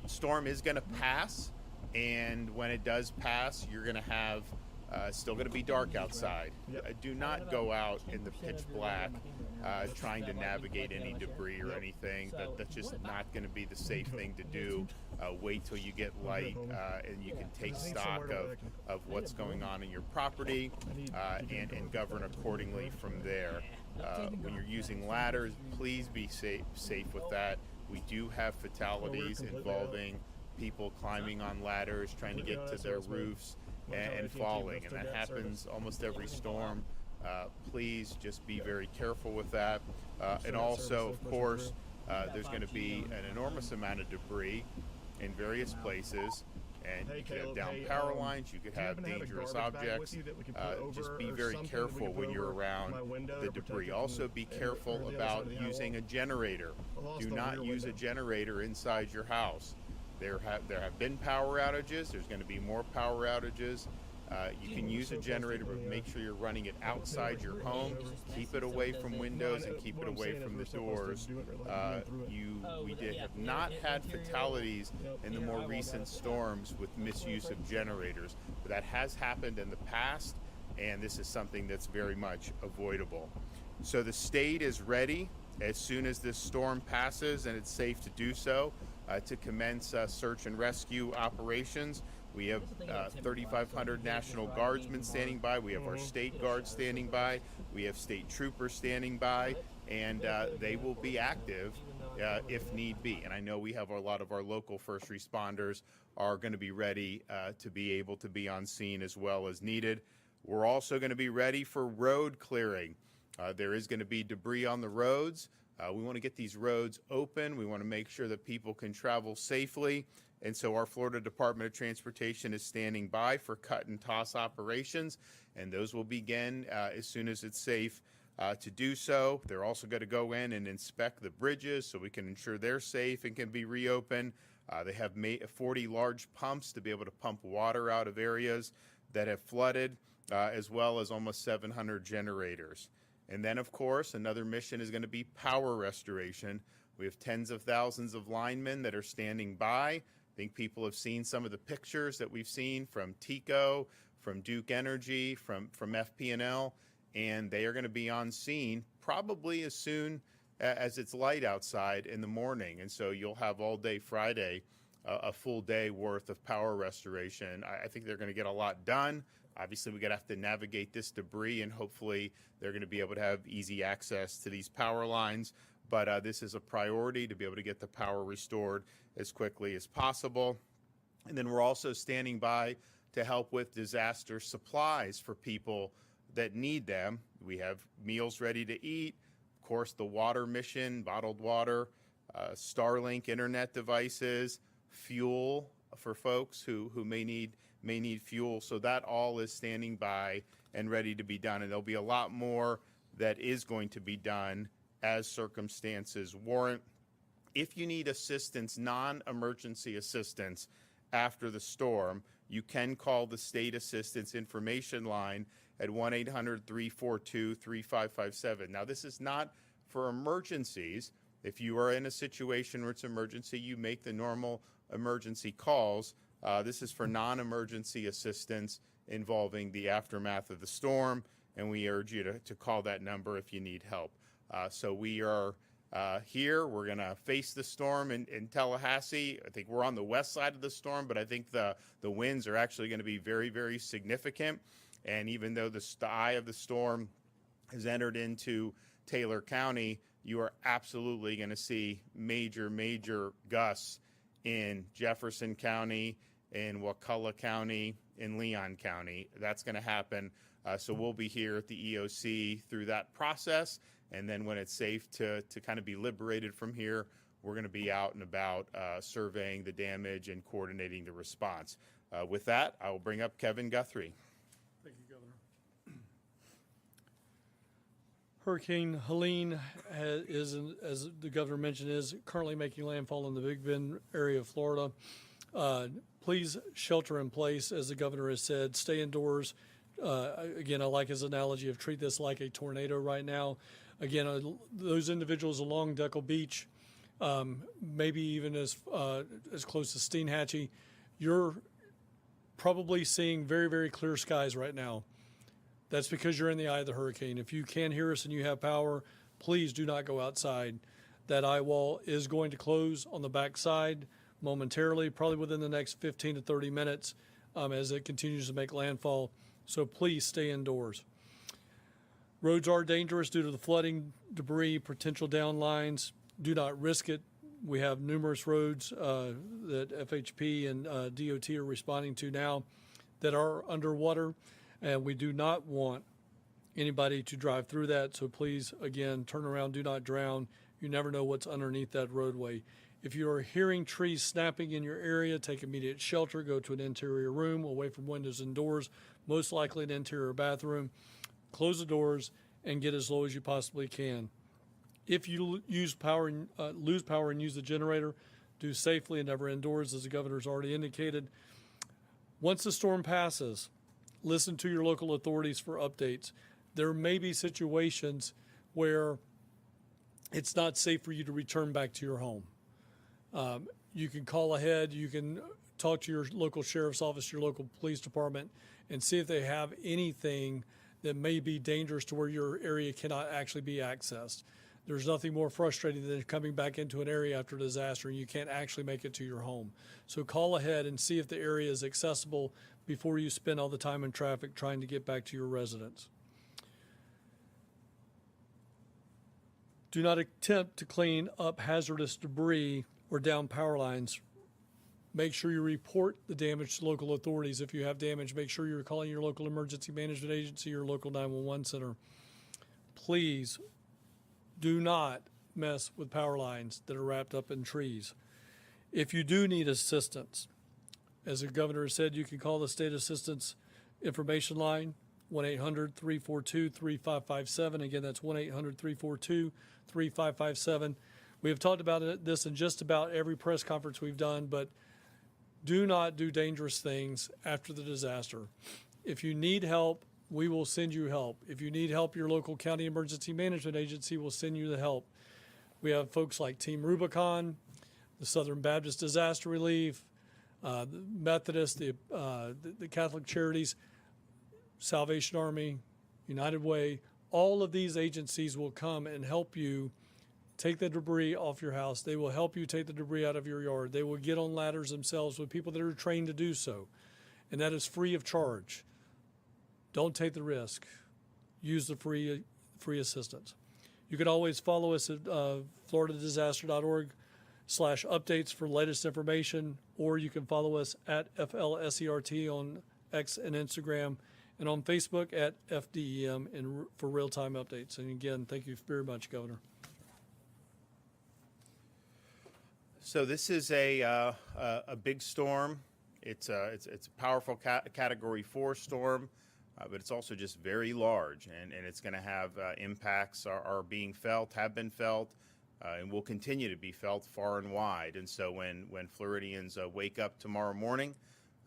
The storm is going to pass, and when it does pass, you're going to have still going to be dark outside. Do not go out in the pitch black trying to navigate any debris or anything. That's just not going to be the safe thing to do. Wait till you get light and you can take stock of what's going on in your property and govern accordingly from there. When you're using ladders, please be safe with that. We do have fatalities involving people climbing on ladders, trying to get to their roofs and falling, and that happens almost every storm. Please just be very careful with that. And also, of course, there's going to be an enormous amount of debris in various places, and you could have down power lines, you could have dangerous objects. Just be very careful when you're around the debris. Also, be careful about using a generator. Do not use a generator inside your house. There have been power outages. There's going to be more power outages. You can use a generator, but make sure you're running it outside your home. Keep it away from windows and keep it away from the doors. We have not had fatalities in the more recent storms with misuse of generators, but that has happened in the past, and this is something that's very much avoidable. So the state is ready as soon as this storm passes and it's safe to do so to commence search and rescue operations. We have 3,500 National Guardsmen standing by. We have our state guards standing by. We have state troopers standing by, and they will be active if need be. And I know we have a lot of our local first responders are going to be ready to be able to be on scene as well as needed. We're also going to be ready for road clearing. There is going to be debris on the roads. We want to get these roads open. We want to make sure that people can travel safely. And so our Florida Department of Transportation is standing by for cut and toss operations, and those will begin as soon as it's safe to do so. They're also going to go in and inspect the bridges so we can ensure they're safe and can be reopened. They have 40 large pumps to be able to pump water out of areas that have flooded, as well as almost 700 generators. And then, of course, another mission is going to be power restoration. We have tens of thousands of linemen that are standing by. I think people have seen some of the pictures that we've seen from TECO, from Duke Energy, from FP&L, and they are going to be on scene probably as soon as it's light outside in the morning. And so you'll have all day Friday, a full day worth of power restoration. I think they're going to get a lot done. Obviously, we're going to have to navigate this debris, and hopefully they're going to be able to have easy access to these power lines. But this is a priority to be able to get the power restored as quickly as possible. And then we're also standing by to help with disaster supplies for people that need them. We have meals ready to eat, of course, the water mission, bottled water, Starlink internet devices, fuel for folks who may need fuel. So that all is standing by and ready to be done. And there'll be a lot more that is going to be done as circumstances warrant. If you need assistance, non-emergency assistance after the storm, you can call the State Assistance Information Line at 1-800-342-3557. Now, this is not for emergencies. If you are in a situation where it's emergency, you make the normal emergency calls. This is for non-emergency assistance involving the aftermath of the storm, and we urge you to call that number if you need help. So we are here. We're going to face the storm in Tallahassee. I think we're on the west side of the storm, but I think the winds are actually going to be very, very significant. And even though the eye of the storm has entered into Taylor County, you are absolutely going to see major, major gusts in Jefferson County, in Wakulla County, in Leon County. That's going to happen. So we'll be here at the EOC through that process. And then when it's safe to kind of be liberated from here, we're going to be out and about surveying the damage and coordinating the response. With that, I will bring up Kevin Guthrie. Thank you, Governor. Hurricane Helene is, as the governor mentioned, is currently making landfall in the Big Bend area of Florida. Please shelter in place, as the governor has said. Stay indoors. Again, I like his analogy of treat this like a tornado right now. Again, those individuals along Deckle Beach, maybe even as close to Steinhatchee, you're probably seeing very, very clear skies right now. That's because you're in the eye of the hurricane. If you can hear us and you have power, please do not go outside. That eye wall is going to close on the back side momentarily, probably within the next 15 to 30 minutes as it continues to make landfall. So please stay indoors. Roads are dangerous due to the flooding, debris, potential downlines. Do not risk it. We have numerous roads that FHP and DOT are responding to now that are underwater, and we do not want anybody to drive through that. So please, again, turn around, do not drown. You never know what's underneath that roadway. If you are hearing trees snapping in your area, take immediate shelter. Go to an interior room away from windows and doors, most likely an interior bathroom. Close the doors and get as low as you possibly can. If you lose power and use the generator, do safely and never indoors, as the governor's already indicated. Once the storm passes, listen to your local authorities for updates. There may be situations where it's not safe for you to return back to your home. You can call ahead. You can talk to your local sheriff's office, your local police department, and see if they have anything that may be dangerous to where your area cannot actually be accessed. There's nothing more frustrating than coming back into an area after a disaster and you can't actually make it to your home. So call ahead and see if the area is accessible before you spend all the time in traffic trying to get back to your residence. Do not attempt to clean up hazardous debris or down power lines. Make sure you report the damage to local authorities. If you have damage, make sure you're calling your local emergency management agency or local 911 center. Please do not mess with power lines that are wrapped up in trees. If you do need assistance, as the governor said, you can call the State Assistance Information Line, 1-800-342-3557. Again, that's 1-800-342-3557. We have talked about this in just about every press conference we've done, but do not do dangerous things after the disaster. If you need help, we will send you help. If you need help, your local county emergency management agency will send you the help. We have folks like Team Rubicon, the Southern Baptist Disaster Relief, the Methodist, the Catholic Charities, Salvation Army, United Way, all of these agencies will come and help you take the debris off your house. They will help you take the debris out of your yard. They will get on ladders themselves with people that are trained to do so. And that is free of charge. Don't take the risk. Use the free assistance. You can always follow us at floridadisaster.org/updates for latest information, or you can follow us at FLSERT on X and Instagram, and on Facebook at FDEM for real-time updates. And again, thank you very much, Governor. So this is a big storm. It's a powerful Category 4 storm, but it's also just very large, and it's going to have impacts are being felt, have been felt, and will continue to be felt far and wide. And so when Floridians wake up tomorrow morning,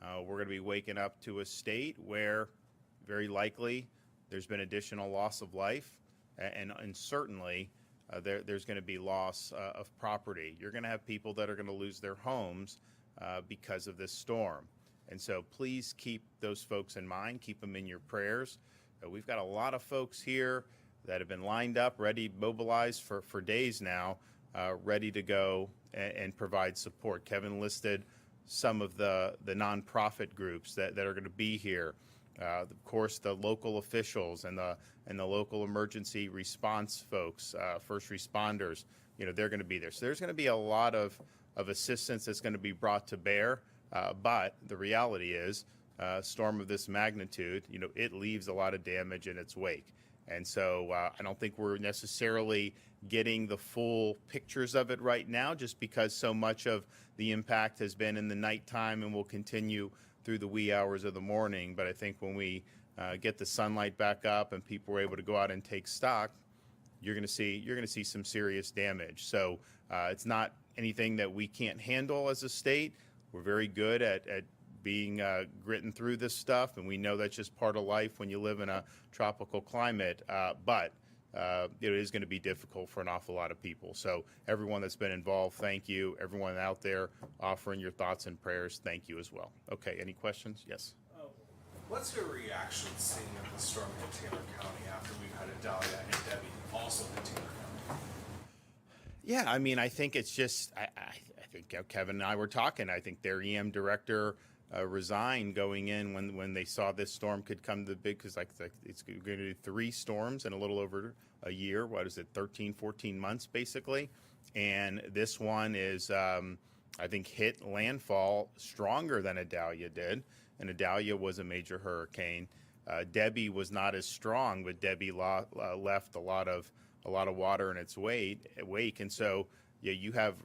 we're going to be waking up to a state where very likely there's been additional loss of life, and certainly there's going to be loss of property. You're going to have people that are going to lose their homes because of this storm. And so please keep those folks in mind, keep them in your prayers. We've got a lot of folks here that have been lined up, ready, mobilized for days now, ready to go and provide support. Kevin listed some of the nonprofit groups that are going to be here. Of course, the local officials and the local emergency response folks, first responders, they're going to be there. So there's going to be a lot of assistance that's going to be brought to bear. But the reality is, a storm of this magnitude, it leaves a lot of damage in its wake. And so I don't think we're necessarily getting the full pictures of it right now, just because so much of the impact has been in the nighttime and will continue through the wee hours of the morning. But I think when we get the sunlight back up and people are able to go out and take stock, you're going to see some serious damage. So it's not anything that we can't handle as a state. We're very good at being gritting through this stuff, and we know that's just part of life when you live in a tropical climate. But it is going to be difficult for an awful lot of people. So everyone that's been involved, thank you. Everyone out there offering your thoughts and prayers, thank you as well. Okay, any questions? Yes. What's your reaction seeing the storm hit Taylor County after we've had Adalia and Debbie also hit Taylor County? Yeah, I mean, I think it's just, I think Kevin and I were talking. I think their EM director resigned going in when they saw this storm could come to the big, because it's going to do 3 storms in a little over a year. What is it, 13, 14 months basically? And this one is, I think, hit landfall stronger than Adalia did. And Adalia was a major hurricane. Debbie was not as strong, but Debbie left a lot of water in its wake. And so you have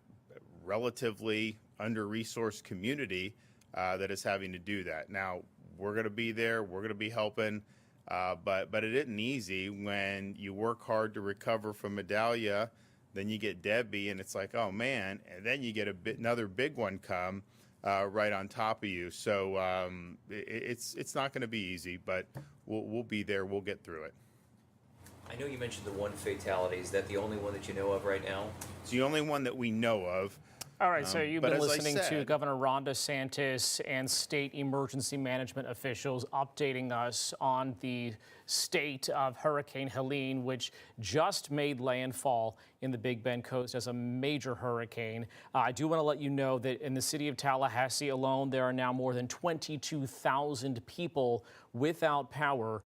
relatively under-resourced community that is having to do that. Now, we're going to be there. We're going to be helping. But it isn't easy when you work hard to recover from Adalia, then you get Debbie, and it's like, oh, man, and then you get another big one come right on top of you. So it's not going to be easy, but we'll be there. We'll get through it. I know you mentioned the one fatality. Is that the only one that you know of right now? It's the only one that we know of. All right, so you've been listening to said, Governor Ron DeSantis and state emergency management officials updating us on the state of Hurricane Helene, which just made landfall in the Big Bend coast as a major hurricane. I do want to let you know that in the city of Tallahassee alone, there are now more than 22,000 people without power.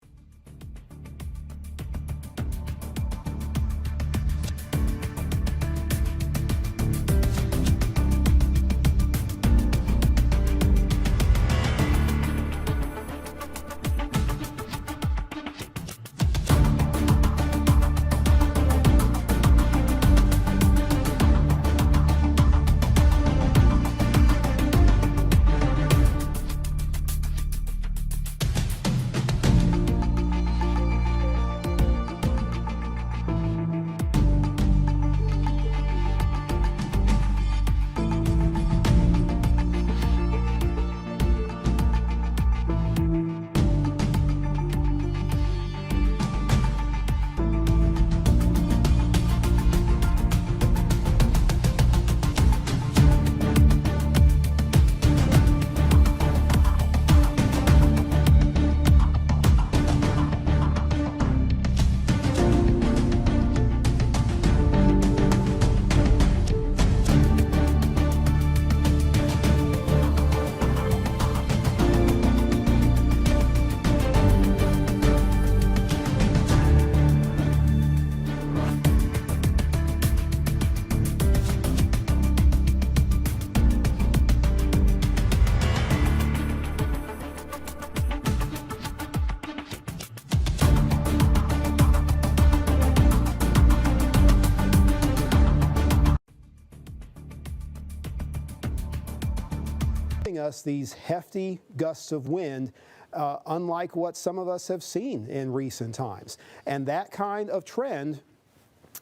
us these hefty gusts of wind, unlike what some of us have seen in recent times. And that kind of trend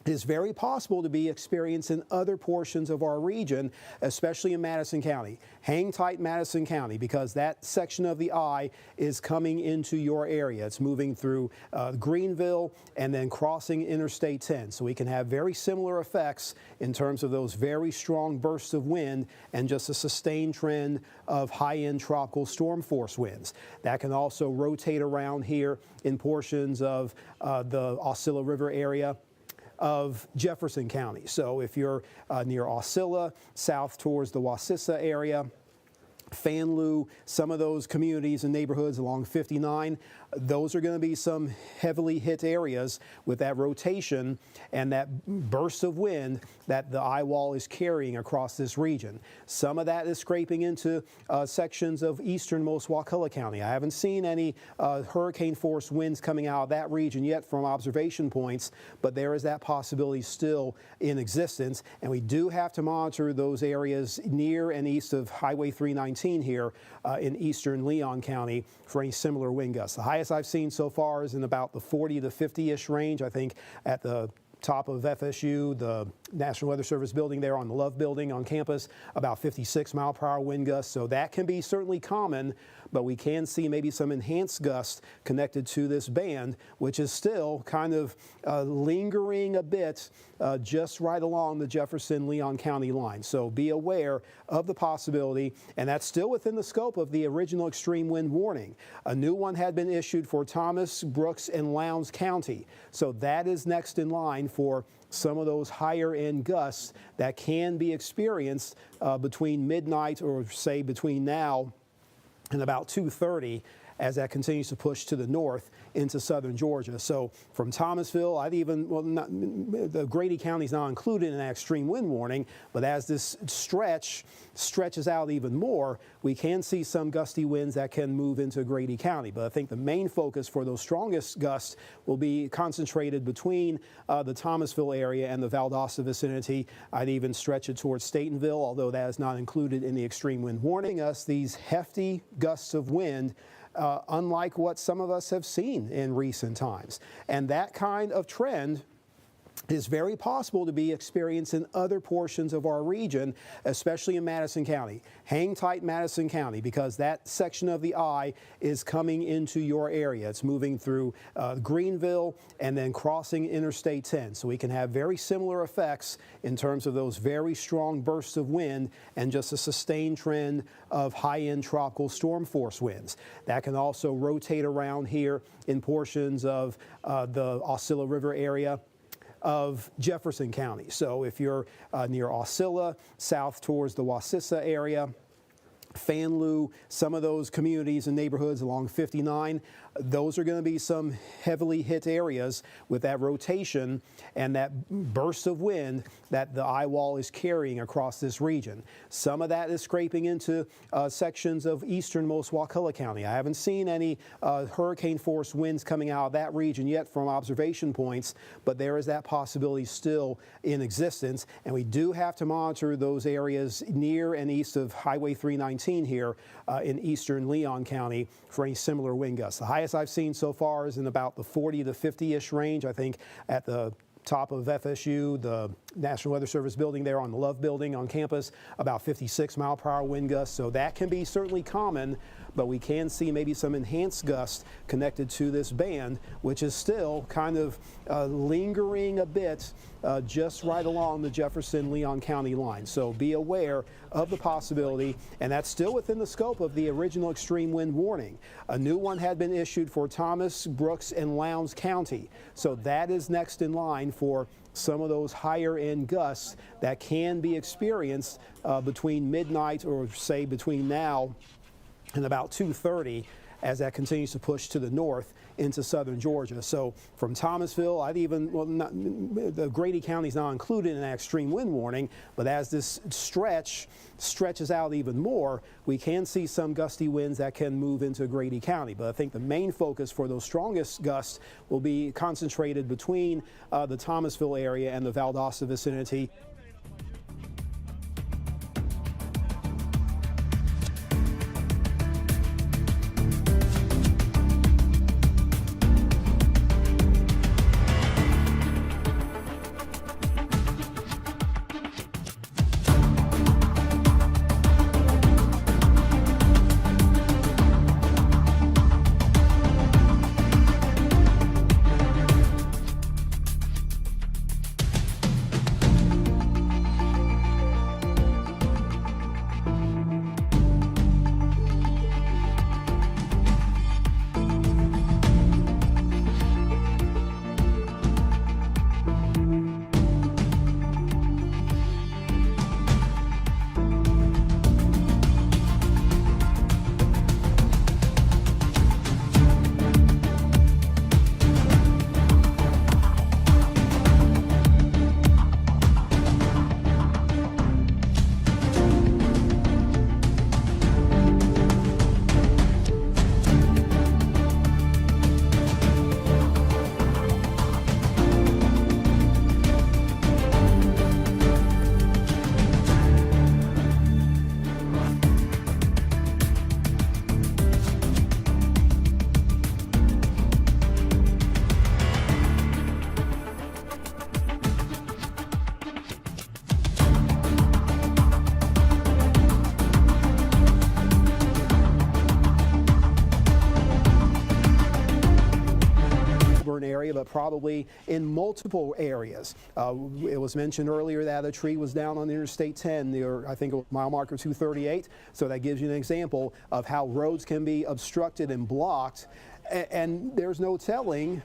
is very possible to be experienced in other portions of our region, especially in Madison County. Hang tight, Madison County, because that section of the eye is coming into your area. It's moving through Greenville and then crossing Interstate 10. So we can have very similar effects in terms of those very strong bursts of wind and just a sustained trend of high-end tropical storm force winds. That can also rotate around here in portions of the Osceola River area of Jefferson County. So if you're near Osceola, south towards the Wassissa area, Fanlou, some of those communities and neighborhoods along 59, those are going to be some heavily hit areas with that rotation and that burst of wind that the eye wall is carrying across this region. Some of that is scraping into sections of easternmost Wakulla County. I haven't seen any hurricane force winds coming out of that region yet from observation points, but there is that possibility still in existence, and we do have to monitor those areas near and east of Highway 319 here in eastern Leon County for any similar wind gusts. The highest I've seen so far is in about the 40 to 50-ish range, I think, at the top of FSU, the National Weather Service building there on the Love Building on campus, about 56-mile-per-hour wind gusts. So that can be certainly common, but we can see maybe some enhanced gusts connected to this band, which is still kind of lingering a bit just right along the Jefferson-Leon County line. So be aware of the possibility, and that's still within the scope of the original extreme wind warning. A new one had been issued for Thomas, Brooks, and Lowndes County. So that is next in line for some of those higher end gusts that can be experienced between midnight or say between now and about 2:30 as that continues to push to the north into southern Georgia. So from Thomasville, the Grady County is not included in that extreme wind warning, but as this stretches out even more, we can see some gusty winds that can move into Grady County. But I think the main focus for those strongest gusts will be concentrated between the Thomasville area and the Valdosta vicinity. I'd even stretch it towards Statenville, although that is not included in the extreme wind warning. Us these hefty gusts of wind, unlike what some of us have seen in recent times. And that kind of trend is very possible to be experienced in other portions of our region, especially in Madison County. Hang tight, Madison County, because that section of the eye is coming into your area. It's moving through Greenville and then crossing Interstate 10. So we can have very similar effects in terms of those very strong bursts of wind and just a sustained trend of high-end tropical storm force winds. That can also rotate around here in portions of the Osceola River area of Jefferson County. So if you're near Osceola, south towards the Wassissa area, Fanlou, some of those communities and neighborhoods along 59, those are going to be some heavily hit areas with that rotation and that burst of wind that the eye wall is carrying across this region. Some of that is scraping into sections of easternmost Wakulla County. I haven't seen any hurricane force winds coming out of that region yet from observation points, but there is that possibility still in existence, and we do have to monitor those areas near and east of Highway 319 here in eastern Leon County for any similar wind gusts. The highest I've seen so far is in about the 40 to 50-ish range, I think, at the top of FSU, the National Weather Service building there on the Love Building on campus, about 56-mile-per-hour wind gusts. So that can be certainly common, but we can see maybe some enhanced gusts connected to this band, which is still kind of lingering a bit just right along the Jefferson-Leon County line. So be aware of the possibility, and that's still within the scope of the original extreme wind warning. A new one had been issued for Thomas, Brooks, and Lowndes County. So that is next in line for some of those higher end gusts that can be experienced between midnight or say between now and about 2:30 as that continues to push to the north into southern Georgia. So from Thomasville, the Grady County is not included in that extreme wind warning, but as this stretches out even more, we can see some gusty winds that can move into Grady County. But I think the main focus for those strongest gusts will be concentrated between the Thomasville area and the Valdosta vicinity. probably in multiple areas. It was mentioned earlier that a tree was down on Interstate 10 near, I think, mile marker 238. So that gives you an example of how roads can be obstructed and blocked. And there's no telling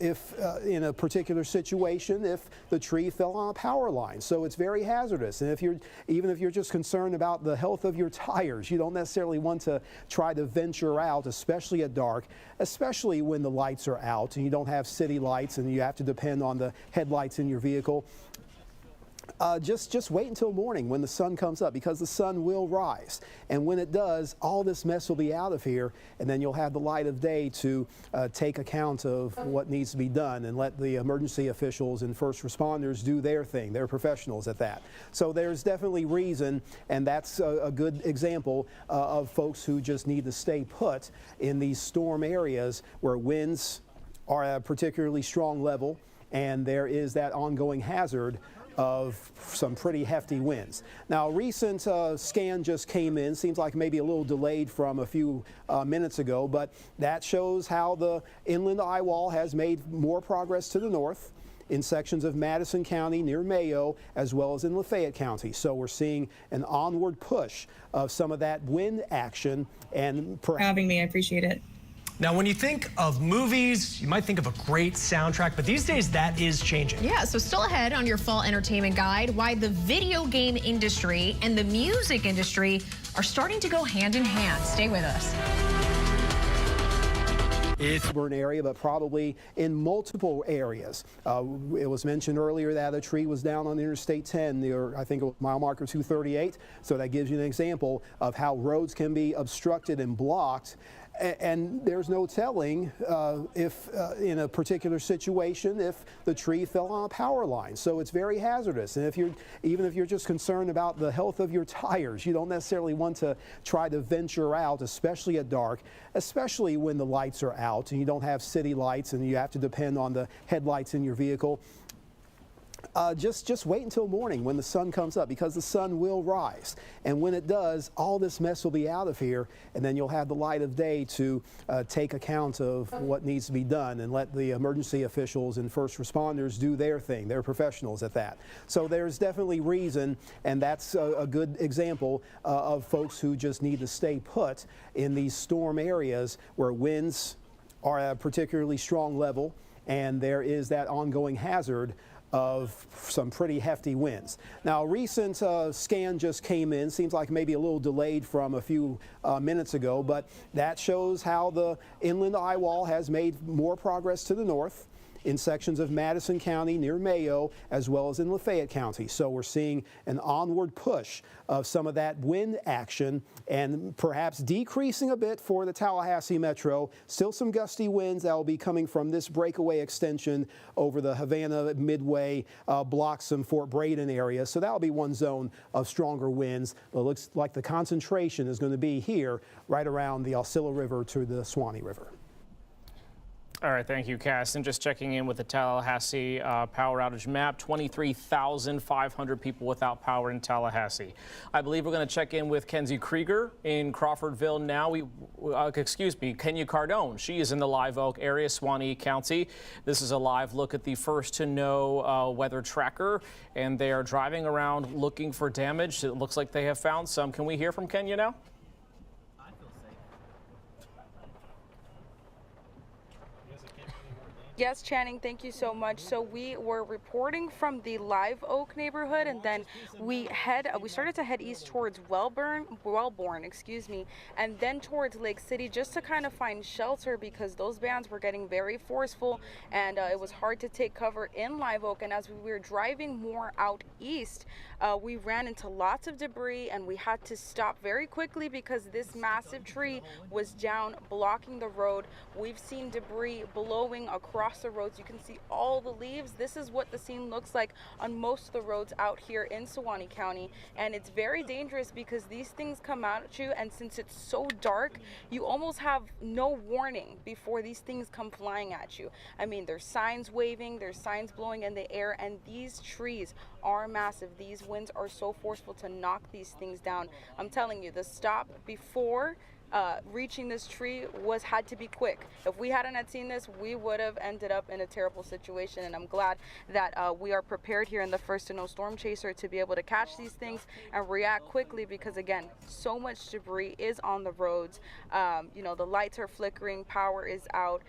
if, in a particular situation, if the tree fell on a power line. So it's very hazardous. And even if you're just concerned about the health of your tires, you don't necessarily want to try to venture out, especially at dark, especially when the lights are out and you don't have city lights and you have to depend on the headlights in your vehicle. Just wait until morning when the sun comes up, because the sun will rise. And when it does, all this mess will be out of here, and then you'll have the light of day to take account of what needs to be done and let the emergency officials and first responders do their thing. They're professionals at that. So there's definitely reason, and that's a good example of folks who just need to stay put in these storm areas where winds are at a particularly strong level, and there is that ongoing hazard of some pretty hefty winds. Now, a recent scan just came in, seems like maybe a little delayed from a few minutes ago, but that shows how the inland eye wall has made more progress to the north in sections of Madison County near Mayo, as well as in Lafayette County. So we're seeing an onward push of some of that wind action. And for having me, I appreciate it. Now, when you think of movies, you might think of a great soundtrack, but these days that is changing. Yeah, so still ahead on your fall entertainment guide, why the video game industry and the music industry are starting to go hand in hand. Stay with us. It's an area, but probably in multiple areas. It was mentioned earlier that a tree was down on Interstate 10 near, I think, mile marker 238. So that gives you an example of how roads can be obstructed and blocked. And there's no telling if, in a particular situation, if the tree fell on a power line. So it's very hazardous. And even if you're just concerned about the health of your tires, you don't necessarily want to try to venture out, especially at dark, especially when the lights are out and you don't have city lights and you have to depend on the headlights in your vehicle. Just wait until morning when the sun comes up, because the sun will rise. And when it does, all this mess will be out of here, and then you'll have the light of day to take account of what needs to be done and let the emergency officials and first responders do their thing. They're professionals at that. So there's definitely reason, and that's a good example of folks who just need to stay put in these storm areas where winds are at a particularly strong level, and there is that ongoing hazard of some pretty hefty winds. Now, a recent scan just came in, seems like maybe a little delayed from a few minutes ago, but that shows how the inland eye wall has made more progress to the north in sections of Madison County near Mayo, as well as in Lafayette County. So we're seeing an onward push of some of that wind action, and perhaps decreasing a bit for the Tallahassee Metro. Still some gusty winds that will be coming from this breakaway extension over the Havana, Midway, Bloxham, Fort Braden area. So that will be one zone of stronger winds. But it looks like the concentration is going to be here right around the Alcilla River to the Suwannee River. All right, thank you, Cass. And just checking in with the Tallahassee power outage map, 23,500 people without power in Tallahassee. I believe we're going to check in with Kenzie Krieger in Crawfordville now. Kenya Cardone. She is in the Live Oak area, Suwannee County. This is a live look at the First to Know weather tracker, and they are driving around looking for damage. It looks like they have found some. Can we hear from Kenya now? Yes, Channing, thank you so much. So we were reporting from the Live Oak neighborhood, and then we started to head east towards Wellborn, and then towards Lake City, just to kind of find shelter, because those bands were getting very forceful, and it was hard to take cover in Live Oak. And as we were driving more out east, we ran into lots of debris, and we had to stop very quickly because this massive tree was down, blocking the road. We've seen debris blowing across the roads. You can see all the leaves. This is what the scene looks like on most of the roads out here in Suwannee County, and it's very dangerous because these things come out at you, and since it's so dark, you almost have no warning before these things come flying at you. I mean, there's signs waving, there's signs blowing in the air, and these trees are massive. These winds are so forceful to knock these things down. I'm telling you, the stop before reaching this tree had to be quick. If we hadn't had seen this, we would have ended up in a terrible situation. And I'm glad that we are prepared here in the First to Know Storm Chaser to be able to catch these things and react quickly, because again, so much debris is on the roads. You know, the lights are flickering, power is out,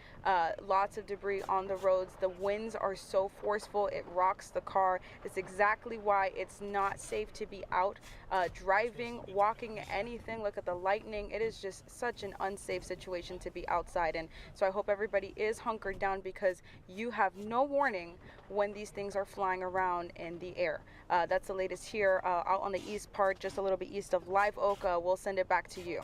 lots of debris on the roads. The winds are so forceful, it rocks the car. It's exactly why it's not safe to be out driving, walking, anything. Look at the lightning. It is just such an unsafe situation to be outside in. So I hope everybody is hunkered down, because you have no warning when these things are flying around in the air. That's the latest here out on the east part, just a little bit east of Live Oak. We'll send it back to you.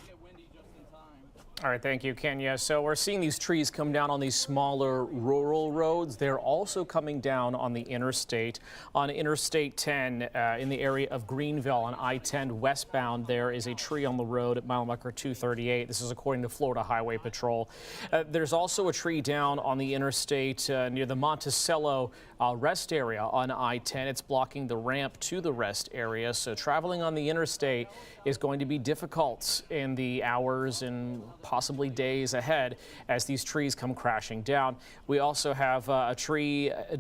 All right, thank you, Kenya. So we're seeing these trees come down on these smaller rural roads. They're also coming down on the interstate. On Interstate 10 in the area of Greenville on I-10 westbound, there is a tree on the road at mile marker 238. This is according to Florida Highway Patrol. There's also a tree down on the interstate near the Monticello rest area on I-10. It's blocking the ramp to the rest area. So traveling on the interstate is going to be difficult in the hours and possibly days ahead as these trees come crashing down. We also have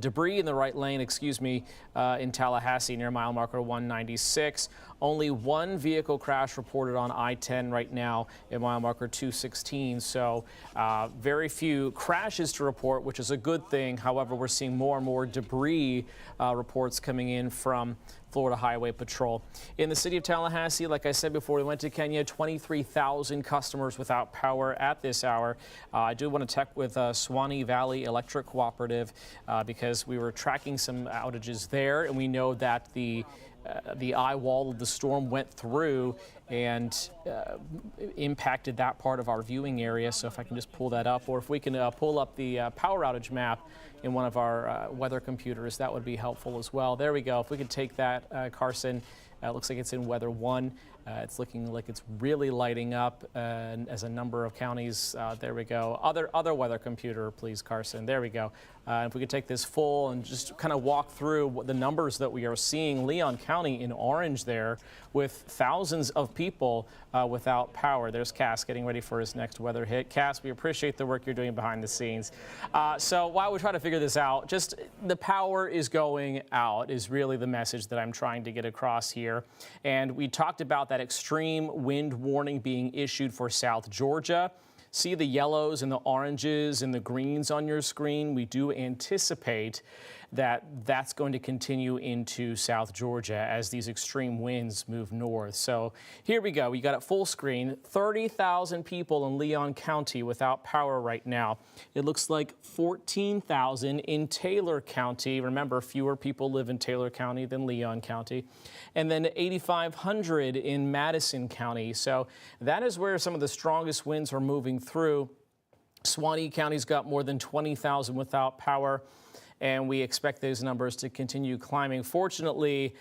debris in the right lane, in Tallahassee near mile marker 196. Only one vehicle crash reported on I-10 right now at mile marker 216. So very few crashes to report, which is a good thing. However, we're seeing more and more debris reports coming in from Florida Highway Patrol. In the city of Tallahassee, like I said before we went to Kenya, 23,000 customers without power at this hour. I do want to check with Swanee Valley Electric Cooperative because we were tracking some outages there, and we know that the eye wall of the storm went through and impacted that part of our viewing area. So if I can just pull that up, or if we can pull up the power outage map in one of our weather computers, that would be helpful as well. There we go. If we could take that, Carson, looks like it's in weather 1. It's looking like it's really lighting up as a number of counties. There we go. Other weather computer, please, Carson. There we go. If we could take this full and just kind of walk through what the numbers that we are seeing. Leon County in orange there with thousands of people without power. There's Cass getting ready for his next weather hit. Cass, we appreciate the work you're doing behind the scenes. So while we try to figure this out, just the power is going out is really the message that I'm trying to get across here. And we talked about that extreme wind warning being issued for South Georgia. See the yellows and the oranges and the greens on your screen. We do anticipate that that's going to continue into South Georgia as these extreme winds move north. So here we go. We got it full screen. 30,000 people in Leon County without power right now. It looks like 14,000 in Taylor County. Remember, fewer people live in Taylor County than Leon County. And then 8,500 in Madison County. So that is where some of the strongest winds are moving through. Swanee County's got more than 20,000 without power, and we expect those numbers to continue climbing. Fortunately,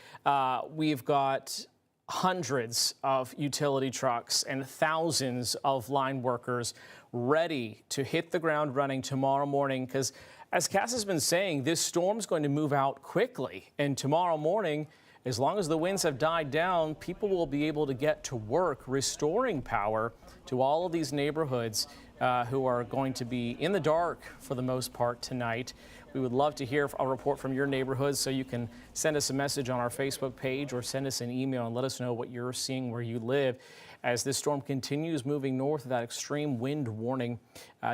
we've got hundreds of utility trucks and thousands of line workers ready to hit the ground running tomorrow morning, because as Cass has been saying, this storm's going to move out quickly, and tomorrow morning, as long as the winds have died down, people will be able to get to work restoring power to all of these neighborhoods who are going to be in the dark for the most part tonight. We would love to hear a report from your neighborhood, so you can send us a message on our Facebook page or send us an email and let us know what you're seeing where you live as this storm continues moving north of that extreme wind warning.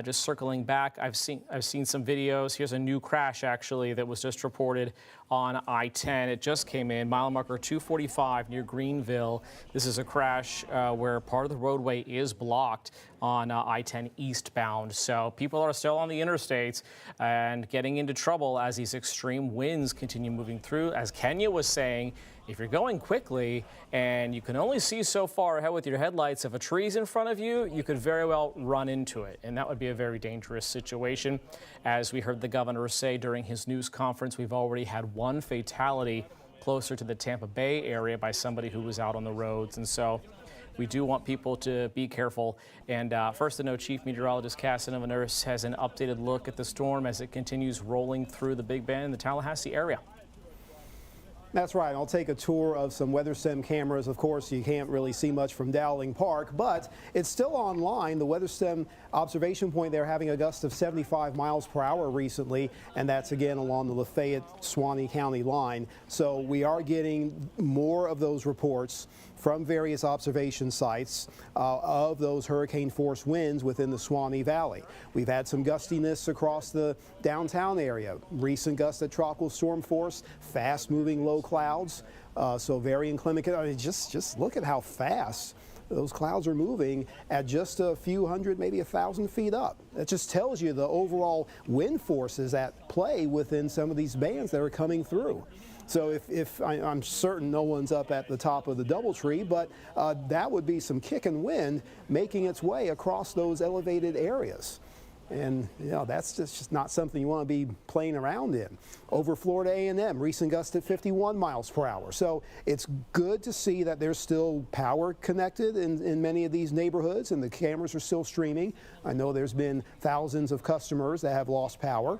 Just circling back, I've seen some videos. Here's a new crash actually that was just reported on I-10. It just came in, mile marker 245 near Greenville. This is a crash where part of the roadway is blocked on I-10 eastbound. So people are still on the interstates and getting into trouble as these extreme winds continue moving through. As Kenya was saying, if you're going quickly and you can only see so far ahead with your headlights, if a tree's in front of you, you could very well run into it. And that would be a very dangerous situation. As we heard the governor say during his news conference, we've already had one fatality closer to the Tampa Bay area by somebody who was out on the roads. And so we do want people to be careful. And First to Know Chief Meteorologist Cass Nurse has an updated look at the storm as it continues rolling through the Big Bend and the Tallahassee area. That's right. I'll take a tour of some WeatherSim cameras. Of course, you can't really see much from Dowling Park, but it's still online. The WeatherSim observation point there having a gust of 75 miles per hour recently, and that's again along the Lafayette-Suwannee County line. So we are getting more of those reports from various observation sites of those hurricane force winds within the Suwannee Valley. We've had some gustiness across the downtown area. Recent gusts at tropical storm force, fast moving low clouds, so very inclement. I mean, just look at how fast those clouds are moving at just a few hundred, maybe 1,000 feet up. That just tells you the overall wind forces at play within some of these bands that are coming through. So I'm certain no one's up at the top of the DoubleTree, but that would be some kicking wind making its way across those elevated areas. And you know, that's just not something you want to be playing around in. Over Florida A&M, recent gust at 51 miles per hour. So it's good to see that there's still power connected in many of these neighborhoods, and the cameras are still streaming. I know there's been thousands of customers that have lost power.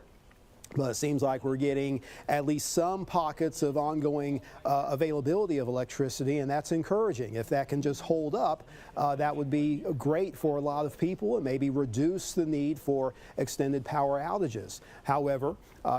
But it seems like we're getting at least some pockets of ongoing availability of electricity, and that's encouraging. If that can just hold up, that would be great for a lot of people and maybe reduce the need for extended power outages. However,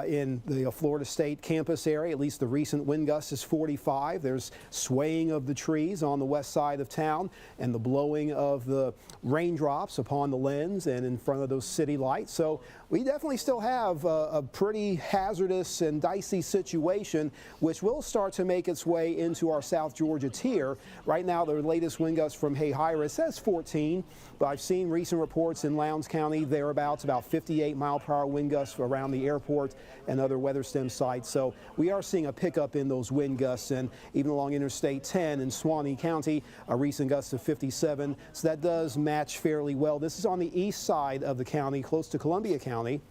in the Florida State campus area, at least the recent wind gust is 45. There's swaying of the trees on the west side of town and the blowing of the raindrops upon the lens and in front of those city lights. So we definitely still have a pretty hazardous and dicey situation, which will start to make its way into our South Georgia tier. Right now, the latest wind gust from Haitinewsnow says 14, but I've seen recent reports in Lowndes County thereabouts, about 58 mile per hour wind gusts around the airport and other WeatherSim sites. So we are seeing a pickup in those wind gusts, and even along Interstate 10 in Suwannee County, a recent gust of 57. So that does match fairly well. This is on the east side of the county, close to Columbia County.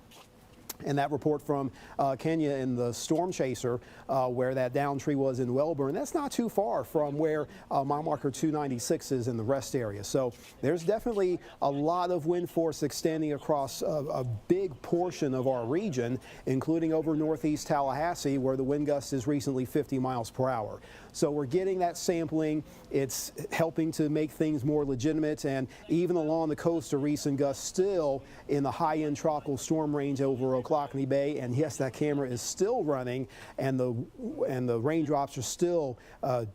And that report from Kenya in the Storm Chaser, where that down tree was in Wellborn, that's not too far from where mile marker 296 is in the rest area. So there's definitely a lot of wind force extending across a big portion of our region, including over northeast Tallahassee, where the wind gust is recently 50 miles per hour. So we're getting that sampling. It's helping to make things more legitimate, and even along the coast, a recent gust still in the high-end tropical storm range over Ocklawakanee Bay. And yes, that camera is still running, and the raindrops are still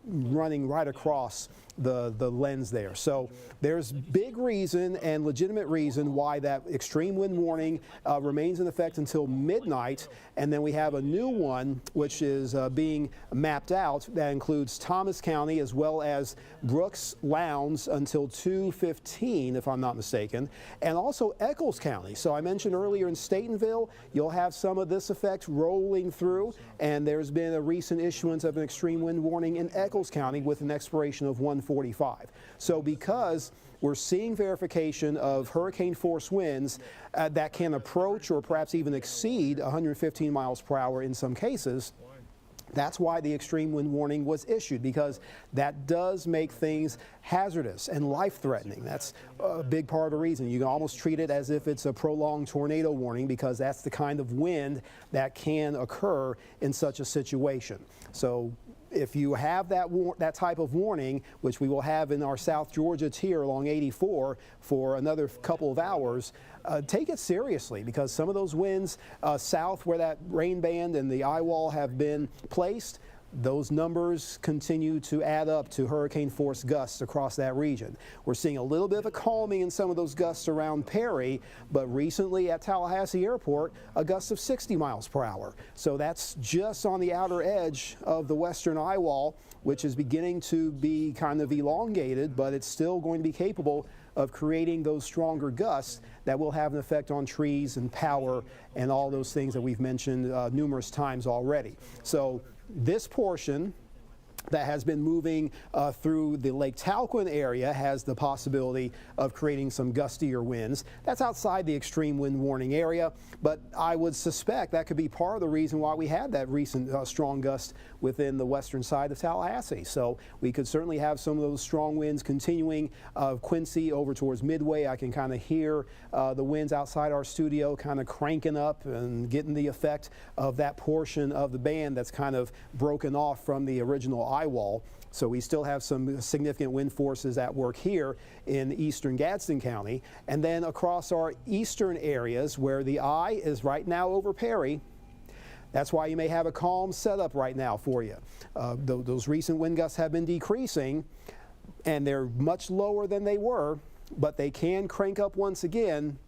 running right across the lens there. So there's big reason and legitimate reason why that extreme wind warning remains in effect until midnight, and then we have a new one which is being mapped out that includes Thomas County as well as Brooks, Lowndes until 2:15, if I'm not mistaken, and also Eccles County. So I mentioned earlier in Statenville, you'll have some of this effect rolling through, and there's been a recent issuance of an extreme wind warning in Eccles County with an expiration of 1:45. So because we're seeing verification of hurricane force winds that can approach or perhaps even exceed 115 miles per hour in some cases, that's why the extreme wind warning was issued, because that does make things hazardous and life-threatening. That's a big part of the reason. You can almost treat it as if it's a prolonged tornado warning, because that's the kind of wind that can occur in such a situation. So if you have that type of warning, which we will have in our South Georgia tier along 84 for another couple of hours, take it seriously, because some of those winds south where that rain band and the eye wall have been placed, those numbers continue to add up to hurricane force gusts across that region. We're seeing a little bit of a calming in some of those gusts around Perry, but recently at Tallahassee Airport, a gust of 60 miles per hour. So that's just on the outer edge of the western eye wall, which is beginning to be kind of elongated, but it's still going to be capable of creating those stronger gusts that will have an effect on trees and power and all those things that we've mentioned numerous times already. So this portion that has been moving through the Lake Talquin area has the possibility of creating some gustier winds. That's outside the extreme wind warning area, but I would suspect that could be part of the reason why we had that recent strong gust within the western side of Tallahassee. So we could certainly have some of those strong winds continuing Quincy over towards Midway. I can kind of hear the winds outside our studio kind of cranking up and getting the effect of that portion of the band that's kind of broken off from the original eye wall. So we still have some significant wind forces at work here in eastern Gadsden County. And then across our eastern areas where the eye is right now over Perry, that's why you may have a calm setup right now for you. Those recent wind gusts have been decreasing, and they're much lower than they were, but they can crank up once again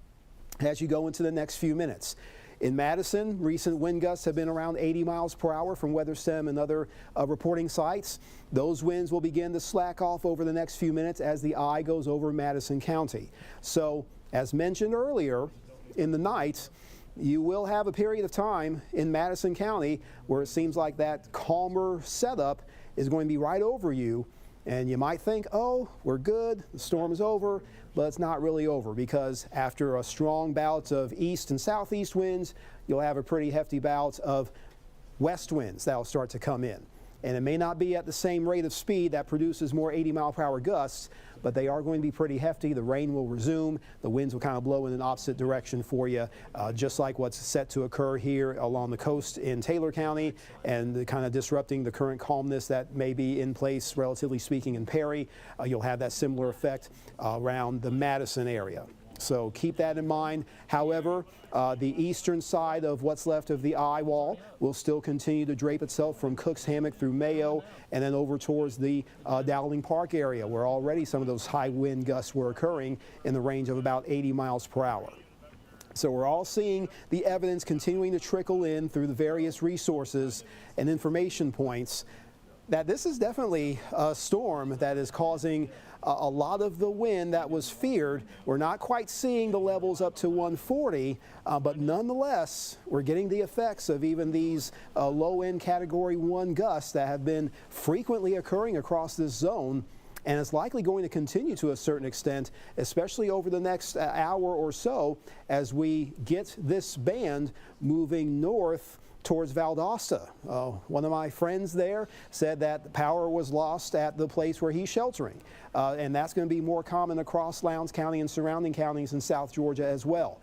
as you go into the next few minutes. In Madison, recent wind gusts have been around 80 miles per hour from WeatherStem and other reporting sites. Those winds will begin to slack off over the next few minutes as the eye goes over Madison County. So, as mentioned earlier, in the night, you will have a period of time in Madison County where it seems like that calmer setup is going to be right over you. And you might think, oh, we're good, the storm is over, but it's not really over, because after a strong bout of east and southeast winds, you'll have a pretty hefty bout of west winds that will start to come in. And it may not be at the same rate of speed that produces more 80-mile-per-hour gusts, but they are going to be pretty hefty. The rain will resume. The winds will kind of blow in an opposite direction for you, just like what's set to occur here along the coast in Taylor County, and kind of disrupting the current calmness that may be in place, relatively speaking, in Perry. You'll have that similar effect around the Madison area. So keep that in mind. However, the eastern side of what's left of the eye wall will still continue to drape itself from Cook's Hammock through Mayo and then over towards the Dowling Park area, where already some of those high wind gusts were occurring in the range of about 80 miles per hour. So we're all seeing the evidence continuing to trickle in through the various resources and information points that this is definitely a storm that is causing a lot of the wind that was feared. We're not quite seeing the levels up to 140, but nonetheless, we're getting the effects of even these low-end Category 1 gusts that have been frequently occurring across this zone, and it's likely going to continue to a certain extent, especially over the next hour or so as we get this band moving north towards Valdosta. One of my friends there said that the power was lost at the place where he's sheltering, and that's going to be more common across Lowndes County and surrounding counties in South Georgia as well.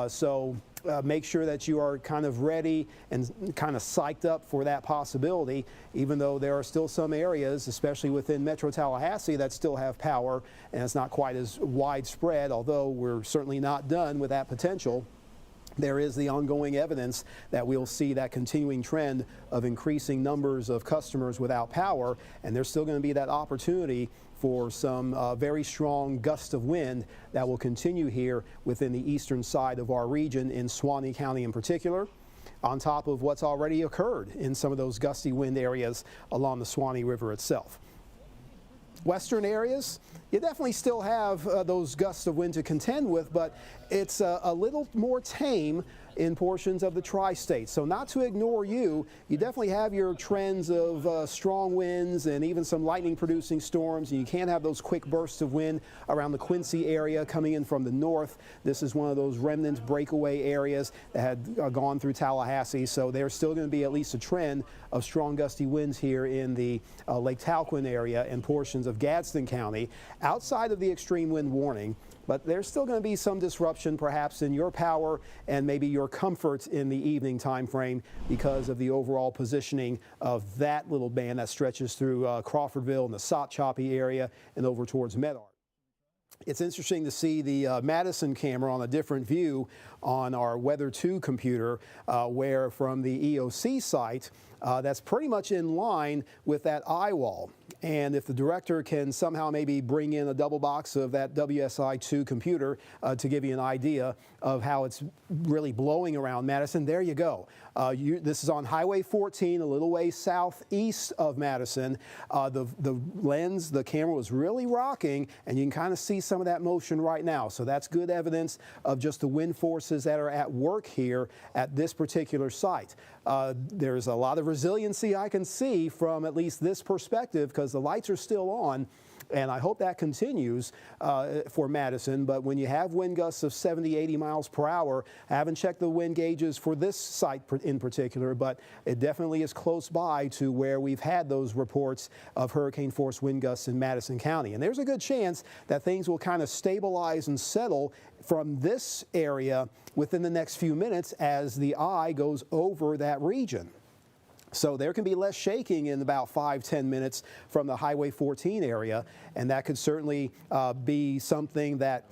So make sure that you are kind of ready and kind of psyched up for that possibility, even though there are still some areas, especially within Metro Tallahassee, that still have power, and it's not quite as widespread, although we're certainly not done with that potential. There is the ongoing evidence that we'll see that continuing trend of increasing numbers of customers without power, and there's still going to be that opportunity for some very strong gusts of wind that will continue here within the eastern side of our region, in Suwannee County in particular, on top of what's already occurred in some of those gusty wind areas along the Suwannee River itself. Western areas, you definitely still have those gusts of wind to contend with, but it's a little more tame in portions of the tri-state. So not to ignore you definitely have your trends of strong winds and even some lightning-producing storms, and you can have those quick bursts of wind around the Quincy area coming in from the north. This is one of those remnant breakaway areas that had gone through Tallahassee, so there's still going to be at least a trend of strong gusty winds here in the Lake Talquin area and portions of Gadsden County, outside of the extreme wind warning. But there's still going to be some disruption perhaps in your power and maybe your comfort in the evening time frame because of the overall positioning of that little band that stretches through Crawfordville and the Sot-Choppy area and over towards Medard. It's interesting to see the Madison camera on a different view on our Weather 2 computer, where from the EOC site, that's pretty much in line with that eye wall. And if the director can somehow maybe bring in a double box of that WSI2 computer to give you an idea of how it's really blowing around Madison, there you go. This is on Highway 14, a little way southeast of Madison. The camera was really rocking, and you can kind of see some of that motion right now. So that's good evidence of just the wind forces that are at work here at this particular site. There's a lot of resiliency I can see from at least this perspective because the lights are still on, and I hope that continues for Madison. But when you have wind gusts of 70, 80 miles per hour, I haven't checked the wind gauges for this site in particular, but it definitely is close by to where we've had those reports of hurricane force wind gusts in Madison County. And there's a good chance that things will kind of stabilize and settle from this area within the next few minutes as the eye goes over that region. So there can be less shaking in about 5-10 minutes from the Highway 14 area, and that could certainly be something that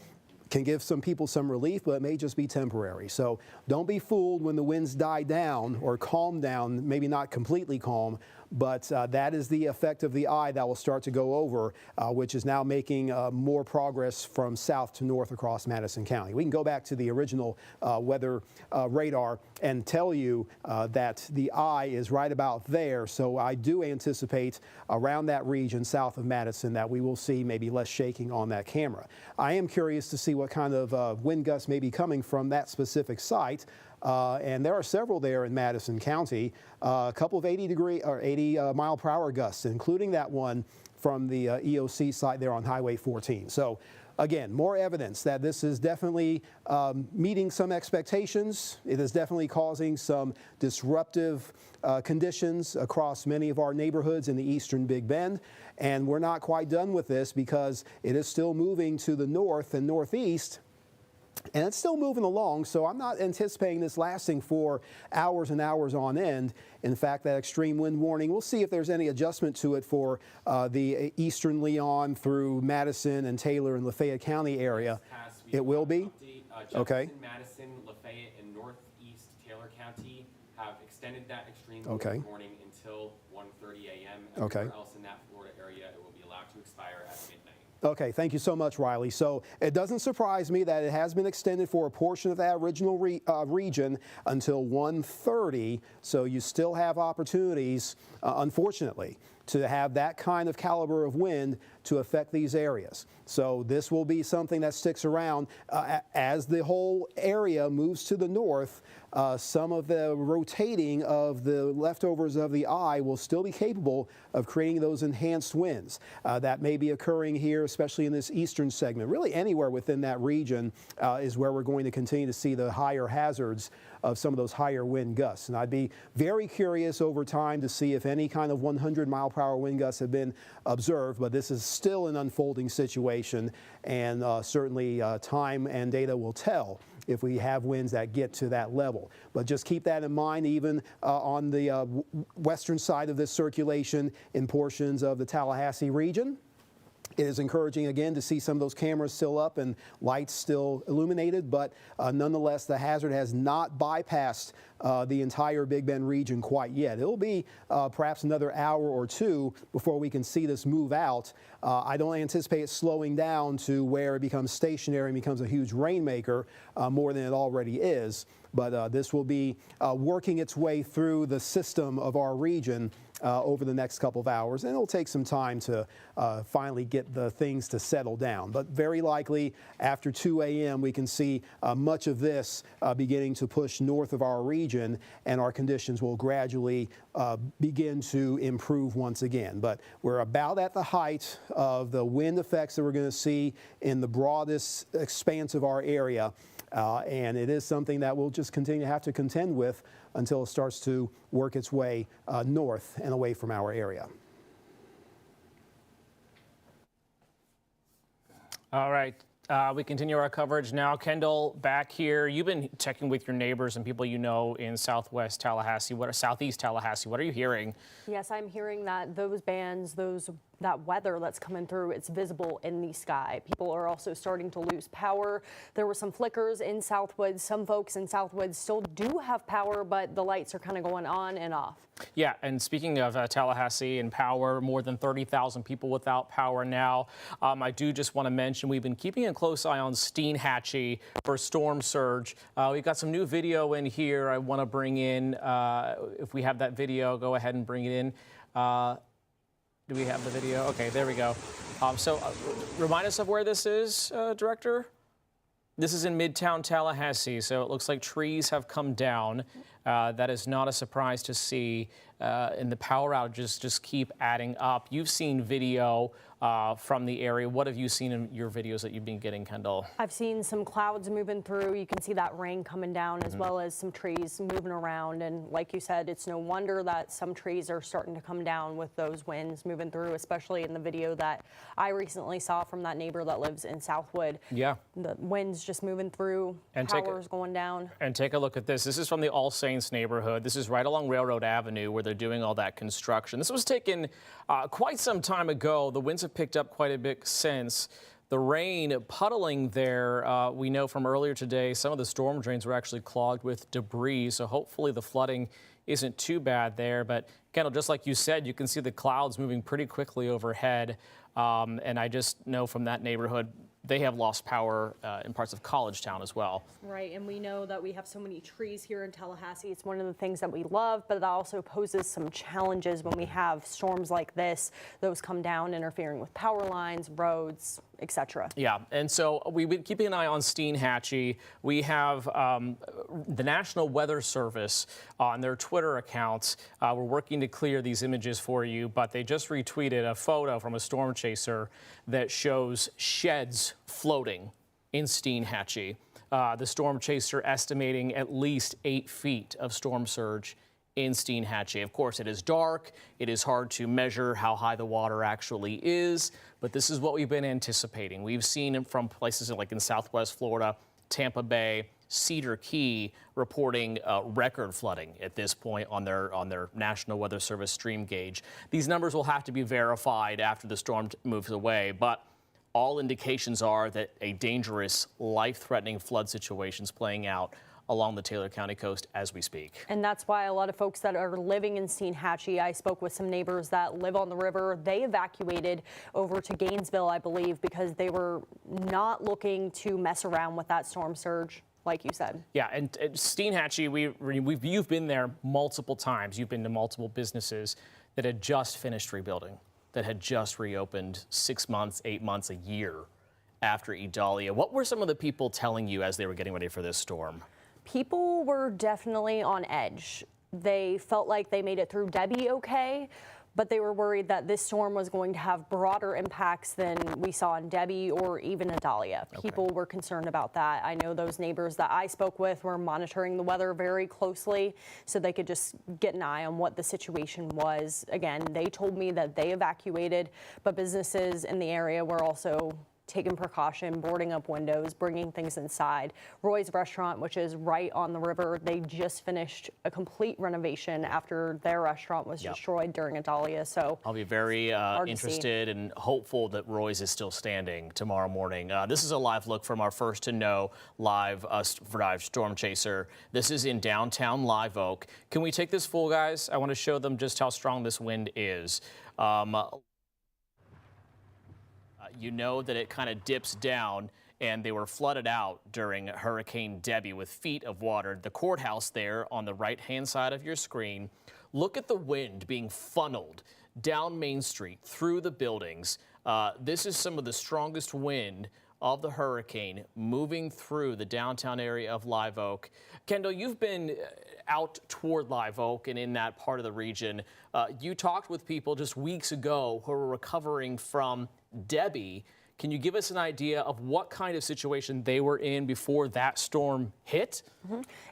can give some people some relief, but it may just be temporary. So don't be fooled when the winds die down or calm down, maybe not completely calm, but that is the effect of the eye that will start to go over, which is now making more progress from south to north across Madison County. We can go back to the original weather radar and tell you that the eye is right about there. So I do anticipate around that region south of Madison that we will see maybe less shaking on that camera. I am curious to see what kind of wind gusts may be coming from that specific site. And there are several there in Madison County, a couple of 80 mile per hour gusts, including that one from the EOC site there on Highway 14. So again, more evidence that this is definitely meeting some expectations. It is definitely causing some disruptive conditions across many of our neighborhoods in the eastern Big Bend. And we're not quite done with this because it is still moving to the north and northeast. And it's still moving along, so I'm not anticipating this lasting for hours and hours on end. In fact, that extreme wind warning, we'll see if there's any adjustment to it for the eastern Leon through Madison and Taylor and Lafayette County area. It will be? Okay. Madison, Lafayette, and northeast Taylor County have extended that extreme wind warning until 1:30 a.m. Everywhere else in that Florida area, it will be allowed to expire at midnight. Okay, thank you so much, Riley. So it doesn't surprise me that it has been extended for a portion of that original region until 1:30. So you still have opportunities, unfortunately, to have that kind of caliber of wind to affect these areas. So this will be something that sticks around as the whole area moves to the north. Some of the rotating of the leftovers of the eye will still be capable of creating those enhanced winds. That may be occurring here, especially in this eastern segment. Really anywhere within that region is where we're going to continue to see the higher hazards of some of those higher wind gusts. And I'd be very curious over time to see if any kind of 100 mile per hour wind gusts have been observed, but this is still an unfolding situation, and certainly time and data will tell if we have winds that get to that level. But just keep that in mind, even on the western side of this circulation in portions of the Tallahassee region. It is encouraging, again, to see some of those cameras still up and lights still illuminated, but nonetheless, the hazard has not bypassed the entire Big Bend region quite yet. It'll be perhaps another hour or two before we can see this move out. I don't anticipate it slowing down to where it becomes stationary and becomes a huge rainmaker more than it already is. But this will be working its way through the system of our region over the next couple of hours, and it'll take some time to finally get the things to settle down. But very likely after 2 a.m. we can see much of this beginning to push north of our region, and our conditions will gradually begin to improve once again. But we're about at the height of the wind effects that we're going to see in the broadest expanse of our area. And it is something that we'll just continue to have to contend with until it starts to work its way north and away from our area. All right. We continue our coverage now. Kendall, back here. You've been checking with your neighbors and people you know in southwest Tallahassee, southeast Tallahassee. What are you hearing? Yes, I'm hearing that those bands, that weather that's coming through, it's visible in the sky. People are also starting to lose power. There were some flickers in Southwoods. Some folks in Southwoods still do have power, but the lights are kind of going on and off. Yeah, and speaking of Tallahassee and power, more than 30,000 people without power now. I do just want to mention we've been keeping a close eye on Steinhatchee for storm surge. We've got some new video in here I want to bring in. If we have that video, go ahead and bring it in. Do we have the video? Okay, there we go. Remind us of where this is, Director? This is in Midtown Tallahassee, so it looks like trees have come down. That is not a surprise to see, and the power outages just keep adding up. You've seen video from the area. What have you seen in your videos that you've been getting, Kendall? I've seen some clouds moving through. You can see that rain coming down as well as some trees moving around. And like you said, it's no wonder that some trees are starting to come down with those winds moving through, especially in the video that I recently saw from that neighbor that lives in Southwood. Yeah. The winds just moving through, and power's going down. And take a look at this. This is from the All Saints neighborhood. This is right along Railroad Avenue where they're doing all that construction. This was taken quite some time ago. The winds have picked up quite a bit since. The rain puddling there, we know from earlier today, some of the storm drains were actually clogged with debris, so hopefully the flooding isn't too bad there. But Kendall, just like you said, you can see the clouds moving pretty quickly overhead, and I just know from that neighborhood, they have lost power in parts of College Town as well. Right, and we know that we have so many trees here in Tallahassee. It's one of the things that we love, but it also poses some challenges when we have storms like this. Those come down, interfering with power lines, roads, etc. Yeah, and so we've been keeping an eye on Steinhatchee. We have the National Weather Service on their Twitter accounts. We're working to clear these images for you, but they just retweeted a photo from a storm chaser that shows sheds floating in Steinhatchee. The storm chaser estimating at least 8 feet of storm surge in Steinhatchee. Of course, it is dark. It is hard to measure how high the water actually is, but this is what we've been anticipating. We've seen it from places like in Southwest Florida, Tampa Bay, Cedar Key reporting record flooding at this point on their National Weather Service stream gauge. These numbers will have to be verified after the storm moves away, but all indications are that a dangerous, life-threatening flood situation is playing out along the Taylor County coast as we speak. And that's why a lot of folks that are living in Steinhatchee, I spoke with some neighbors that live on the river. They evacuated over to Gainesville, I believe, because they were not looking to mess around with that storm surge, like you said. Yeah, and Steinhatchee, you've been there multiple times. You've been to multiple businesses that had just finished rebuilding, that had just reopened 6 months, 8 months, a year after Idalia. What were some of the people telling you as they were getting ready for this storm? People were definitely on edge. They felt like they made it through Debbie okay, but they were worried that this storm was going to have broader impacts than we saw in Debbie or even Idalia. Okay. People were concerned about that. I know those neighbors that I spoke with were monitoring the weather very closely so they could just get an eye on what the situation was. Again, they told me that they evacuated, but businesses in the area were also taking precaution, boarding up windows, bringing things inside. Roy's Restaurant, which is right on the river, they just finished a complete renovation after their restaurant was destroyed during Idalia. So I'll be very interested and hopeful that Roy's is still standing tomorrow morning. This is a live look from our first to know live storm chaser. This is in downtown Live Oak. Can we take this full, guys? I want to show them just how strong this wind is. You know that it kind of dips down, and they were flooded out during Hurricane Debbie with feet of water. The courthouse there on the right-hand side of your screen. Look at the wind being funneled down Main Street through the buildings. This is some of the strongest wind of the hurricane moving through the downtown area of Live Oak. Kendall, you've been out toward Live Oak and in that part of the region. You talked with people just weeks ago who were recovering from Debbie. Can you give us an idea of what kind of situation they were in before that storm hit?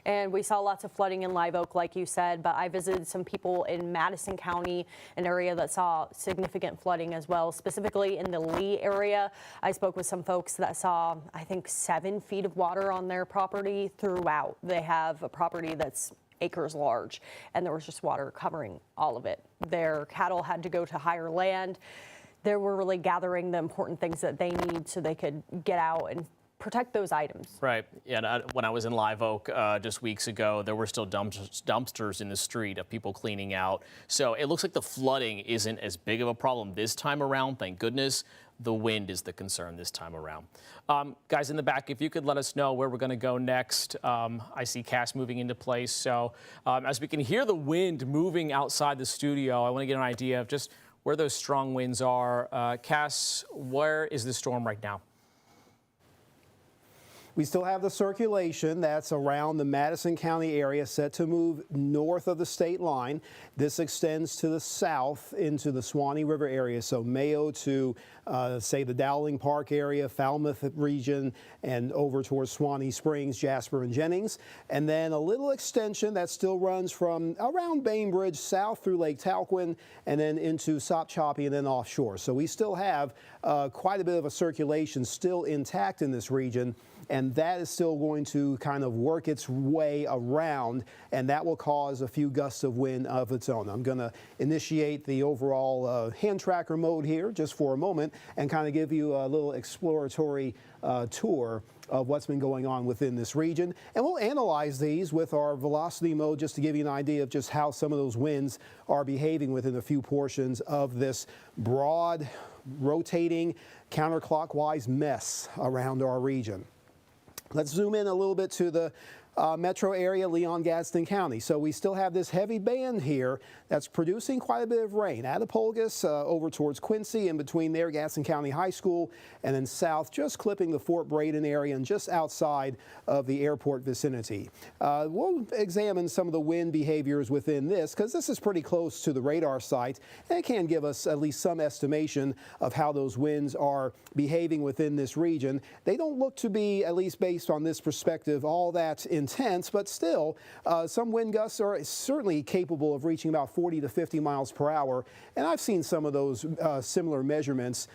And we saw lots of flooding in Live Oak, like you said, but I visited some people in Madison County, an area that saw significant flooding as well, specifically in the Lee area. I spoke with some folks that saw, I think, 7 feet of water on their property throughout. They have a property that's acres large, and there was just water covering all of it. Their cattle had to go to higher land. They were really gathering the important things that they need so they could get out and protect those items. Right. Yeah. When I was in Live Oak just weeks ago, there were still dumpsters in the street of people cleaning out. So it looks like the flooding isn't as big of a problem this time around. Thank goodness. The wind is the concern this time around. Guys in the back, if you could let us know where we're going to go next. I see Cass moving into place. So as we can hear the wind moving outside the studio, I want to get an idea of just where those strong winds are. Cass, where is the storm right now? We still have the circulation that's around the Madison County area set to move north of the state line. This extends to the south into the Swanee River area, so Mayo to, say, the Dowling Park area, Falmouth region, and over towards Swanee Springs, Jasper, and Jennings. And then a little extension that still runs from around Bainbridge south through Lake Talquin and then into Sopchoppy and then offshore. So we still have quite a bit of a circulation still intact in this region. And that is still going to kind of work its way around, and that will cause a few gusts of wind of its own. I'm going to initiate the overall hand tracker mode here just for a moment and kind of give you a little exploratory tour of what's been going on within this region. And we'll analyze these with our velocity mode just to give you an idea of just how some of those winds are behaving within a few portions of this broad, rotating, counterclockwise mess around our region. Let's zoom in a little bit to the metro area, Leon-Gadsden County. So we still have this heavy band here that's producing quite a bit of rain. Attapulgis over towards Quincy, in between there, Gadsden County High School, and then south, just clipping the Fort Braden area and just outside of the airport vicinity. We'll examine some of the wind behaviors within this, because this is pretty close to the radar site, and it can give us at least some estimation of how those winds are behaving within this region. They don't look to be, at least based on this perspective, all that intense, but still, some wind gusts are certainly capable of reaching about 40 to 50 miles per hour, and I've seen some of those similar measurements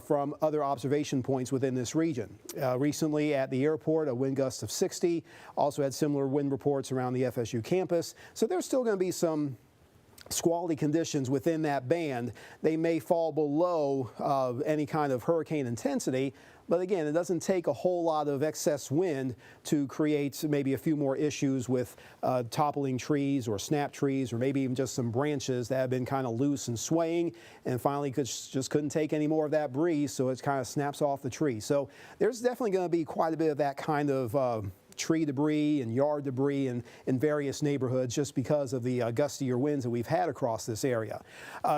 from other observation points within this region. Recently at the airport, a wind gust of 60, also had similar wind reports around the FSU campus, so there's still going to be some squally conditions within that band. They may fall below any kind of hurricane intensity, but again, it doesn't take a whole lot of excess wind to create maybe a few more issues with toppling trees or snap trees, or maybe even just some branches that have been kind of loose and swaying and finally just couldn't take any more of that breeze, so it kind of snaps off the tree. So there's definitely going to be quite a bit of that kind of tree debris and yard debris in various neighborhoods just because of the gustier winds that we've had across this area.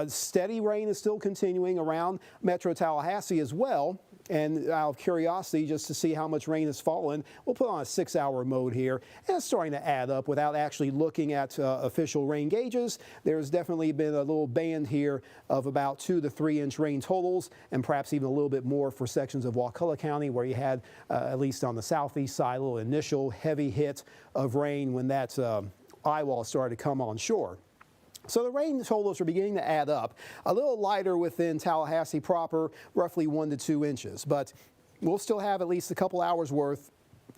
Steady rain is still continuing around Metro Tallahassee as well. And out of curiosity, just to see how much rain has fallen, we'll put on a 6-hour mode here, and it's starting to add up without actually looking at official rain gauges. There's definitely been a little band here of about 2 to 3 inch rain totals, and perhaps even a little bit more for sections of Wakulla County, where you had, at least on the southeast side, a little initial heavy hit of rain when that eye wall started to come on shore. So the rain totals are beginning to add up. A little lighter within Tallahassee proper, roughly 1 to 2 inches, but we'll still have at least a couple hours worth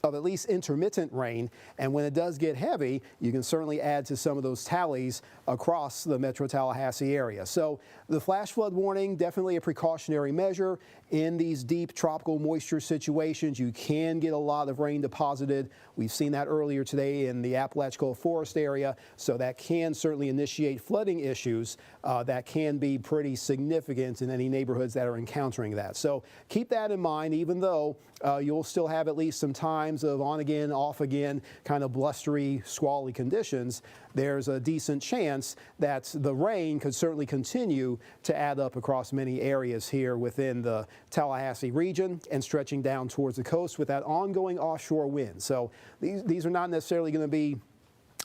of at least intermittent rain, and when it does get heavy, you can certainly add to some of those tallies across the Metro Tallahassee area. So the flash flood warning, definitely a precautionary measure. In these deep tropical moisture situations, you can get a lot of rain deposited. We've seen that earlier today in the Apalachicola Forest area, so that can certainly initiate flooding issues that can be pretty significant in any neighborhoods that are encountering that. So keep that in mind, even though you'll still have at least some times of on again, off again, kind of blustery, squally conditions. There's a decent chance that the rain could certainly continue to add up across many areas here within the Tallahassee region and stretching down towards the coast with that ongoing offshore wind. So these are not necessarily going to be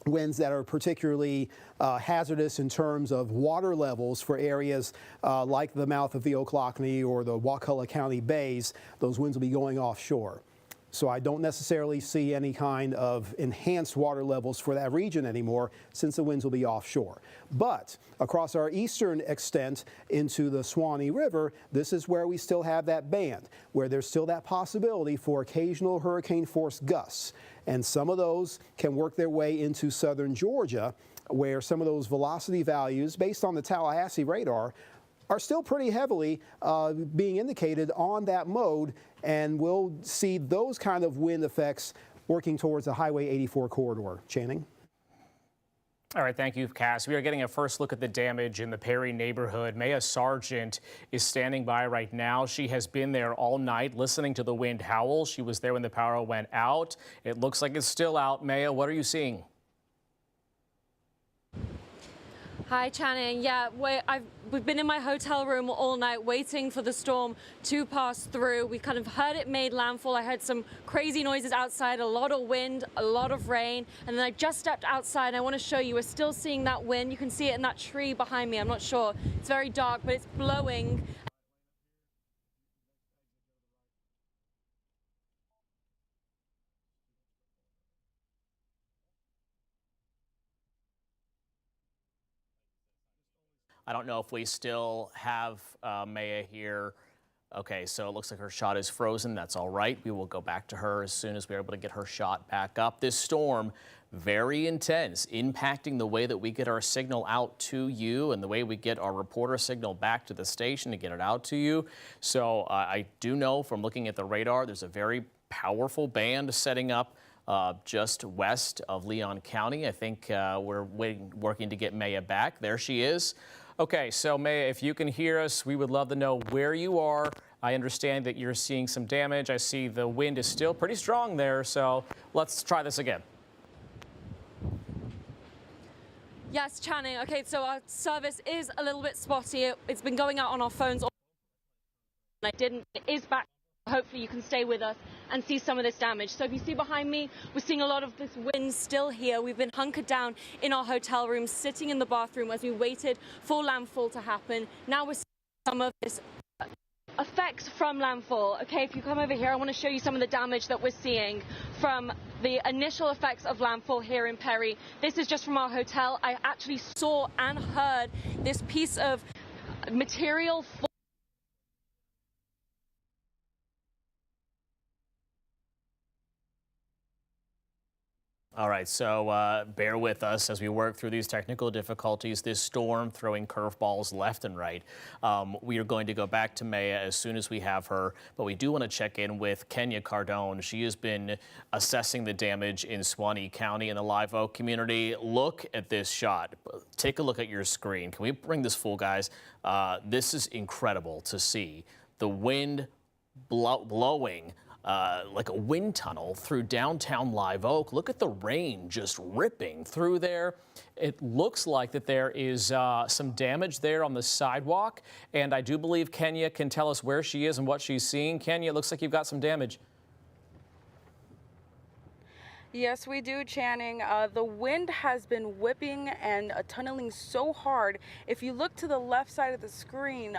winds that are particularly hazardous in terms of water levels for areas like the mouth of the Ocklawakanee or the Wakulla County bays. Those winds will be going offshore. So I don't necessarily see any kind of enhanced water levels for that region anymore since the winds will be offshore. But across our eastern extent into the Suwannee River, this is where we still have that band, where there's still that possibility for occasional hurricane force gusts. And some of those can work their way into southern Georgia, where some of those velocity values based on the Tallahassee radar are still pretty heavily being indicated on that mode, and we'll see those kind of wind effects working towards the Highway 84 corridor. Channing? All right, thank you, Cass. We are getting a first look at the damage in the Perry neighborhood. Maya Sargent is standing by right now. She has been there all night listening to the wind howl. She was there when the power went out. It looks like it's still out. Maya, what are you seeing? Hi, Channing. Yeah, we've been in my hotel room all night waiting for the storm to pass through. We kind of heard it made landfall. I heard some crazy noises outside, a lot of wind, a lot of rain. And then I just stepped outside. I want to show you, we're still seeing that wind. You can see it in that tree behind me. I'm not sure. It's very dark, but it's blowing. I don't know if we still have Maya here. Okay, so it looks like her shot is frozen. That's all right. We will go back to her as soon as we're able to get her shot back up. This storm, very intense, impacting the way that we get our signal out to you and the way we get our reporter signal back to the station to get it out to you. So I do know from looking at the radar, there's a very powerful band setting up just west of Leon County. I think we're working to get Maya back. There she is. Okay, so Maya, if you can hear us, we would love to know where you are. I understand that you're seeing some damage. I see the wind is still pretty strong there, so let's try this again. Yes, Channing. Okay, so our service is a little bit spotty. It's been going out on our phones. It is back. Hopefully you can stay with us and see some of this damage. So if you see behind me, we're seeing a lot of this wind still here. We've been hunkered down in our hotel room, sitting in the bathroom as we waited for landfall to happen. Now we're seeing some of this effects from landfall. Okay, if you come over here, I want to show you some of the damage that we're seeing from the initial effects of landfall here in Perry. This is just from our hotel. I actually saw and heard this piece of material All right, so bear with us as we work through these technical difficulties, this storm throwing curveballs left and right. We are going to go back to Maya as soon as we have her, but we do want to check in with Kenya Cardone. She has been assessing the damage in Suwannee County in the Live Oak community. Look at this shot. Take a look at your screen. Can we bring this full, guys? This is incredible to see. The wind blowing like a wind tunnel through downtown Live Oak. Look at the rain just ripping through there. It looks like that there is some damage there on the sidewalk, and I do believe Kenya can tell us where she is and what she's seeing. Kenya, it looks like you've got some damage. Yes, we do, Channing. The wind has been whipping and tunneling so hard. If you look to the left side of the screen,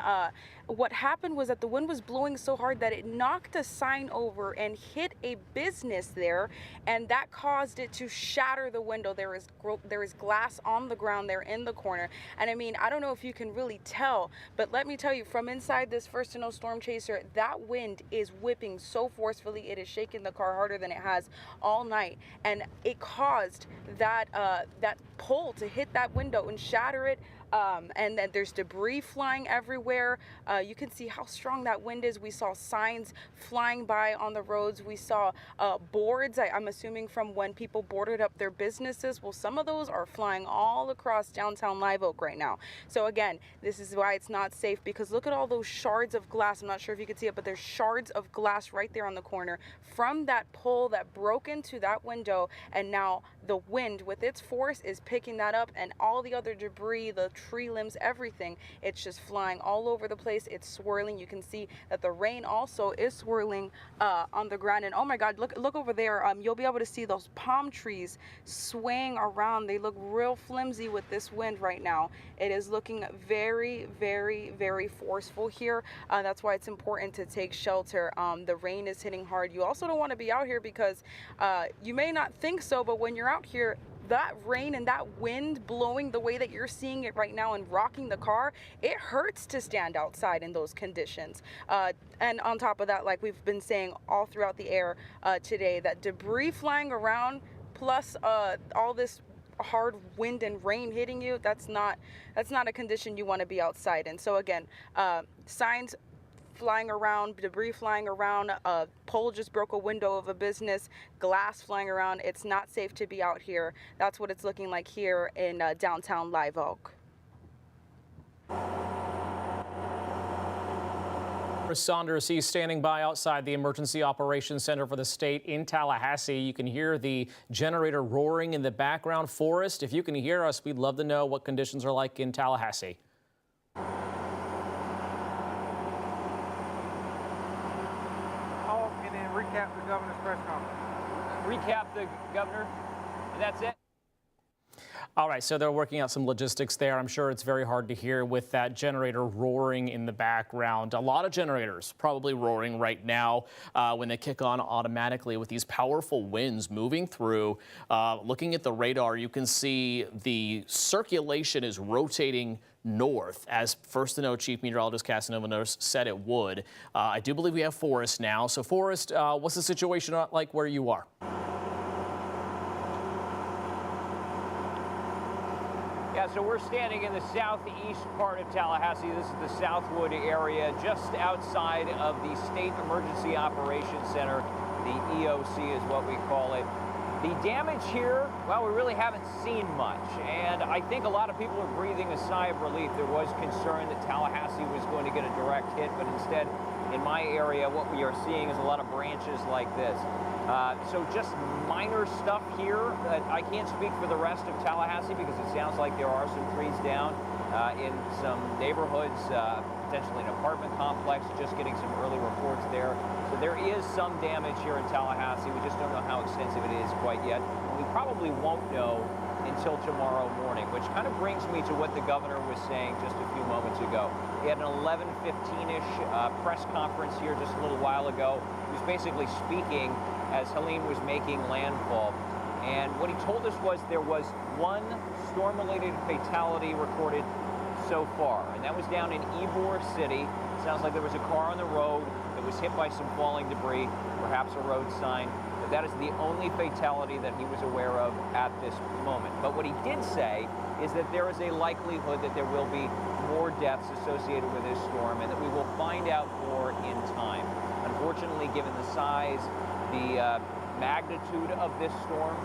what happened was that the wind was blowing so hard that it knocked a sign over and hit a business there, and that caused it to shatter the window. There is glass on the ground there in the corner. And I mean, I don't know if you can really tell, but let me tell you, from inside this First to Know Storm Chaser, that wind is whipping so forcefully. It is shaking the car harder than it has all night. And it caused that that pole to hit that window and shatter it. And then there's debris flying everywhere. You can see how strong that wind is. We saw signs flying by on the roads. We saw boards, I'm assuming from when people boarded up their businesses. Well, some of those are flying all across downtown Live Oak right now. So again, this is why it's not safe, because look at all those shards of glass. I'm not sure if you can see it, but there's shards of glass right there on the corner from that pole that broke into that window. And now the wind with its force is picking that up, and all the other debris, the tree limbs, everything. It's just flying all over the place. It's swirling. You can see that the rain also is swirling on the ground. And oh my God, look over there. You'll be able to see those palm trees swaying around. They look real flimsy with this wind right now. It is looking very, very, very forceful here. That's why it's important to take shelter. The rain is hitting hard. You also don't want to be out here because you may not think so, but when you're out here, that rain and that wind blowing the way that you're seeing it right now and rocking the car, it hurts to stand outside in those conditions. And on top of that, like we've been saying all throughout the air today, that debris flying around plus all this hard wind and rain hitting you, that's not a condition you want to be outside in. So again, signs flying around, debris flying around, a pole just broke a window of a business, glass flying around. It's not safe to be out here. That's what it's looking like here in downtown Live Oak. Chris Saunders, he's standing by outside the Emergency Operations Center for the state in Tallahassee. You can hear the generator roaring in the background. Forrest, if you can hear us, we'd love to know what conditions are like in Tallahassee. And then recap the governor's press conference. Recap the governor, and that's it. All right, so they're working out some logistics there. I'm sure it's very hard to hear with that generator roaring in the background. A lot of generators probably roaring right now when they kick on automatically with these powerful winds moving through. Looking at the radar, you can see the circulation is rotating north, as First to Know Chief Meteorologist Casanova said it would. I do believe we have Forrest now. So Forrest, what's the situation like where you are? Yeah, so we're standing in the southeast part of Tallahassee. This is the Southwood area, just outside of the State Emergency Operations Center. The EOC is what we call it. The damage here, well, we really haven't seen much. And I think a lot of people are breathing a sigh of relief. There was concern that Tallahassee was going to get a direct hit, but instead, in my area, what we are seeing is a lot of branches like this. So just minor stuff here. I can't speak for the rest of Tallahassee because it sounds like there are some trees down in some neighborhoods, potentially an apartment complex, just getting some early reports there. So there is some damage here in Tallahassee. We just don't know how extensive it is quite yet. We probably won't know until tomorrow morning, which kind of brings me to what the governor was saying just a few moments ago. He had an 11:15-ish press conference here just a little while ago. He was basically speaking as Helene was making landfall. And what he told us was there was one storm-related fatality recorded so far, and that was down in Ybor City. Sounds like there was a car on the road that was hit by some falling debris, perhaps a road sign. But that is the only fatality that he was aware of at this moment. But what he did say is that there is a likelihood that there will be more deaths associated with this storm and that we will find out more in time. Unfortunately, given the size, the magnitude of this storm,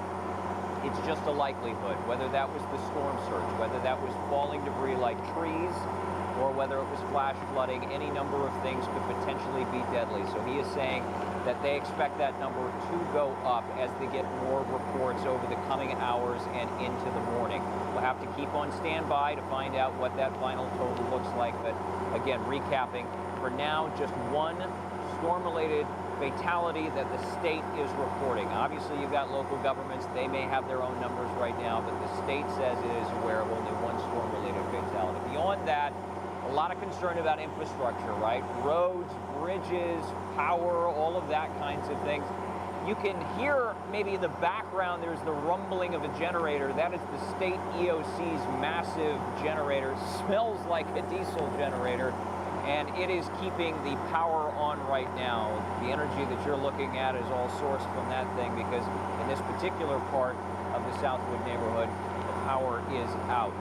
it's just a likelihood. Whether that was the storm surge, whether that was falling debris like trees, or whether it was flash flooding, any number of things could potentially be deadly. So he is saying that they expect that number to go up as they get more reports over the coming hours and into the morning. We'll have to keep on standby to find out what that final total looks like. But again, recapping, for now, just one storm-related fatality that the state is reporting. Obviously, you've got local governments. They may have their own numbers right now, but the state says it is aware of only one storm-related fatality. Beyond that, a lot of concern about infrastructure, right? Roads, bridges, power, all of that kinds of things. You can hear maybe in the background there's the rumbling of a generator. That is the state EOC's massive generator. Smells like a diesel generator, and it is keeping the power on right now. The energy that you're looking at is all sourced from that thing because in this particular part of the Southwood neighborhood, the power is out.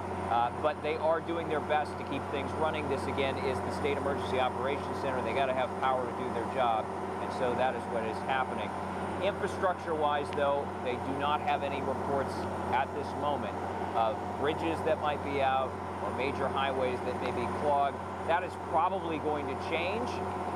But they are doing their best to keep things running. This, again, is the State Emergency Operations Center. They got to have power to do their job, and so that is what is happening. Infrastructure-wise, though, they do not have any reports at this moment of bridges that might be out or major highways that may be clogged. That is probably going to change.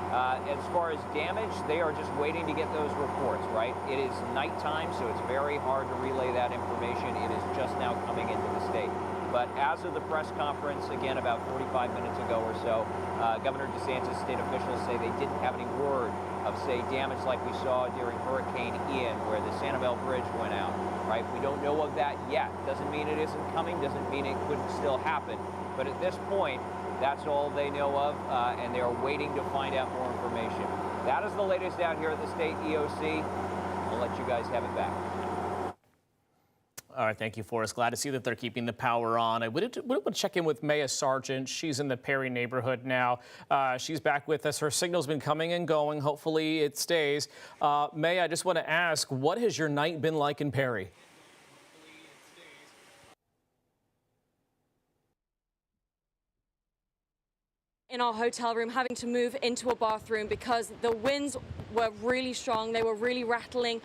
As far as damage, they are just waiting to get those reports, right? It is nighttime, so it's very hard to relay that information. It is just now coming into the state. But as of the press conference, again, about 45 minutes ago or so, Governor DeSantis' state officials say they didn't have any word of, say, damage like we saw during Hurricane Ian, where the Sanibel Bridge went out, right? We don't know of that yet. Doesn't mean it isn't coming, doesn't mean it couldn't still happen. But at this point, that's all they know of, and they're waiting to find out more information. That is the latest out here at the state EOC. I'll let you guys have it back. All right, thank you, Forrest. Glad to see that they're keeping the power on. I would check in with Maya Sargent. She's in the Perry neighborhood now. She's back with us. Her signal's been coming and going. Hopefully it stays. Maya, I just want to ask, what has your night been like in Perry? In our hotel room, having to move into a bathroom because the winds were really strong. They were really rattling.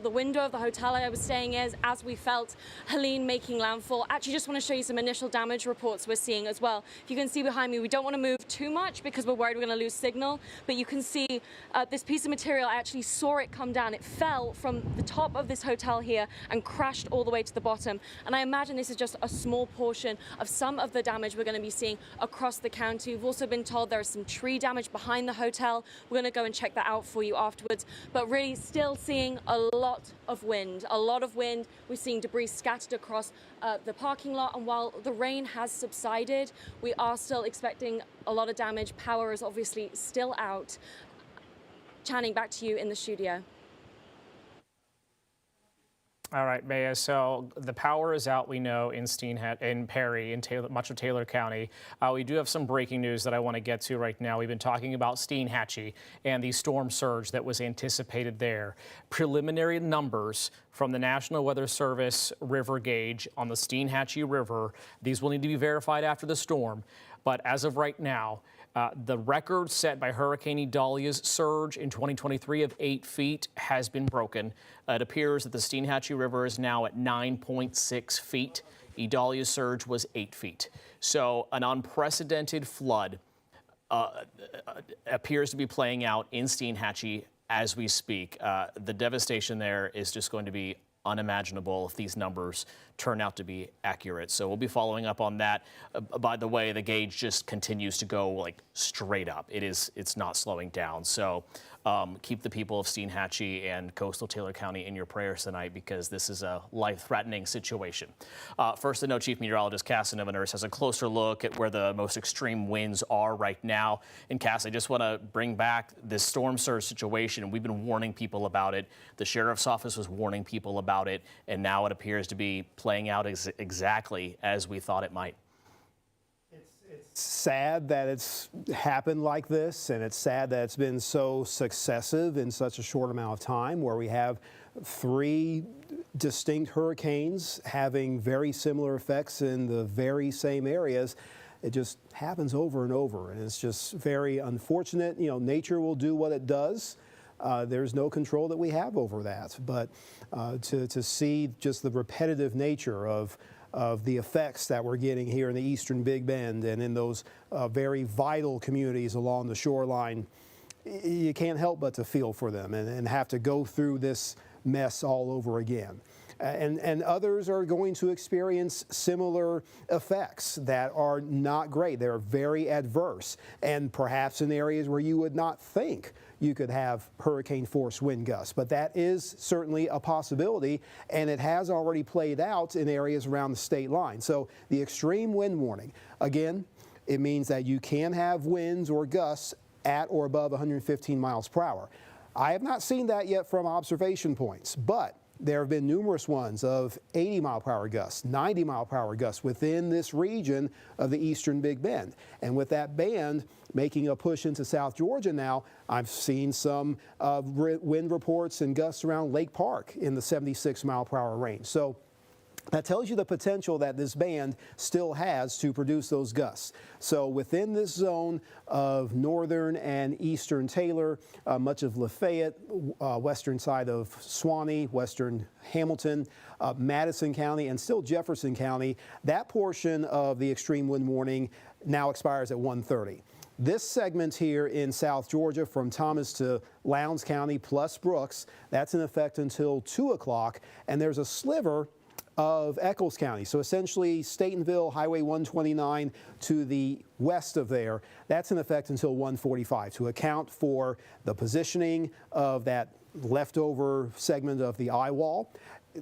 The window of the hotel I was staying in as we felt Helene making landfall. Actually, just want to show you some initial damage reports we're seeing as well. If you can see behind me, we don't want to move too much because we're worried we're going to lose signal. But you can see this piece of material, I actually saw it come down. It fell from the top of this hotel here and crashed all the way to the bottom. And I imagine this is just a small portion of some of the damage we're going to be seeing across the county. We've also been told there is some tree damage behind the hotel. We're going to go and check that out for you afterwards. But really still seeing a lot of wind. We're seeing debris scattered across the parking lot. And while the rain has subsided, we are still expecting a lot of damage. Power is obviously still out. Channing, back to you in the studio. All right, Maya, so the power is out, we know, in Perry, in much of Taylor County. We do have some breaking news that I want to get to right now. We've been talking about Steinhatchee and the storm surge that was anticipated there. Preliminary numbers from the National Weather Service river gauge on the Steinhatchee River. These will need to be verified after the storm, but as of right now, the record set by Hurricane Idalia's surge in 2023 of 8 feet has been broken. It appears that the Steinhatchee River is now at 9.6 feet. Idalia's surge was 8 feet. So an unprecedented flood appears to be playing out in Steinhatchee as we speak. The devastation there is just going to be unimaginable if these numbers turn out to be accurate. So we'll be following up on that. By the way, the gauge just continues to go like straight up. It's not slowing down. So keep the people of Steinhatchee and coastal Taylor County in your prayers tonight because this is a life-threatening situation. First, the Chief Meteorologist Cass Nurse has a closer look at where the most extreme winds are right now. And Cass, I just want to bring back this storm surge situation. We've been warning people about it. The Sheriff's Office was warning people about it, and now it appears to be playing out exactly as we thought it might. It's sad that it's happened like this, and it's sad that it's been so successive in such a short amount of time, where we have 3 distinct hurricanes having very similar effects in the very same areas. It just happens over and over, and it's just very unfortunate. You know, nature will do what it does. There's no control that we have over that, but to see just the repetitive nature of the effects that we're getting here in the eastern Big Bend and in those very vital communities along the shoreline, you can't help but to feel for them and have to go through this mess all over again. And others are going to experience similar effects that are not great. They're very adverse, and perhaps in areas where you would not think you could have hurricane-force wind gusts. But that is certainly a possibility, and it has already played out in areas around the state line. So the extreme wind warning, again, it means that you can have winds or gusts at or above 115 miles per hour. I have not seen that yet from observation points, but there have been numerous ones of 80 mile per hour gusts, 90 mile per hour gusts within this region of the eastern Big Bend. And with that band making a push into South Georgia now, I've seen some wind reports and gusts around Lake Park in the 76 mile per hour range. So that tells you the potential that this band still has to produce those gusts. So within this zone of northern and eastern Taylor, much of Lafayette, western side of Suwannee, western Hamilton, Madison County, and still Jefferson County, that portion of the extreme wind warning now expires at 1:30. This segment here in South Georgia from Thomas to Lowndes County plus Brooks, that's in effect until 2 o'clock, and there's a sliver of Eccles County. So essentially Statenville, Highway 129 to the west of there, that's in effect until 1:45 to account for the positioning of that leftover segment of the eye wall,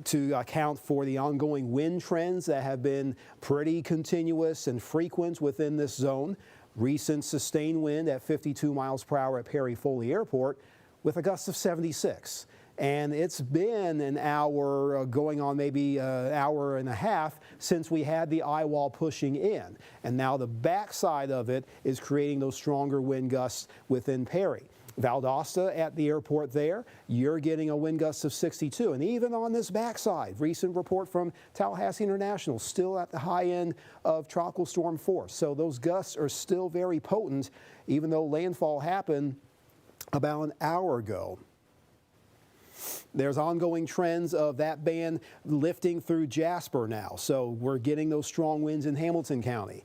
to account for the ongoing wind trends that have been pretty continuous and frequent within this zone. Recent sustained wind at 52 miles per hour at Perry Foley Airport with a gust of 76. And it's been an hour, going on maybe an hour and a half since we had the eye wall pushing in. And now the backside of it is creating those stronger wind gusts within Perry. Valdosta at the airport there, you're getting a wind gust of 62. And even on this backside, recent report from Tallahassee International, still at the high end of tropical storm force. So those gusts are still very potent, even though landfall happened about an hour ago. There's ongoing trends of that band lifting through Jasper now. So we're getting those strong winds in Hamilton County.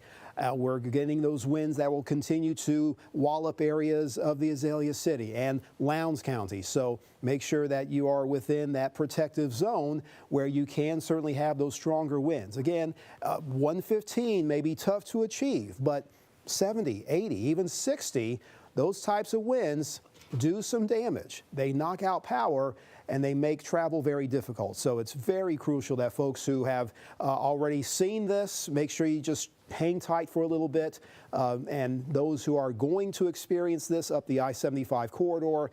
We're getting those winds that will continue to wallop areas of the Azalea City and Lowndes County. So make sure that you are within that protective zone where you can certainly have those stronger winds. Again, 115 may be tough to achieve, but 70, 80, even 60, those types of winds do some damage. They knock out power and they make travel very difficult. So it's very crucial that folks who have already seen this, make sure you just hang tight for a little bit. And those who are going to experience this up the I-75 corridor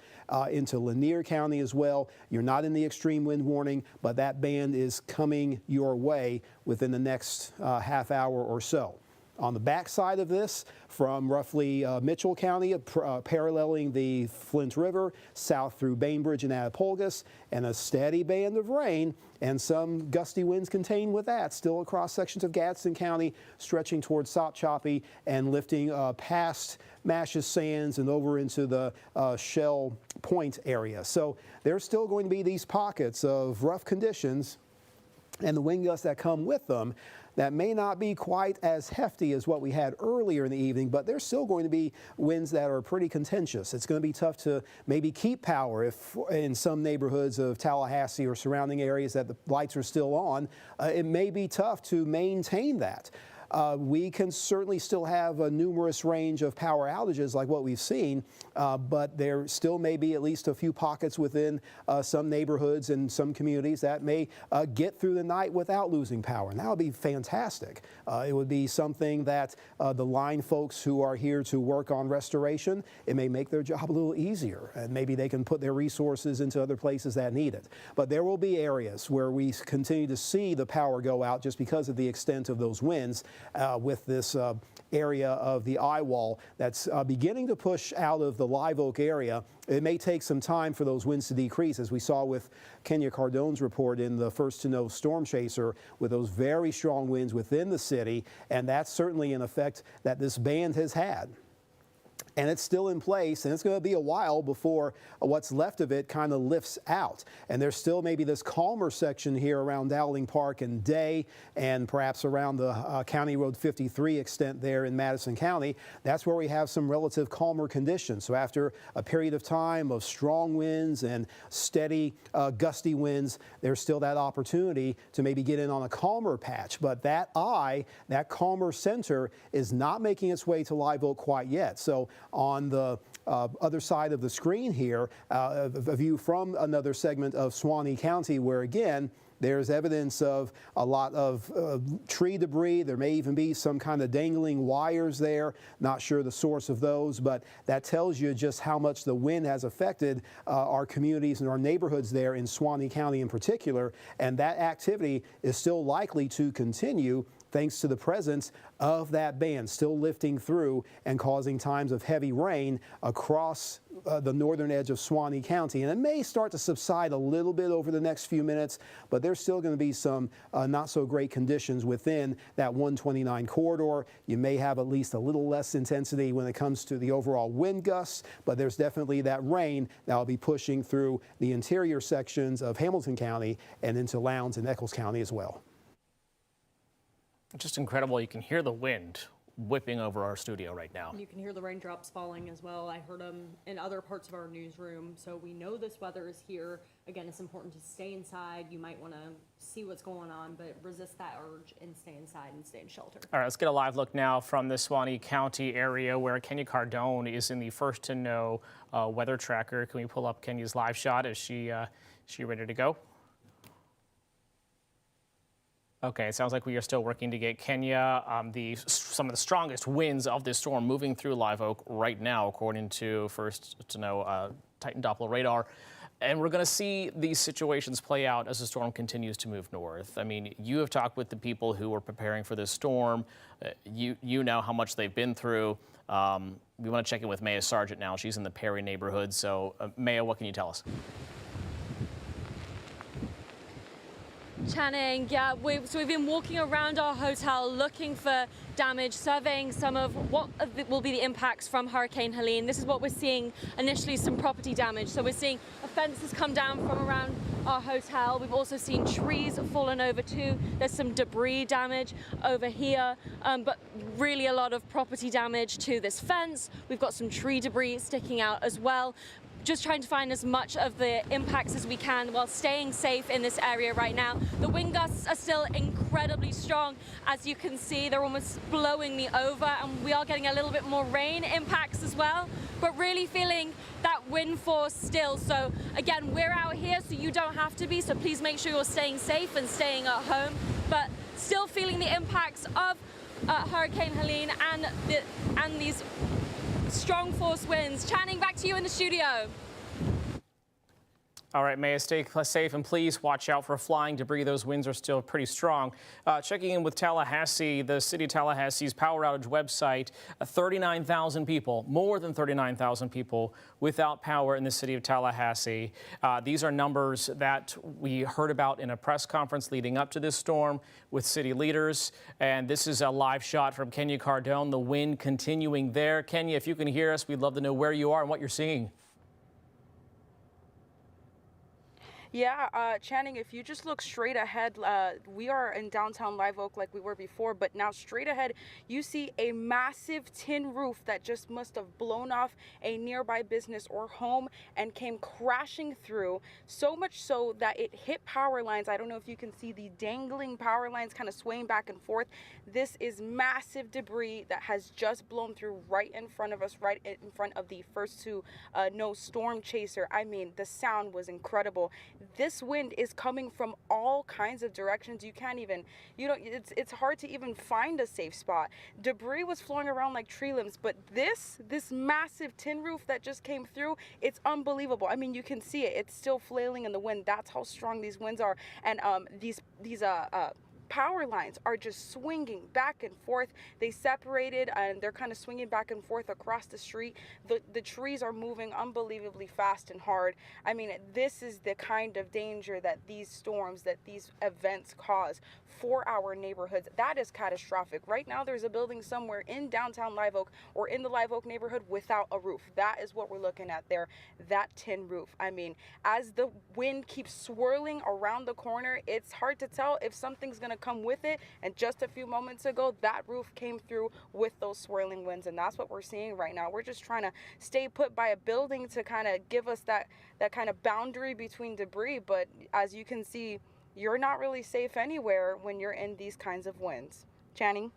into Lanier County as well, you're not in the extreme wind warning, but that band is coming your way within the next half hour or so. On the backside of this, from roughly Mitchell County, paralleling the Flint River, south through Bainbridge and Attapulgis, and a steady band of rain and some gusty winds contained with that, still across sections of Gadsden County, stretching towards Sopchoppy and lifting past Mashes Sands and over into the Shell Point area. So there's still going to be these pockets of rough conditions and the wind gusts that come with them that may not be quite as hefty as what we had earlier in the evening, but there's still going to be winds that are pretty contentious. It's going to be tough to maybe keep power if in some neighborhoods of Tallahassee or surrounding areas that the lights are still on. It may be tough to maintain that. We can certainly still have a numerous range of power outages like what we've seen, but there still may be at least a few pockets within some neighborhoods and some communities that may get through the night without losing power. And that would be fantastic. It would be something that the line folks who are here to work on restoration, it may make their job a little easier, and maybe they can put their resources into other places that need it. But there will be areas where we continue to see the power go out just because of the extent of those winds. With this area of the eye wall that's beginning to push out of the Live Oak area. It may take some time for those winds to decrease, as we saw with Kenya Cardone's report in the First to Know Storm Chaser, with those very strong winds within the city, and that's certainly an effect that this band has had. And it's still in place, and it's going to be a while before what's left of it kind of lifts out. And there's still maybe this calmer section here around Dowling Park and Day, and perhaps around the County Road 53 extent there in Madison County. That's where we have some relative calmer conditions. So after a period of time of strong winds and steady gusty winds, there's still that opportunity to maybe get in on a calmer patch. But that calmer center is not making its way to Live Oak quite yet. So on the other side of the screen here, a view from another segment of Suwannee County, where again, there's evidence of a lot of tree debris. There may even be some kind of dangling wires there. Not sure the source of those, but that tells you just how much the wind has affected our communities and our neighborhoods there in Suwannee County in particular. And that activity is still likely to continue thanks to the presence of that band still lifting through and causing times of heavy rain across the northern edge of Suwannee County. And it may start to subside a little bit over the next few minutes, but there's still going to be some not so great conditions within that 129 corridor. You may have at least a little less intensity when it comes to the overall wind gusts, but there's definitely that rain that will be pushing through the interior sections of Hamilton County and into Lowndes and Eccles County as well. Just incredible. You can hear the wind whipping over our studio right now. You can hear the raindrops falling as well. I heard them in other parts of our newsroom. So we know this weather is here. Again, it's important to stay inside. You might want to see what's going on, but resist that urge and stay inside and stay in shelter. All right, let's get a live look now from the Suwannee County area where Kenya Cardone is in the First to Know weather tracker. Can we pull up Kenya's live shot? Is she ready to go? Okay, it sounds like we are still working to get Kenya. Some of the strongest winds of this storm moving through Live Oak right now, according to First to Know Titan Doppler radar. And we're going to see these situations play out as the storm continues to move north. I mean, you have talked with the people who are preparing for this storm. You know how much they've been through. We want to check in with Maya Sargent now. She's in the Perry neighborhood. So, Maya, what can you tell us? Channing, yeah, we've been walking around our hotel looking for damage, surveying some of what will be the impacts from Hurricane Helene. This is what we're seeing initially, some property damage. So we're seeing a fence has come down from around our hotel. We've also seen trees fallen over too. There's some debris damage over here, but really a lot of property damage to this fence. We've got some tree debris sticking out as well. Just trying to find as much of the impacts as we can while staying safe in this area right now. The wind gusts are still incredibly strong. As you can see, they're almost blowing me over, and we are getting a little bit more rain impacts as well, but really feeling that wind force still. So again, we're out here, so you don't have to be, so please make sure you're staying safe and staying at home, but still feeling the impacts of Hurricane Helene and these strong force winds. Channing, back to you in the studio. All right, Maya, stay safe and please watch out for flying debris. Those winds are still pretty strong. Checking in with Tallahassee, the city of Tallahassee's power outage website, 39,000 people, more than 39,000 people without power in the city of Tallahassee. These are numbers that we heard about in a press conference leading up to this storm with city leaders. And this is a live shot from Kenya Cardone, the wind continuing there. Kenya, if you can hear us, we'd love to know where you are and what you're seeing. Yeah, Channing, if you just look straight ahead, we are in downtown Live Oak like we were before, but now straight ahead, you see a massive tin roof that just must have blown off a nearby business or home and came crashing through, so much so that it hit power lines. I don't know if you can see the dangling power lines kind of swaying back and forth. This is massive debris that has just blown through right in front of us, right in front of the First to Know storm chaser. I mean, the sound was incredible. This wind is coming from all kinds of directions. You can't even, it's hard to even find a safe spot. Debris was flowing around like tree limbs, but this massive tin roof that just came through, it's unbelievable. I mean, you can see it. It's still flailing in the wind. That's how strong these winds are. And these power lines are just swinging back and forth. They separated and they're kind of swinging back and forth across the street. The trees are moving unbelievably fast and hard. I mean, this is the kind of danger that these storms, that these events cause for our neighborhoods. That is catastrophic. Right now, there's a building somewhere in downtown Live Oak or in the Live Oak neighborhood without a roof. That is what we're looking at there, that tin roof. I mean, as the wind keeps swirling around the corner, it's hard to tell if something's going to come with it. And just a few moments ago, that roof came through with those swirling winds, and that's what we're seeing right now. We're just trying to stay put by a building to kind of give us that kind of boundary between debris, but as you can see, you're not really safe anywhere when you're in these kinds of winds. Channing?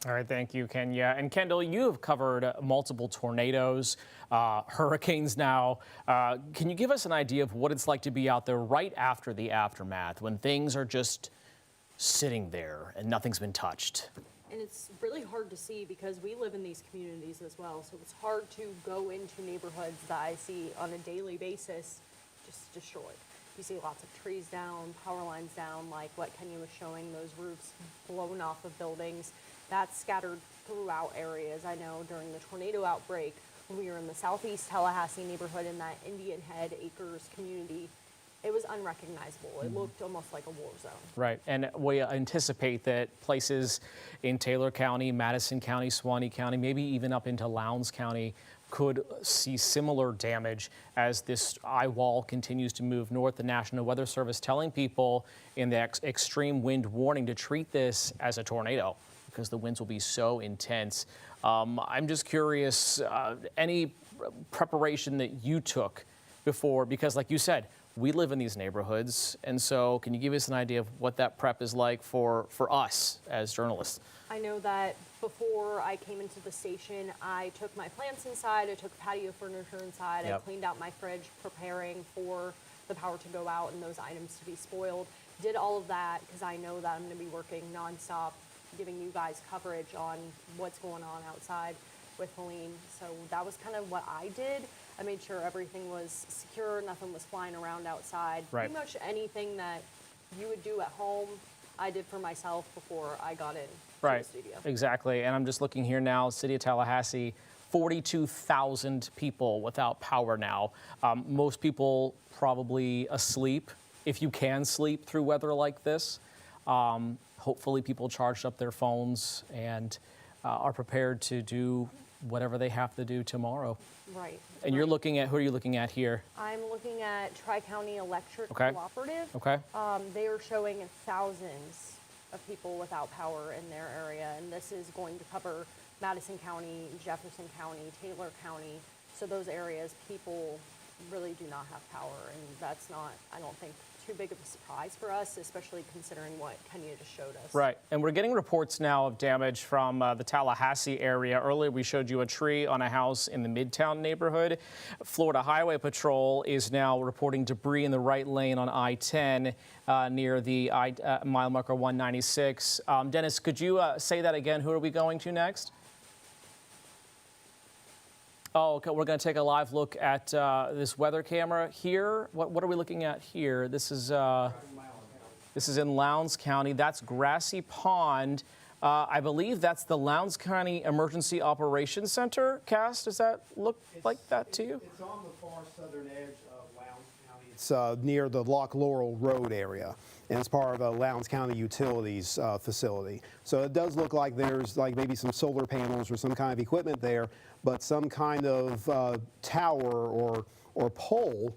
All right, thank you, Kenya. And Kendall, you have covered multiple tornadoes, hurricanes now. Can you give us an idea of what it's like to be out there right after the aftermath, when things are just sitting there and nothing's been touched? And it's really hard to see because we live in these communities as well. So it's hard to go into neighborhoods that I see on a daily basis just destroyed. You see lots of trees down, power lines down, like what Kenya was showing, those roofs blown off of buildings. That's scattered throughout areas. I know during the tornado outbreak, when we were in the southeast Tallahassee neighborhood in that Indian Head Acres community, it was unrecognizable. It looked almost like a war zone. Right, and we anticipate that places in Taylor County, Madison County, Suwannee County, maybe even up into Lowndes County could see similar damage as this eye wall continues to move north. The National Weather Service telling people in the extreme wind warning to treat this as a tornado because the winds will be so intense. I'm just curious, any preparation that you took before, because like you said, we live in these neighborhoods, and so can you give us an idea of what that prep is like for us as journalists? I know that before I came into the station, I took my plants inside, I took patio furniture inside, I cleaned out my fridge, preparing for the power to go out and those items to be spoiled. Did all of that because I know that I'm going to be working nonstop, giving you guys coverage on what's going on outside with Helene. So that was kind of what I did. I made sure everything was secure, nothing was flying around outside. Right. Pretty much anything that you would do at home, I did for myself before I got in to the studio. Exactly, and I'm just looking here now, City of Tallahassee, 42,000 people without power now. Most people probably asleep, if you can sleep through weather like this. Hopefully people charged up their phones and are prepared to do whatever they have to do tomorrow. Right. And you're looking at, who are you looking at here? I'm looking at Tri-County Electric Cooperative. Okay. They are showing thousands of people without power in their area, and this is going to cover Madison County, Jefferson County, Taylor County. So those areas, people really do not have power, and that's not, I don't think, too big of a surprise for us, especially considering what Kenya just showed us. Right, and we're getting reports now of damage from the Tallahassee area. Earlier we showed you a tree on a house in the Midtown neighborhood. Florida Highway Patrol is now reporting debris in the right lane on I-10 near the mile marker 196. Dennis, could you say that again? Who are we going to next? Oh, okay, we're going to take a live look at this weather camera here. What are we looking at here? This is in Lowndes County. That's Grassy Pond. I believe that's the Lowndes County Emergency Operations Center. Cass, does that look like that to you? It's on the far southern edge of Lowndes County. It's near the Loch Laurel Road area, and it's part of a Lowndes County Utilities facility. So it does look like there's like maybe some solar panels or some kind of equipment there, but some kind of tower or pole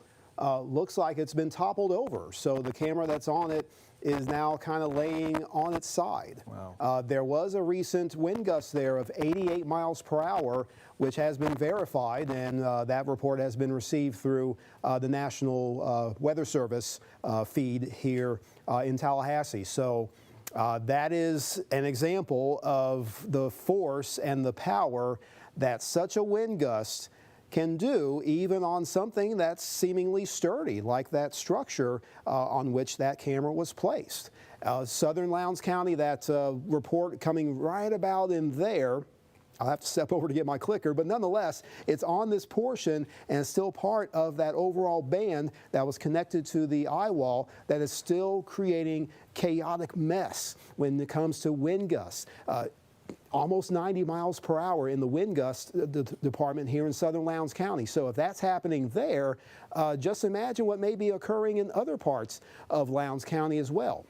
looks like it's been toppled over. So the camera that's on it is now kind of laying on its side. Wow. There was a recent wind gust there of 88 miles per hour, which has been verified, and that report has been received through the National Weather Service feed here in Tallahassee. So that is an example of the force and the power that such a wind gust can do, even on something that's seemingly sturdy, like that structure on which that camera was placed. Southern Lowndes County, that report coming right about in there. I'll have to step over to get my clicker, but nonetheless, it's on this portion and it's still part of that overall band that was connected to the eye wall that is still creating chaotic mess when it comes to wind gusts. Almost 90 miles per hour in the wind gust department here in southern Lowndes County. So if that's happening there, just imagine what may be occurring in other parts of Lowndes County as well.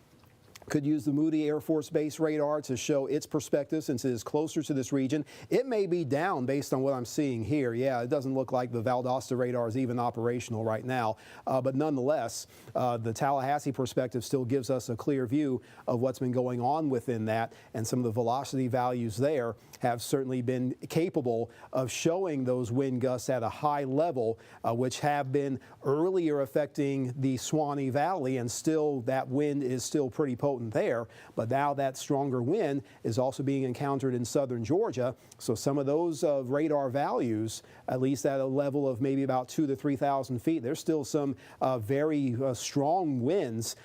Could use the Moody Air Force Base radar to show its perspective since it is closer to this region. It may be down based on what I'm seeing here. Yeah, it doesn't look like the Valdosta radar is even operational right now. But nonetheless, the Tallahassee perspective still gives us a clear view of what's been going on within that. And some of the velocity values there have certainly been capable of showing those wind gusts at a high level, which have been earlier affecting the Suwannee Valley, and still that wind is still pretty potent there, but now that stronger wind is also being encountered in southern Georgia. So some of those radar values, at least at a level of maybe about 2,000 to 3,000 feet, there's still some very strong winds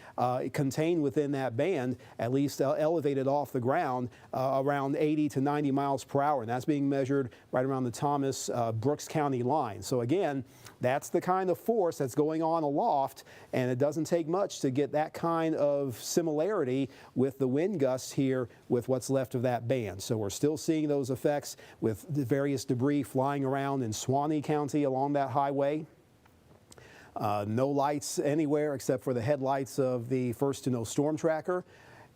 contained within that band, at least elevated off the ground around 80 to 90 miles per hour, and that's being measured right around the Thomas Brooks County line. So again, that's the kind of force that's going on aloft, and it doesn't take much to get that kind of similarity with the wind gusts here with what's left of that band. So we're still seeing those effects with the various debris flying around in Suwannee County along that highway. No lights anywhere except for the headlights of the First to Know storm tracker.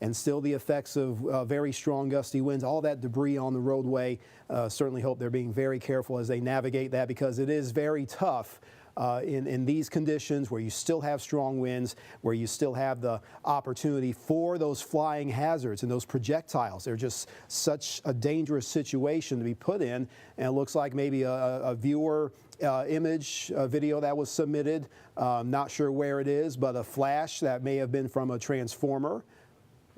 And still the effects of very strong gusty winds, all that debris on the roadway. Certainly hope they're being very careful as they navigate that, because it is very tough in these conditions where you still have strong winds, where you still have the opportunity for those flying hazards and those projectiles. They're just such a dangerous situation to be put in. And it looks like maybe a viewer image, video that was submitted, not sure where it is, but a flash that may have been from a transformer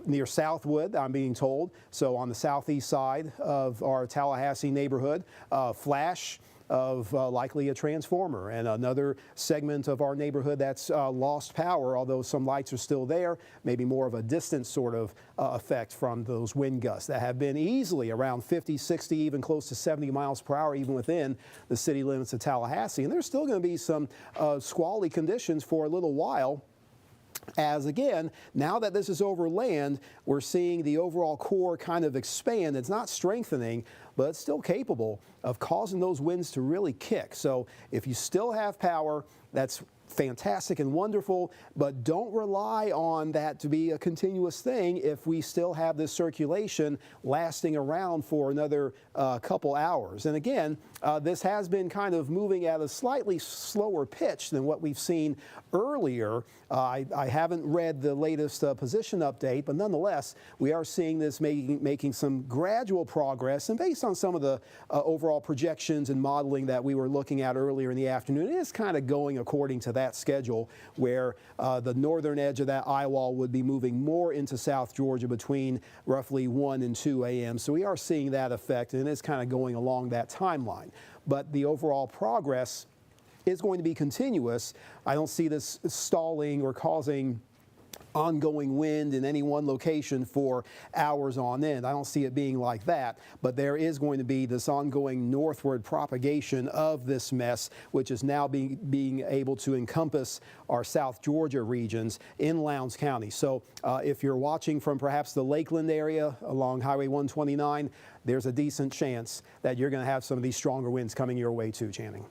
near Southwood, I'm being told. So on the southeast side of our Tallahassee neighborhood, flash of likely a transformer, and another segment of our neighborhood that's lost power, although some lights are still there, maybe more of a distant sort of effect from those wind gusts that have been easily around 50, 60, even close to 70 miles per hour, even within the city limits of Tallahassee. And there's still going to be some squally conditions for a little while. As again, now that this is over land, we're seeing the overall core kind of expand. It's not strengthening, but it's still capable of causing those winds to really kick. So if you still have power, that's fantastic and wonderful, but don't rely on that to be a continuous thing if we still have this circulation lasting around for another couple hours. And again, this has been kind of moving at a slightly slower pitch than what we've seen earlier. I haven't read the latest position update, but nonetheless, we are seeing this making some gradual progress. And based on some of the overall projections and modeling that we were looking at earlier in the afternoon, it is kind of going according to that schedule, where the northern edge of that eye wall would be moving more into South Georgia between roughly 1 and 2 a.m. So we are seeing that effect, and it's kind of going along that timeline. But the overall progress is going to be continuous. I don't see this stalling or causing ongoing wind in any one location for hours on end. I don't see it being like that, but there is going to be this ongoing northward propagation of this mess, which is now being able to encompass our South Georgia regions in Lowndes County. So if you're watching from perhaps the Lakeland area along Highway 129, there's a decent chance that you're going to have some of these stronger winds coming your way too, Channing.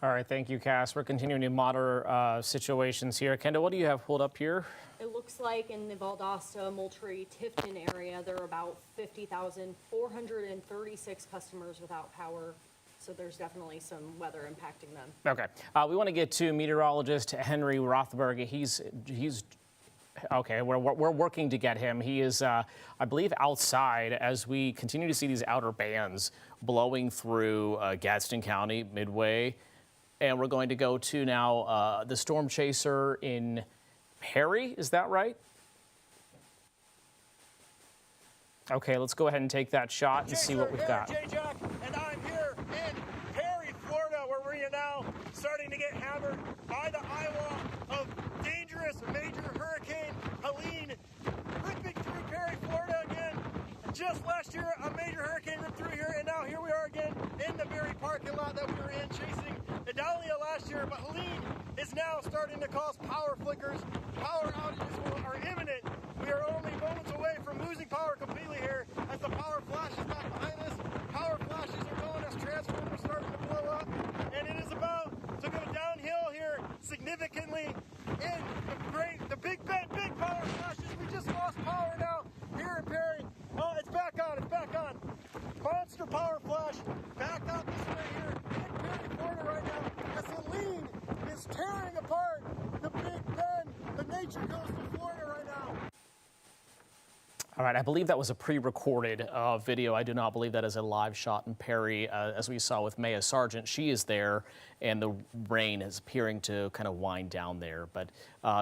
All right, thank you, Cass. We're continuing to monitor situations here. Kendall, what do you have pulled up here? It looks like in the Valdosta, Moultrie, Tifton area, there are about 50,436 customers without power. So there's definitely some weather impacting them. Okay. We want to get to meteorologist Henry Rothberg. He's okay, we're working to get him. He is, I believe, outside as we continue to see these outer bands blowing through Gadsden County, Midway. And we're going to go to now the storm chaser in Perry. Is that right? Okay, let's go ahead and take that shot and see what we've got. J-Jack, and I'm here in Perry, Florida, where we are now starting to get hammered by the eye wall of dangerous major hurricane Helene, ripping through Perry, Florida again. Just last year, a major hurricane ripped through here, and now here we are again in the very parking lot that we were in chasing Idalia last year. But Helene is now starting to cause power flickers. Power outages are imminent. We are only moments away from losing power completely here as the power flash is back behind us. Power flashes are going as transformers starting to blow up, and it is about to go downhill here significantly in the Big Bend, big power flashes. We just lost power now here in Perry. Oh, it's back on, it's back on. Monster power flash back out this way here in Perry, Florida right now as Helene is tearing apart the Big Bend, the nature coast of Florida right now. All right, I believe that was a pre-recorded video. I do not believe that is a live shot in Perry, as we saw with Maya Sargent. She is there, and the rain is appearing to kind of wind down there. But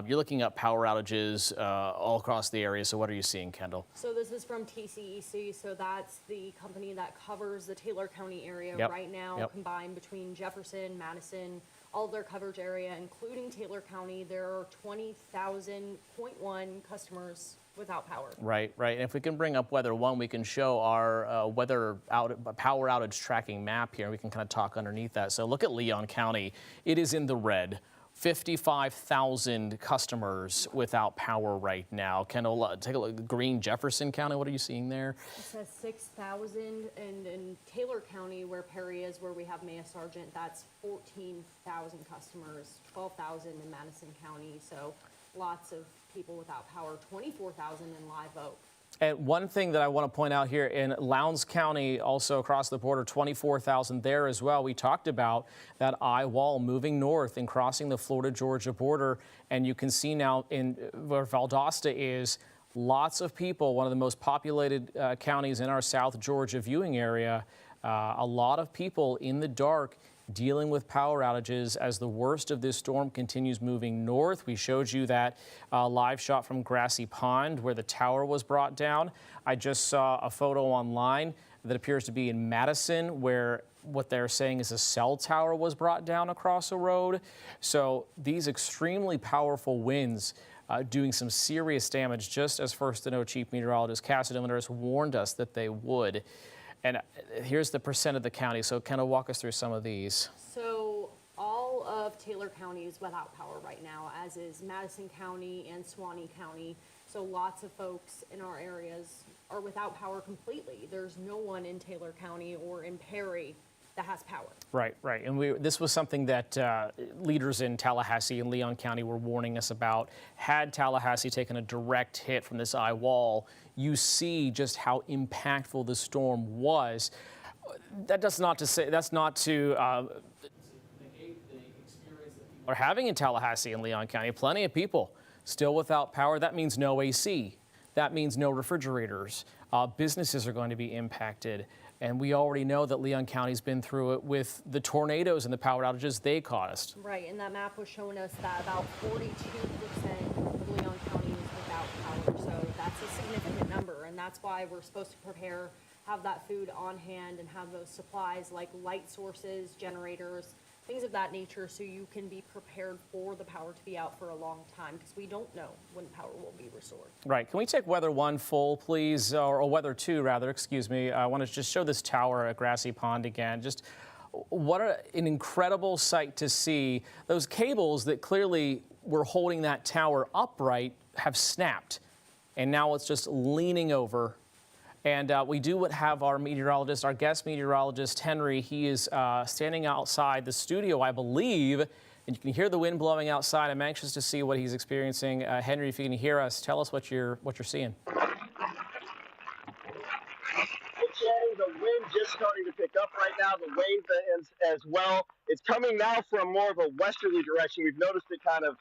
you're looking at power outages all across the area. So what are you seeing, Kendall? So this is from TCEC. So that's the company that covers the Taylor County area right now, combined between Jefferson, Madison, all of their coverage area, including Taylor County. There are 20,000.1 customers without power. Right, right. And if we can bring up Weather One, we can show our power outage tracking map here. We can kind of talk underneath that. So look at Leon County. It is in the red 55,000 customers without power right now. Kendall, take a look. Green, Jefferson County, what are you seeing there? It says 6,000, and in Taylor County, where Perry is, where we have Maya Sargent, that's 14,000 customers, 12,000 in Madison County, so lots of people without power, 24,000 in Live Oak. And one thing that I want to point out here in Lowndes County, also across the border, 24,000 there as well. We talked about that eye wall moving north and crossing the Florida-Georgia border. And you can see now in where Valdosta is, lots of people, one of the most populated counties in our South Georgia viewing area, a lot of people in the dark dealing with power outages as the worst of this storm continues moving north. We showed you that live shot from Grassy Pond where the tower was brought down. I just saw a photo online that appears to be in Madison where what they're saying is a cell tower was brought down across a road. So these extremely powerful winds doing some serious damage, just as First to Know Chief Meteorologist Cassidy Winters warned us that they would. And here's the percent of the county. So kind of walk us through some of these. So all of Taylor County is without power right now, as is Madison County and Suwannee County. So lots of folks in our areas are without power completely. There's no one in Taylor County or in Perry that has power. Right, right. And this was something that leaders in Tallahassee and Leon County were warning us about. Had Tallahassee taken a direct hit from this eye wall, you see just how impactful the storm was. That's not to negate the experience that people are having in Tallahassee and Leon County. Plenty of people still without power. That means no AC. That means no refrigerators. Businesses are going to be impacted. And we already know that Leon County's been through it with the tornadoes and the power outages they caused. Right, and that map was showing us that about 42% of Leon County is without power. So that's a significant number, and that's why we're supposed to prepare, have that food on hand, and have those supplies like light sources, generators, things of that nature, so you can be prepared for the power to be out for a long time, because we don't know when power will be restored. Right. Can we take weather 1 full, please, or weather 2 rather? Excuse me. I want to just show this tower at Grassy Pond again. Just what an incredible sight to see. Those cables that clearly were holding that tower upright have snapped, and now it's just leaning over. And we do have our meteorologist, our guest meteorologist, Henry. He is standing outside the studio, I believe, and you can hear the wind blowing outside. I'm anxious to see what he's experiencing. Henry, if you can hear us, tell us what you're seeing. The wind just starting to pick up right now. The wave as well. It's coming now from more of a westerly direction. We've noticed it kind of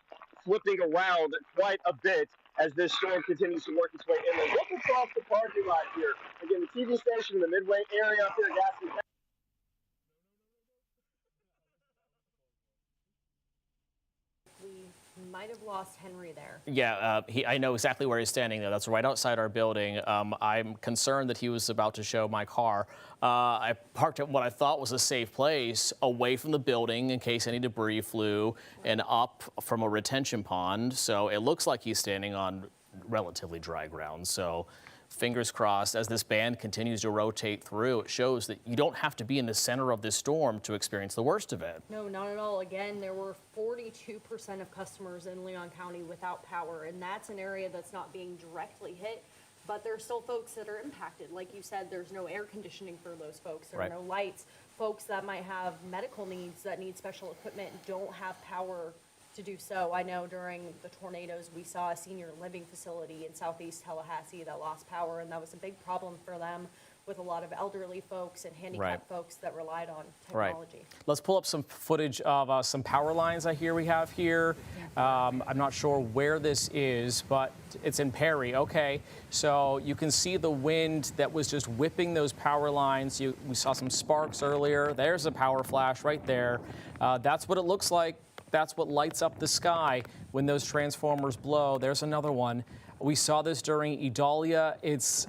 flipping around quite a bit as this storm continues to work its way inland. Look across the parking lot here. Again, the TV station in the Midway area up here, Gaston. We might have lost Henry there. Yeah, I know exactly where he's standing, though. That's right outside our building. I'm concerned that he was about to show my car. I parked at what I thought was a safe place, away from the building in case any debris flew, and up from a retention pond. So it looks like he's standing on relatively dry ground. So fingers crossed, as this band continues to rotate through, it shows that you don't have to be in the center of this storm to experience the worst of it. No, not at all. Again, there were 42% of customers in Leon County without power, and that's an area that's not being directly hit, but there's still folks that are impacted. Like you said, there's no air conditioning for those folks. There are no lights. Folks that might have medical needs that need special equipment don't have power to do so. I know during the tornadoes, we saw a senior living facility in southeast Tallahassee that lost power, and that was a big problem for them, with a lot of elderly folks and handicapped folks that relied on technology. Let's pull up some footage of some power lines I hear we have here. I'm not sure where this is, but it's in Perry. Okay, so you can see the wind that was just whipping those power lines. We saw some sparks earlier. There's a power flash right there. That's what it looks like. That's what lights up the sky when those transformers blow. There's another one. We saw this during Idalia. It's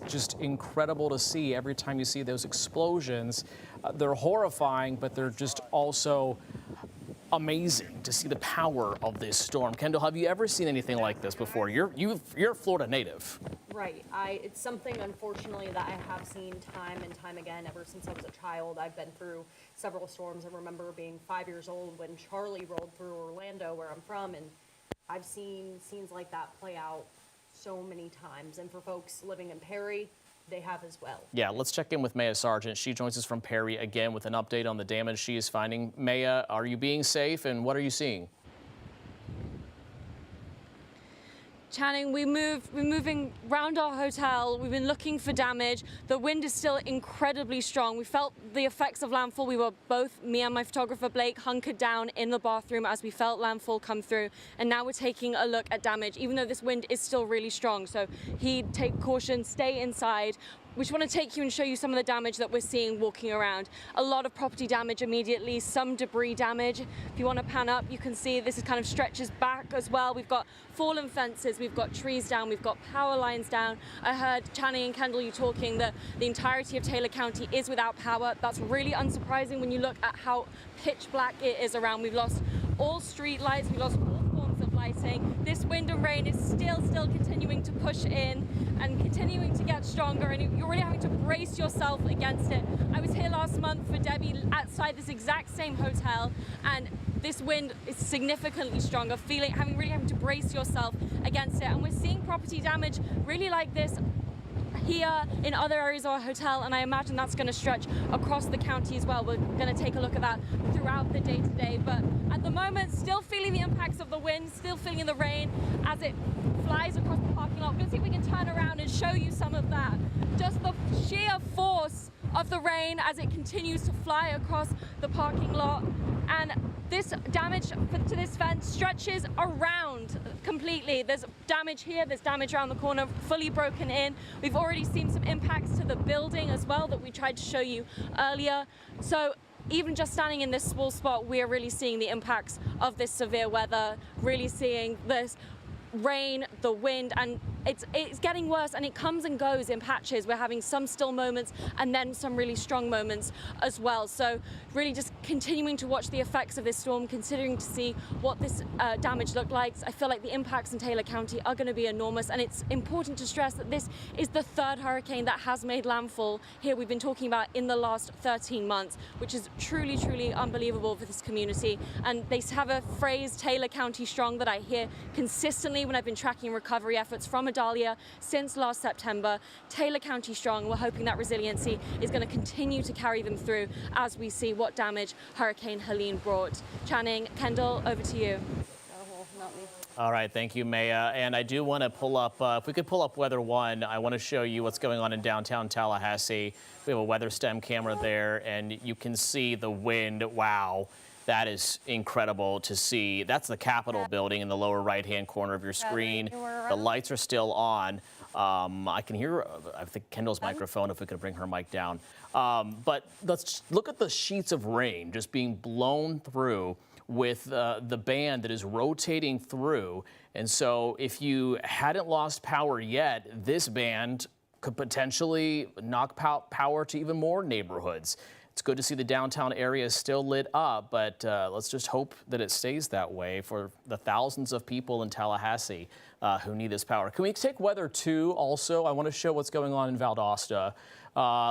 just incredible to see every time you see those explosions. They're horrifying, but they're just also amazing to see the power of this storm. Kendall, have you ever seen anything like this before? You're a Florida native. Right. It's something, unfortunately, that I have seen time and time again ever since I was a child. I've been through several storms. I remember being 5 years old when Charlie rolled through Orlando, where I'm from, and I've seen scenes like that play out so many times. And for folks living in Perry, they have as well. Yeah, let's check in with Maya Sargent. She joins us from Perry again with an update on the damage she is finding. Maya, are you being safe, and what are you seeing? Channing, we're moving around our hotel. We've been looking for damage. The wind is still incredibly strong. We felt the effects of landfall. We were both, me and my photographer Blake, hunkered down in the bathroom as we felt landfall come through. And now we're taking a look at damage, even though this wind is still really strong. So take caution, stay inside. We just want to take you and show you some of the damage that we're seeing walking around. A lot of property damage immediately, some debris damage. If you want to pan up, you can see this is kind of stretches back as well. We've got fallen fences, we've got trees down, we've got power lines down. I heard Channing and Kendall, you talking that the entirety of Taylor County is without power. That's really unsurprising when you look at how pitch black it is around. We've lost all street lights, we've lost all forms of lighting. This wind and rain is still continuing to push in and continuing to get stronger, and you're really having to brace yourself against it. I was here last month for Debbie outside this exact same hotel, and this wind is significantly stronger, having to brace yourself against it. And we're seeing property damage really like this here in other areas of our hotel, and I imagine that's going to stretch across the county as well. We're going to take a look at that throughout the day today, but at the moment, still feeling the impacts of the wind, still feeling the rain as it flies across the parking lot. We're going to see if we can turn around and show you some of that. Just the sheer force of the rain as it continues to fly across the parking lot. And this damage to this fence stretches around completely. There's damage here, there's damage around the corner, fully broken in. We've already seen some impacts to the building as well that we tried to show you earlier. So even just standing in this small spot, we're really seeing the impacts of this severe weather, really seeing this rain, the wind, and it's getting worse, and it comes and goes in patches. We're having some still moments and then some really strong moments as well. So really just continuing to watch the effects of this storm, considering to see what this damage looked like. I feel like the impacts in Taylor County are going to be enormous, and it's important to stress that this is the third hurricane that has made landfall here. We've been talking about in the last 13 months, which is truly, truly unbelievable for this community. And they have a phrase, Taylor County strong, that I hear consistently when I've been tracking recovery efforts from Adalia since last September. Taylor County strong. We're hoping that resiliency is going to continue to carry them through as we see what damage Hurricane Helene brought. Channing, Kendall, over to you. All right, thank you, Maya. And I do want to pull up, if we could pull up Weather One, I want to show you what's going on in downtown Tallahassee. We have a weather stem camera there, and you can see the wind. Wow. That is incredible to see. That's the Capitol building in the lower right-hand corner of your screen. The lights are still on. I can hear, I think, Kendall's microphone, if we could bring her mic down. But let's look at the sheets of rain just being blown through with the band that is rotating through. And so if you hadn't lost power yet, this band could potentially knock power to even more neighborhoods. It's good to see the downtown area is still lit up, but let's just hope that it stays that way for the thousands of people in Tallahassee who need this power. Can we take Weather 2 also? I want to show what's going on in Valdosta.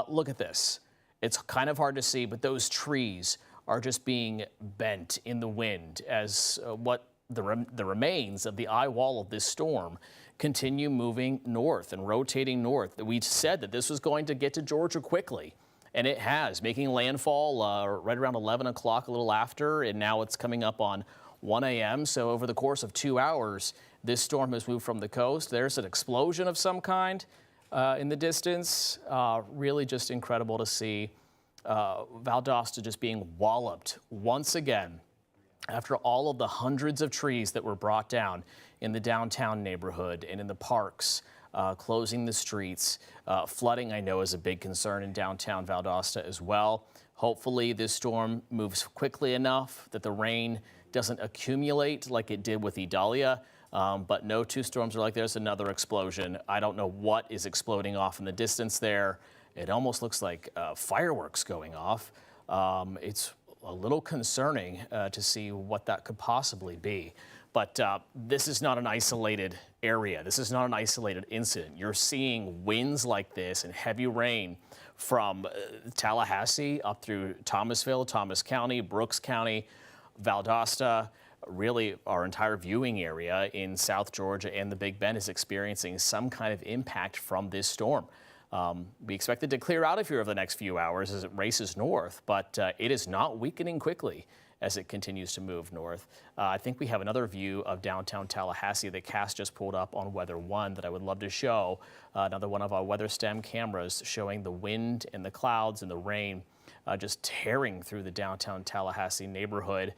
Look at this. It's kind of hard to see, but those trees are just being bent in the wind as what the remains of the eye wall of this storm continue moving north and rotating north. We said that this was going to get to Georgia quickly. And it has, making landfall right around 11 o'clock, a little after, and now it's coming up on 1 a.m. So over the course of 2 hours, this storm has moved from the coast. There's an explosion of some kind in the distance. Really just incredible to see Valdosta just being walloped once again after all of the hundreds of trees that were brought down in the downtown neighborhood and in the parks. Closing the streets. Flooding, I know, is a big concern in downtown Valdosta as well. Hopefully this storm moves quickly enough that the rain doesn't accumulate like it did with Idalia. But no two storms are like there's another explosion. I don't know what is exploding off in the distance there. It almost looks like fireworks going off. It's a little concerning to see what that could possibly be. But this is not an isolated area. This is not an isolated incident. You're seeing winds like this and heavy rain from Tallahassee up through Thomasville, Thomas County, Brooks County, Valdosta. Really, our entire viewing area in South Georgia and the Big Bend is experiencing some kind of impact from this storm. We expect it to clear out here over the next few hours as it races north, but it is not weakening quickly as it continues to move north. I think we have another view of downtown Tallahassee that Cass just pulled up on Weather 1 that I would love to show. Another one of our weather stem cameras showing the wind and the clouds and the rain just tearing through the downtown Tallahassee neighborhood.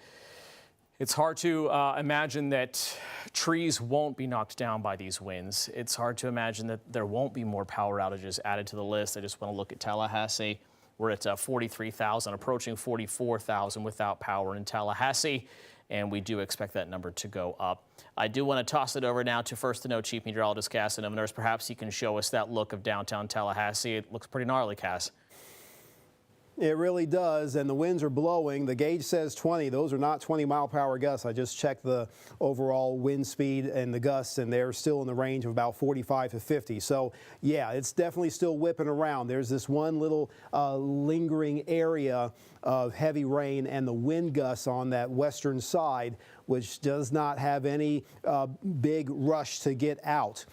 It's hard to imagine that trees won't be knocked down by these winds. It's hard to imagine that there won't be more power outages added to the list. I just want to look at Tallahassee. We're at 43,000, approaching 44,000 without power in Tallahassee, and we do expect that number to go up. I do want to toss it over now to First to Know Chief Meteorologist Cass and Nurse. Perhaps you can show us that look of downtown Tallahassee. It looks pretty gnarly, Cass. It really does, and the winds are blowing. The gauge says 20. Those are not 20-mile-per-hour gusts. I just checked the overall wind speed and the gusts, and they're still in the range of about 45 to 50. So, yeah, it's definitely still whipping around. There's this one little lingering area of heavy rain and the wind gusts on that western side, which does not have any big rush to get out.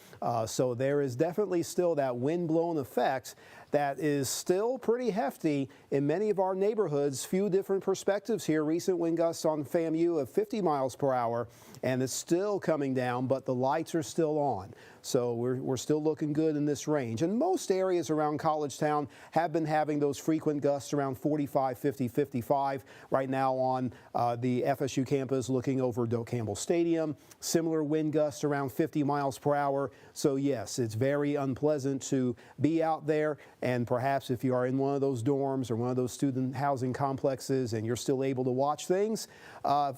So there is definitely still that wind-blown effect that is still pretty hefty in many of our neighborhoods. Few different perspectives here. Recent wind gusts on FAMU of 50 miles per hour, and it's still coming down, but the lights are still on. So we're still looking good in this range. And most areas around College Town have been having those frequent gusts around 45, 50, 55. Right now on the FSU campus looking over Doak Campbell Stadium, similar wind gusts around 50 miles per hour. So yes, it's very unpleasant to be out there. And perhaps if you are in one of those dorms or one of those student housing complexes and you're still able to watch things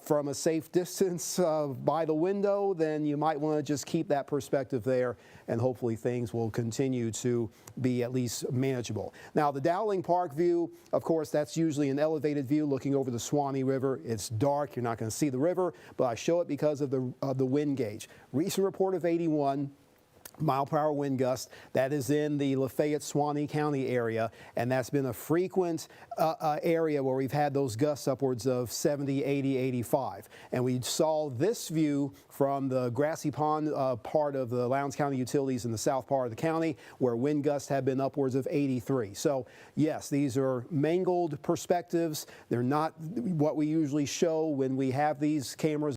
from a safe distance by the window, then you might want to just keep that perspective there, and hopefully things will continue to be at least manageable. Now, the Dowling Park view, of course, that's usually an elevated view looking over the Suwannee River. It's dark. You're not going to see the river, but I show it because of the wind gauge. Recent report of 81 mile-per-hour wind gust. That is in the Lafayette, Suwannee County area, and that's been a frequent area where we've had those gusts upwards of 70, 80, 85. And we saw this view from the Grassy Pond part of the Lowndes County Utilities in the south part of the county, where wind gusts have been upwards of 83. So yes, these are mangled perspectives. They're not what we usually show when we have these cameras